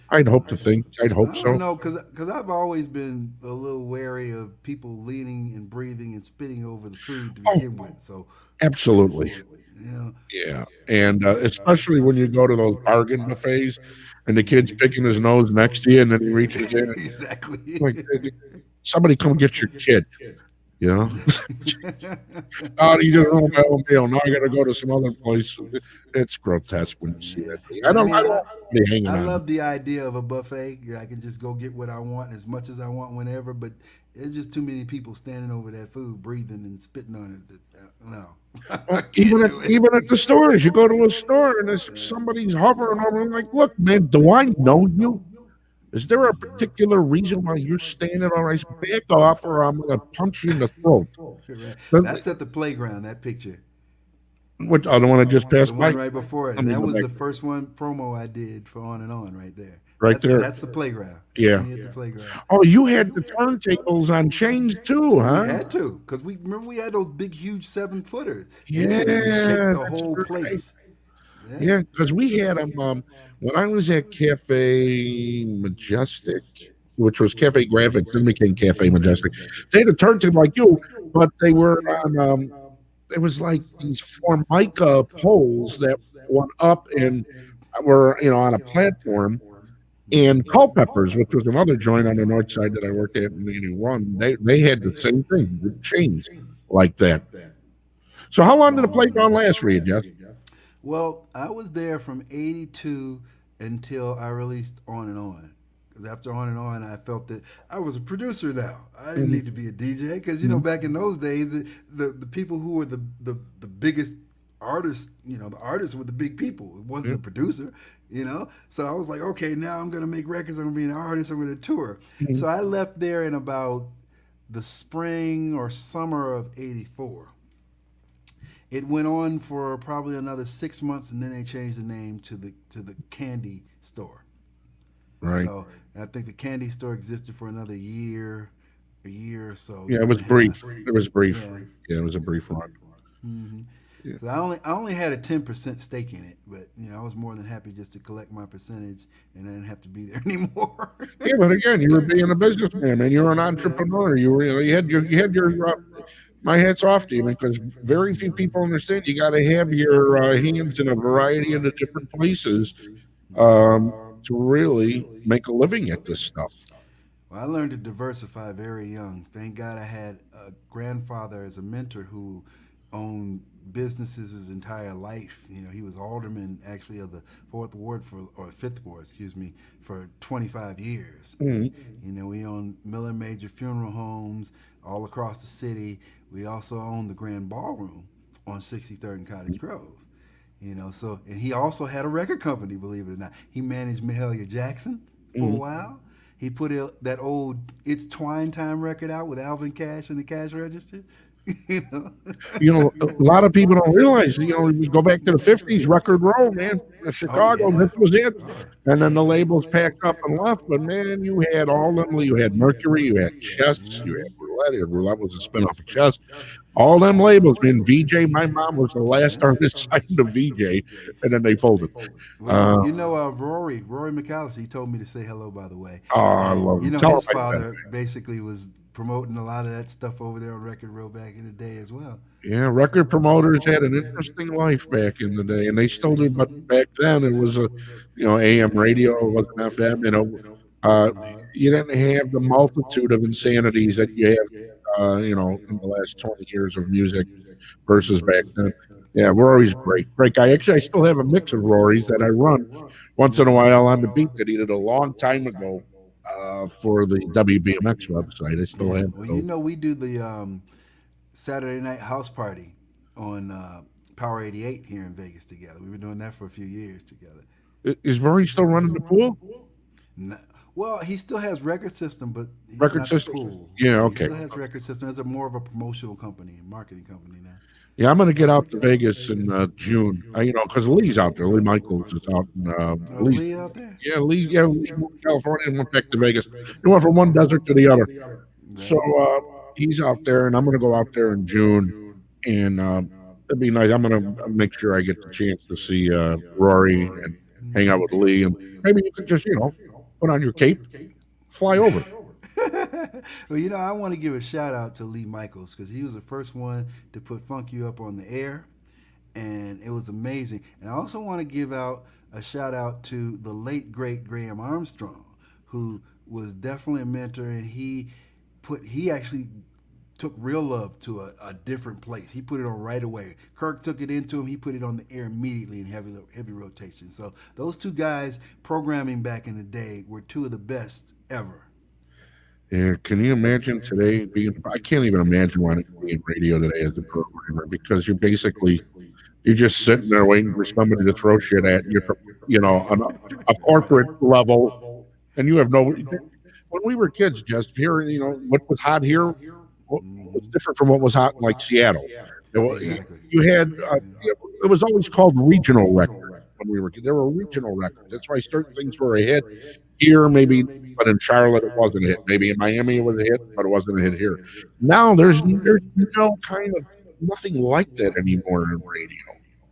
[SPEAKER 1] I'd hope
[SPEAKER 2] I don't
[SPEAKER 1] so.
[SPEAKER 2] know, cause I've always been a little wary of people leaning and breathing and spitting over the food to
[SPEAKER 1] Oh,
[SPEAKER 2] begin with. So,
[SPEAKER 1] absolutely.
[SPEAKER 2] you know,
[SPEAKER 1] Yeah, and especially when you go to those bargain buffets, and the kid's picking his nose next to you, and then he reaches in, and
[SPEAKER 2] exactly.
[SPEAKER 1] like, somebody come get your kid. You know, oh, you just ruined my own meal. Now I got to go to some other place. It's grotesque when you see
[SPEAKER 2] Yeah,
[SPEAKER 1] that.
[SPEAKER 2] but I mean,
[SPEAKER 1] I don't be hanging
[SPEAKER 2] I
[SPEAKER 1] on.
[SPEAKER 2] love the idea of a buffet. I can just go get what I want as much as I want whenever. But it's just too many people standing over that food, breathing and spitting on it. No, I
[SPEAKER 1] Well,
[SPEAKER 2] can't do it.
[SPEAKER 1] even at the stores, you go to a store and there's somebody's hovering over. I'm like, look, man, do I know you? Is there a particular reason why you're standing on ice? Back off, or I'm going to punch you in the throat.
[SPEAKER 2] Right.
[SPEAKER 1] The,
[SPEAKER 2] That's at the playground. That picture,
[SPEAKER 1] what other one I just
[SPEAKER 2] the
[SPEAKER 1] passed
[SPEAKER 2] one
[SPEAKER 1] by?
[SPEAKER 2] right before it.
[SPEAKER 1] Let me
[SPEAKER 2] That
[SPEAKER 1] go
[SPEAKER 2] was
[SPEAKER 1] back
[SPEAKER 2] the first one promo I did for On and On right there.
[SPEAKER 1] right there.
[SPEAKER 2] That's the playground. That's
[SPEAKER 1] Yeah.
[SPEAKER 2] me at the playground.
[SPEAKER 1] Oh, you had the turntables on chains too,
[SPEAKER 2] We
[SPEAKER 1] huh?
[SPEAKER 2] had to, because we remember we had those big, huge 7-footers.
[SPEAKER 1] Yeah,
[SPEAKER 2] They just shake the
[SPEAKER 1] that's
[SPEAKER 2] whole
[SPEAKER 1] right.
[SPEAKER 2] place. Yeah.
[SPEAKER 1] Yeah, because we had them when I was at Cafe Majestic, which was Cafe Graphics, then became Cafe Majestic. They had a turntable like you, but they were on. It was like these formica poles that went up and were on a platform. And Culpeppers, which was another joint on the north side that I worked at in '81, they had the same thing with chains like that. So how long did the playground last for you, Jeff?
[SPEAKER 2] Well, I was there from '82 until I released On and On. Because after On and On, I felt that I was a producer now. I didn't
[SPEAKER 1] Mhm.
[SPEAKER 2] need to be a DJ. Because
[SPEAKER 1] Mhm.
[SPEAKER 2] back in those days, the people who were the biggest artists, the artists were the big people. It wasn't the producer. So I was like, okay, now I'm gonna make records. I'm gonna be an artist. I'm gonna tour.
[SPEAKER 1] Mhm.
[SPEAKER 2] So I left there in about the spring or summer of '84. It went on for probably another 6 months, and then they changed the name to the Candy Store.
[SPEAKER 1] Right.
[SPEAKER 2] So, and I think the Candy Store existed for another a year or so.
[SPEAKER 1] Yeah,
[SPEAKER 2] Year
[SPEAKER 1] it was
[SPEAKER 2] and a
[SPEAKER 1] brief.
[SPEAKER 2] half.
[SPEAKER 1] It was brief.
[SPEAKER 2] Yeah.
[SPEAKER 1] Yeah, it was a brief run.
[SPEAKER 2] hmm
[SPEAKER 1] Yeah.
[SPEAKER 2] So I only had a 10% stake in it, but I was more than happy just to collect my percentage, and I didn't have to be there anymore.
[SPEAKER 1] Yeah, but again, you were being a businessman, man. You were an
[SPEAKER 2] Yeah.
[SPEAKER 1] entrepreneur. You had your. My hat's off to you because very few people understand. You got to have your hands in a variety of the different places to really make a living at this stuff.
[SPEAKER 2] Well, I learned to diversify very young. Thank God I had a grandfather as a mentor who owned businesses his entire life. He was alderman actually of the Fifth Ward, excuse me, for 25 years.
[SPEAKER 1] Mhm.
[SPEAKER 2] We owned Miller Major Funeral Homes all across the city. We also owned the Grand Ballroom on 63rd and Cottage Grove. And he also had a record company, believe it or not. He managed Mahalia Jackson for a
[SPEAKER 1] Mhm.
[SPEAKER 2] while. He put that old "It's Twine Time" record out with Alvin Cash in the cash register. you know.
[SPEAKER 1] A lot of people don't realize. We go back to the '50s, Record Row, man,
[SPEAKER 2] Oh
[SPEAKER 1] Chicago.
[SPEAKER 2] yeah.
[SPEAKER 1] This was it,
[SPEAKER 2] Oh,
[SPEAKER 1] and then the labels packed up and left. But man, you had all them. You had Mercury, you had Chess, you
[SPEAKER 2] hmm
[SPEAKER 1] had Gladiator. Roulette was a spinoff of chess. All them labels, man. VJ, my mom was the last artist signed to VJ, and then they folded.
[SPEAKER 2] Well,
[SPEAKER 1] Uh,
[SPEAKER 2] Rory McAllister, he told me to say hello, by the way.
[SPEAKER 1] oh, I
[SPEAKER 2] And,
[SPEAKER 1] love him. Tell him
[SPEAKER 2] his
[SPEAKER 1] I said,
[SPEAKER 2] father basically was promoting a lot of that stuff over there on Record Row back in the day as well.
[SPEAKER 1] yeah, record promoters had an interesting life back in the day, and they still do. But back then, it was AM radio, it wasn't FM. Uh, you didn't have the multitude of insanities that you have, in the last 20 years of music versus back then. Yeah, Rory's great, great guy. Actually, I still have a mix of Rory's that I run once in a while on the beat that he did a long time ago for the WBMX website. I still
[SPEAKER 2] Yeah.
[SPEAKER 1] have
[SPEAKER 2] Well,
[SPEAKER 1] those.
[SPEAKER 2] we do the Saturday night house party on Power 88 here in Vegas together. We've been doing that for a few years together.
[SPEAKER 1] Is Rory still running the pool?
[SPEAKER 2] N- Well, he still has Record System, but
[SPEAKER 1] Record
[SPEAKER 2] not the
[SPEAKER 1] system?
[SPEAKER 2] pool.
[SPEAKER 1] Yeah,
[SPEAKER 2] Yeah, he
[SPEAKER 1] okay.
[SPEAKER 2] still has Record System as a more of a promotional company, marketing company now.
[SPEAKER 1] Yeah, I'm going to get out to Vegas in June. Because Lee's out there. Lee Michaels is out.
[SPEAKER 2] Oh,
[SPEAKER 1] Lee's,
[SPEAKER 2] Lee out there?
[SPEAKER 1] Lee moved to California and went back to Vegas. He went from one desert to the other. So
[SPEAKER 2] Right.
[SPEAKER 1] he's out there, and I'm going to go out there in June, and it'd be nice. I'm going to make sure I get the chance to see Rory and hang out with Lee, and maybe you could just, put on your cape, fly over.
[SPEAKER 2] Well, I want to give a shout out to Lee Michaels because he was the first one to put Funk You Up on the air, and it was amazing. And I also want to give out a shout out to the late great Graham Armstrong, who was definitely a mentor, and he actually took Real Love to a different place. He put it on right away. Kirk took it into him. He put it on the air immediately in heavy rotation. So those two guys programming back in the day were two of the best ever.
[SPEAKER 1] And can you imagine today being? I can't even imagine wanting to be in radio today as a programmer because you're just sitting there waiting for somebody to throw shit at you from on a corporate level, and you have no. When we were kids, just here, what was hot here was
[SPEAKER 2] Hmm.
[SPEAKER 1] different from what was hot in like Seattle.
[SPEAKER 2] Exactly.
[SPEAKER 1] You had it was always called regional record when we were kids. There were regional records. That's why certain things were a hit here, maybe, but in Charlotte it wasn't a hit. Maybe in Miami it was a hit, but it wasn't a hit here. Now there's no kind of nothing like that anymore in radio.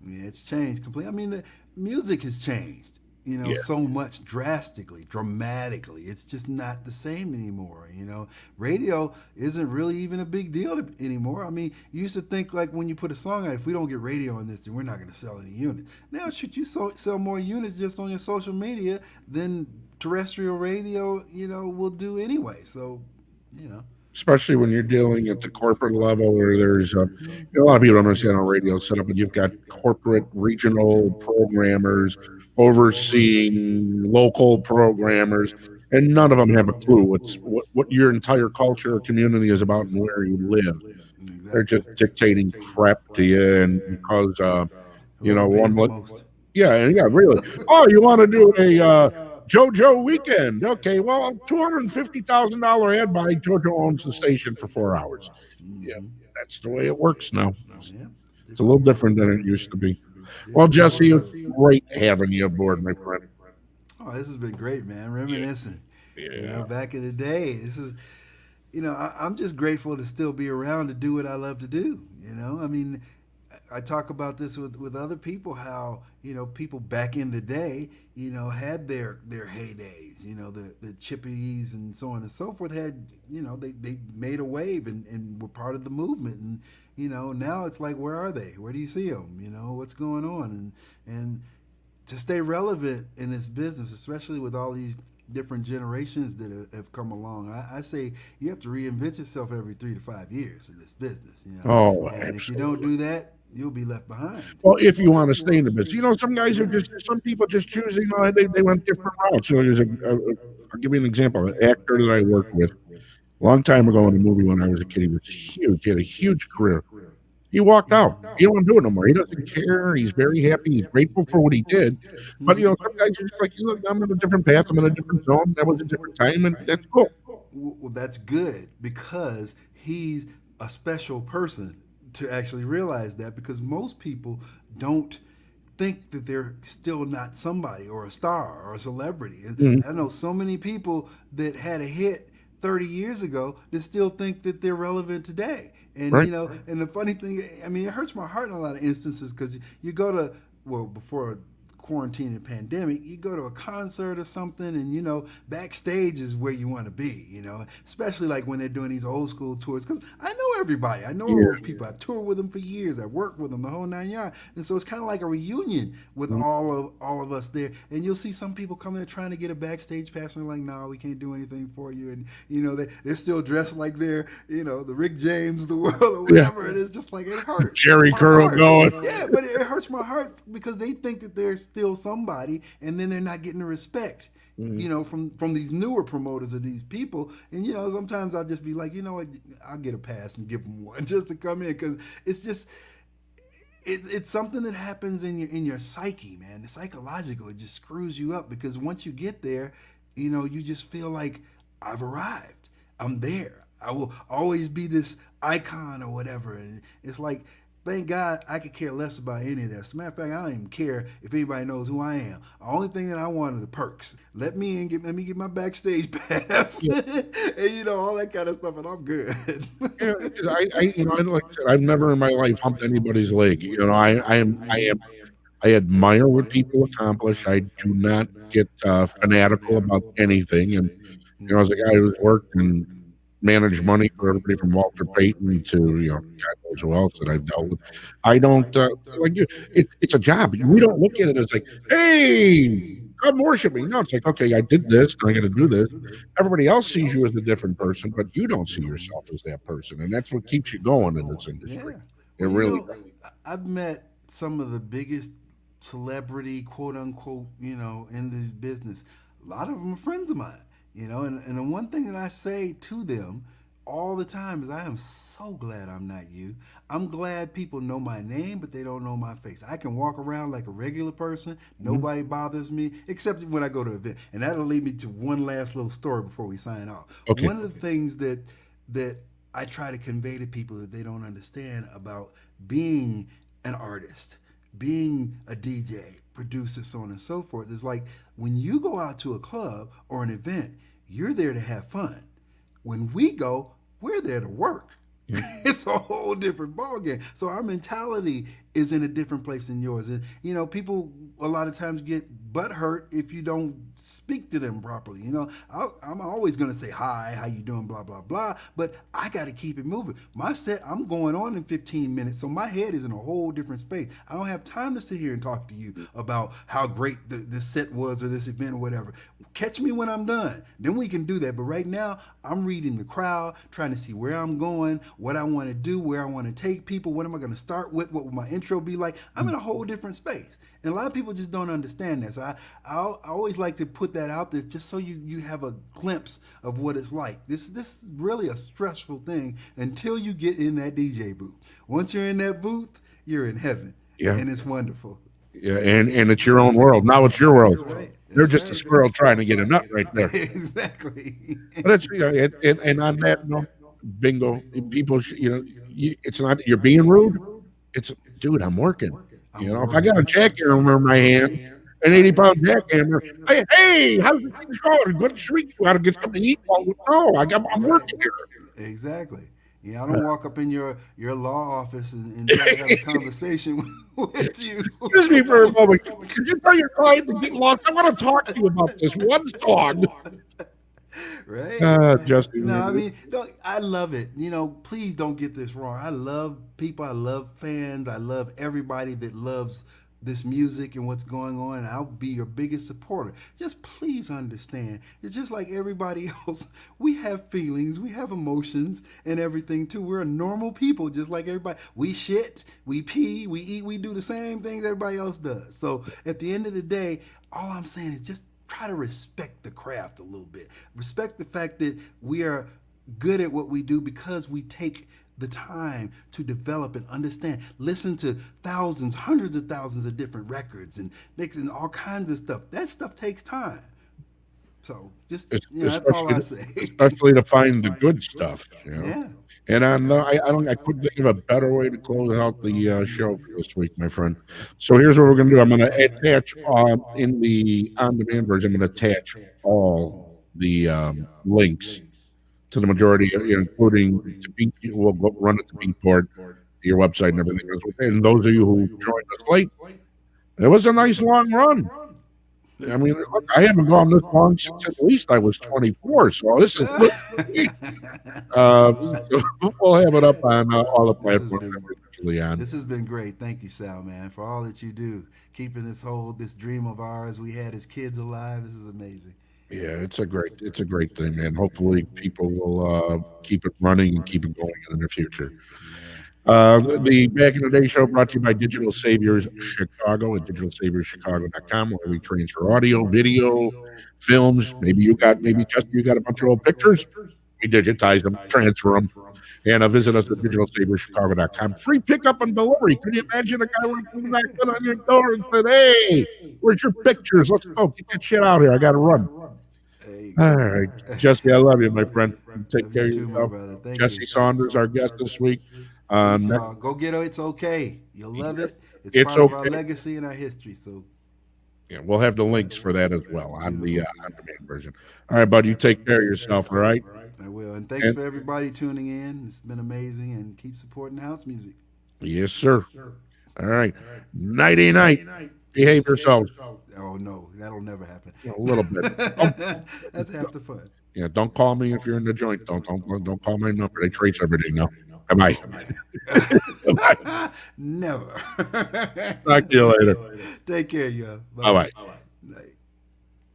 [SPEAKER 2] Yeah, it's changed completely. I mean, the music has changed,
[SPEAKER 1] Yeah.
[SPEAKER 2] so much drastically, dramatically. It's just not the same anymore. Radio isn't really even a big deal anymore. I mean, you used to think like when you put a song out, if we don't get radio on this, then we're not going to sell any units. Now, should you sell more units just on your social media than terrestrial radio, will do anyway. So, you know.
[SPEAKER 1] Especially when you're dealing at the corporate level where there's a lot of people don't understand how radio is set up, but you've got corporate regional programmers overseeing local programmers, and none of them have a clue what your entire culture or community is about and where you live. They're
[SPEAKER 2] Exactly.
[SPEAKER 1] just dictating crap to you, and because
[SPEAKER 2] Whoever pays
[SPEAKER 1] one
[SPEAKER 2] the most.
[SPEAKER 1] yeah, really. Oh, you want to do a JoJo weekend? Okay, well, $250,000 ad buy. JoJo owns the station for 4 hours. Yeah,
[SPEAKER 2] Hmm.
[SPEAKER 1] that's the way it works now.
[SPEAKER 2] Yeah, it's
[SPEAKER 1] It's a little
[SPEAKER 2] different.
[SPEAKER 1] different than it used to be. Well,
[SPEAKER 2] Different.
[SPEAKER 1] Jesse, it's great having you aboard, my friend.
[SPEAKER 2] Oh, this has been great, man.
[SPEAKER 1] Yeah,
[SPEAKER 2] Reminiscing.
[SPEAKER 1] yeah.
[SPEAKER 2] Back in the day. This is, I'm just grateful to still be around to do what I love to do. I mean, I talk about this with other people how people back in the day had their heydays, the chippies and so on and so forth had they made a wave and were part of the movement, and now it's like, where are they, where do you see them, what's going on, and to stay relevant in this business, especially with all these different generations that have come along. I say you have to reinvent yourself every 3 to 5 years in this business.
[SPEAKER 1] Oh,
[SPEAKER 2] And if you don't
[SPEAKER 1] absolutely.
[SPEAKER 2] do that, you'll be left behind.
[SPEAKER 1] Well, if you want to stay in the business, some people just choose, they went different routes. I'll give you an example. An actor that I worked with a long time ago in a movie when I was a kid, he was huge. He had a huge career. He walked out. He don't do it no more. He doesn't care. He's very happy. He's grateful for what he did. But
[SPEAKER 2] Mhm.
[SPEAKER 1] some guys are just like, I'm in a different path. I'm in a different zone. That was a different time, and that's cool.
[SPEAKER 2] Well, that's good because he's a special person to actually realize that, because most people don't think that they're still not somebody or a star or a celebrity. And
[SPEAKER 1] Mhm.
[SPEAKER 2] I know so many people that had a hit 30 years ago that still think that they're relevant today. And
[SPEAKER 1] Right.
[SPEAKER 2] you know, and the funny thing, I mean, it hurts my heart in a lot of instances because you go to, well, before quarantine and pandemic, you go to a concert or something, and you know, backstage is where you want to be. You know, especially like when they're doing these old school tours, because I know everybody, I know all
[SPEAKER 1] Yeah.
[SPEAKER 2] those people. I've toured with them for years. I've worked with them the whole 9 yards, and so it's kind of like a reunion with
[SPEAKER 1] Mhm.
[SPEAKER 2] all of us there. And you'll see some people come in trying to get a backstage pass, and they're like, "No, we can't do anything for you." And you know, they're still dressed like they're, you know, the Rick James of the world or
[SPEAKER 1] Yeah.
[SPEAKER 2] whatever it is. Just like it hurts
[SPEAKER 1] Jerry
[SPEAKER 2] my
[SPEAKER 1] curl
[SPEAKER 2] heart.
[SPEAKER 1] going.
[SPEAKER 2] Yeah, but it hurts my heart because they think that they're still somebody, and then they're not getting the respect,
[SPEAKER 1] Mhm.
[SPEAKER 2] you know, from these newer promoters of these people. And you know, sometimes I'll just be like, you know what, I'll get a pass and give them one just to come in, because it's just it's something that happens in your psyche, man. It's psychological. It just screws you up because once you get there, you know, you just feel like I've arrived. I'm there. I will always be this icon or whatever. And it's like, thank God I could care less about any of that. As a matter of fact, I don't even care if anybody knows who I am. The only thing that I want are the perks. Let me in, let me get my backstage pass,
[SPEAKER 1] Yeah.
[SPEAKER 2] and you know, all that kind of stuff, and I'm good.
[SPEAKER 1] Yeah, 'cause you know, like I said, I've never in my life humped anybody's leg. You know, I admire what people accomplish. I do not get fanatical about anything. And you know, as a guy who's worked and managed money for everybody from Walter Payton to you know God knows who else that I've dealt with, I don't like you. It's a job. We don't look at it as like, hey, come worship me. No, it's like, okay, I did this, and I got to do this. Everybody else sees you as a different person, but you don't see yourself as that person, and that's what keeps you going in this industry.
[SPEAKER 2] Yeah.
[SPEAKER 1] It
[SPEAKER 2] Well, you
[SPEAKER 1] really
[SPEAKER 2] know, I've met some of the biggest celebrity, quote unquote, you know, in this business. A lot of them are friends of mine, you know, and the one thing that I say to them all the time is, I am so glad I'm not you. I'm glad people know my name, but they don't know my face. I can walk around like a regular person.
[SPEAKER 1] Mhm.
[SPEAKER 2] Nobody bothers me, except when I go to an event. And that'll lead me to one last little story before we sign off.
[SPEAKER 1] Okay.
[SPEAKER 2] One of the things that I try to convey to people that they don't understand about being an artist, being a DJ, producer, so on and so forth, is like when you go out to a club or an event, you're there to have fun. When we go, we're there to work.
[SPEAKER 1] Yeah.
[SPEAKER 2] It's a whole different ballgame. So our mentality is in a different place than yours. And you know, people a lot of times get butt hurt if you don't speak to them properly. You know, I'm always gonna say hi, how you doing, blah blah blah. But I got to keep it moving. My set, I'm going on in 15 minutes, so my head is in a whole different space. I don't have time to sit here and talk to you about how great this set was or this event or whatever. Catch me when I'm done. Then we can do that. But right now, I'm reading the crowd, trying to see where I'm going, what I want to do, where I want to take people, what am I going to start with, what will my intro be like. I'm in a whole different space. And a lot of people just don't understand that. So I always like to put that out there just so you have a glimpse of what it's like. This is really a stressful thing until you get in that DJ booth. Once you're in that booth, you're in heaven.
[SPEAKER 1] Yeah.
[SPEAKER 2] And it's wonderful.
[SPEAKER 1] Yeah, and it's your own world. Now it's your world.
[SPEAKER 2] That's right.
[SPEAKER 1] They're
[SPEAKER 2] That's
[SPEAKER 1] just a
[SPEAKER 2] right.
[SPEAKER 1] squirrel trying to get a nut right there.
[SPEAKER 2] Exactly.
[SPEAKER 1] But it's you know, and on that note, bingo. People, you know, it's not you're being rude. It's dude, I'm working. You
[SPEAKER 2] I'm
[SPEAKER 1] know, if I got a
[SPEAKER 2] working.
[SPEAKER 1] jackhammer in my hand, an
[SPEAKER 2] Right.
[SPEAKER 1] 80-pound jackhammer, hey, how's things going? Good sweet. You got to get something to eat. Well, no, I'm
[SPEAKER 2] Right.
[SPEAKER 1] working here.
[SPEAKER 2] Exactly. Yeah, I don't walk up in your law office and try to have a conversation with you.
[SPEAKER 1] Excuse me for a moment. Could you tell your client to get lost? I want to talk to you about this one song.
[SPEAKER 2] Right?
[SPEAKER 1] Justin,
[SPEAKER 2] No, I mean, don't, I love it. You know, please don't get this wrong. I love people. I love fans. I love everybody that loves this music and what's going on. And I'll be your biggest supporter. Just please understand. It's just like everybody else. We have feelings. We have emotions and everything too. We're normal people, just like everybody. We shit. We pee. We eat. We do the same things everybody else does. So at the end of the day, all I'm saying is just try to respect the craft a little bit. Respect the fact that we are good at what we do because we take the time to develop and understand. Listen to thousands, hundreds of thousands of different records and mixing all kinds of stuff. That stuff takes time. So just that's all I say.
[SPEAKER 1] especially to find the good stuff. You know.
[SPEAKER 2] Yeah.
[SPEAKER 1] And I don't, I couldn't think of a better way to close out the show for this week, my friend. So here's what we're going to do. I'm going to attach in the on-demand version. I'm going to attach all the links to the majority, including to Beat. We'll run it to Beatport, your website and everything. And those of you who joined us late, it was a nice long run. I mean, look, I haven't gone this long since at least I was 24. So this is good for me. So we'll have it up on all the
[SPEAKER 2] This has
[SPEAKER 1] platforms that
[SPEAKER 2] been
[SPEAKER 1] we're usually on.
[SPEAKER 2] this has been great. Thank you, Sal, man, for all that you do, keeping this dream of ours we had as kids alive. This is amazing.
[SPEAKER 1] Yeah, it's a great thing, man. Hopefully, people will keep it running and keep it going in the future.
[SPEAKER 2] Yeah.
[SPEAKER 1] The Back in the Day show brought to you by Digital Saviors Chicago at digitalsaviorchicago.com, where we transfer audio, video, films. Maybe just you got a bunch of old pictures. We digitize them, transfer them, and visit us at digitalsaviorchicago.com. Free pickup and delivery. Can you imagine a guy walking that on your door and said, "Hey, where's your pictures? Let's go. Get that shit out here. I got to run."
[SPEAKER 2] There you
[SPEAKER 1] All
[SPEAKER 2] go.
[SPEAKER 1] right, Jesse, I love you, my friend. You take
[SPEAKER 2] Love
[SPEAKER 1] care
[SPEAKER 2] you
[SPEAKER 1] of
[SPEAKER 2] too, my
[SPEAKER 1] yourself.
[SPEAKER 2] brother. Thank
[SPEAKER 1] Jesse
[SPEAKER 2] you.
[SPEAKER 1] Saunders, our guest this week.
[SPEAKER 2] Peace,
[SPEAKER 1] Next,
[SPEAKER 2] y'all. Go get it. It's okay. You'll love it. It's
[SPEAKER 1] it's
[SPEAKER 2] part of our
[SPEAKER 1] okay.
[SPEAKER 2] legacy and our history. So
[SPEAKER 1] Yeah, we'll have the links for that as well on the
[SPEAKER 2] beautiful.
[SPEAKER 1] on-demand version. All right, buddy. You take care of yourself. All right.
[SPEAKER 2] I will. And thanks
[SPEAKER 1] And
[SPEAKER 2] for everybody tuning in. It's been amazing. And keep supporting house music.
[SPEAKER 1] yes, sir. All right. Nighty night. Behave
[SPEAKER 2] Peace.
[SPEAKER 1] yourselves.
[SPEAKER 2] Oh no, that'll never happen.
[SPEAKER 1] A little bit. Don't,
[SPEAKER 2] That's half the fun.
[SPEAKER 1] yeah, don't call me if you're in the joint. Don't call my number. They trace everything now. Bye bye.
[SPEAKER 2] Never.
[SPEAKER 1] Talk to you later.
[SPEAKER 2] Take care, y'all.
[SPEAKER 1] Bye
[SPEAKER 2] Bye
[SPEAKER 1] bye.
[SPEAKER 2] bye.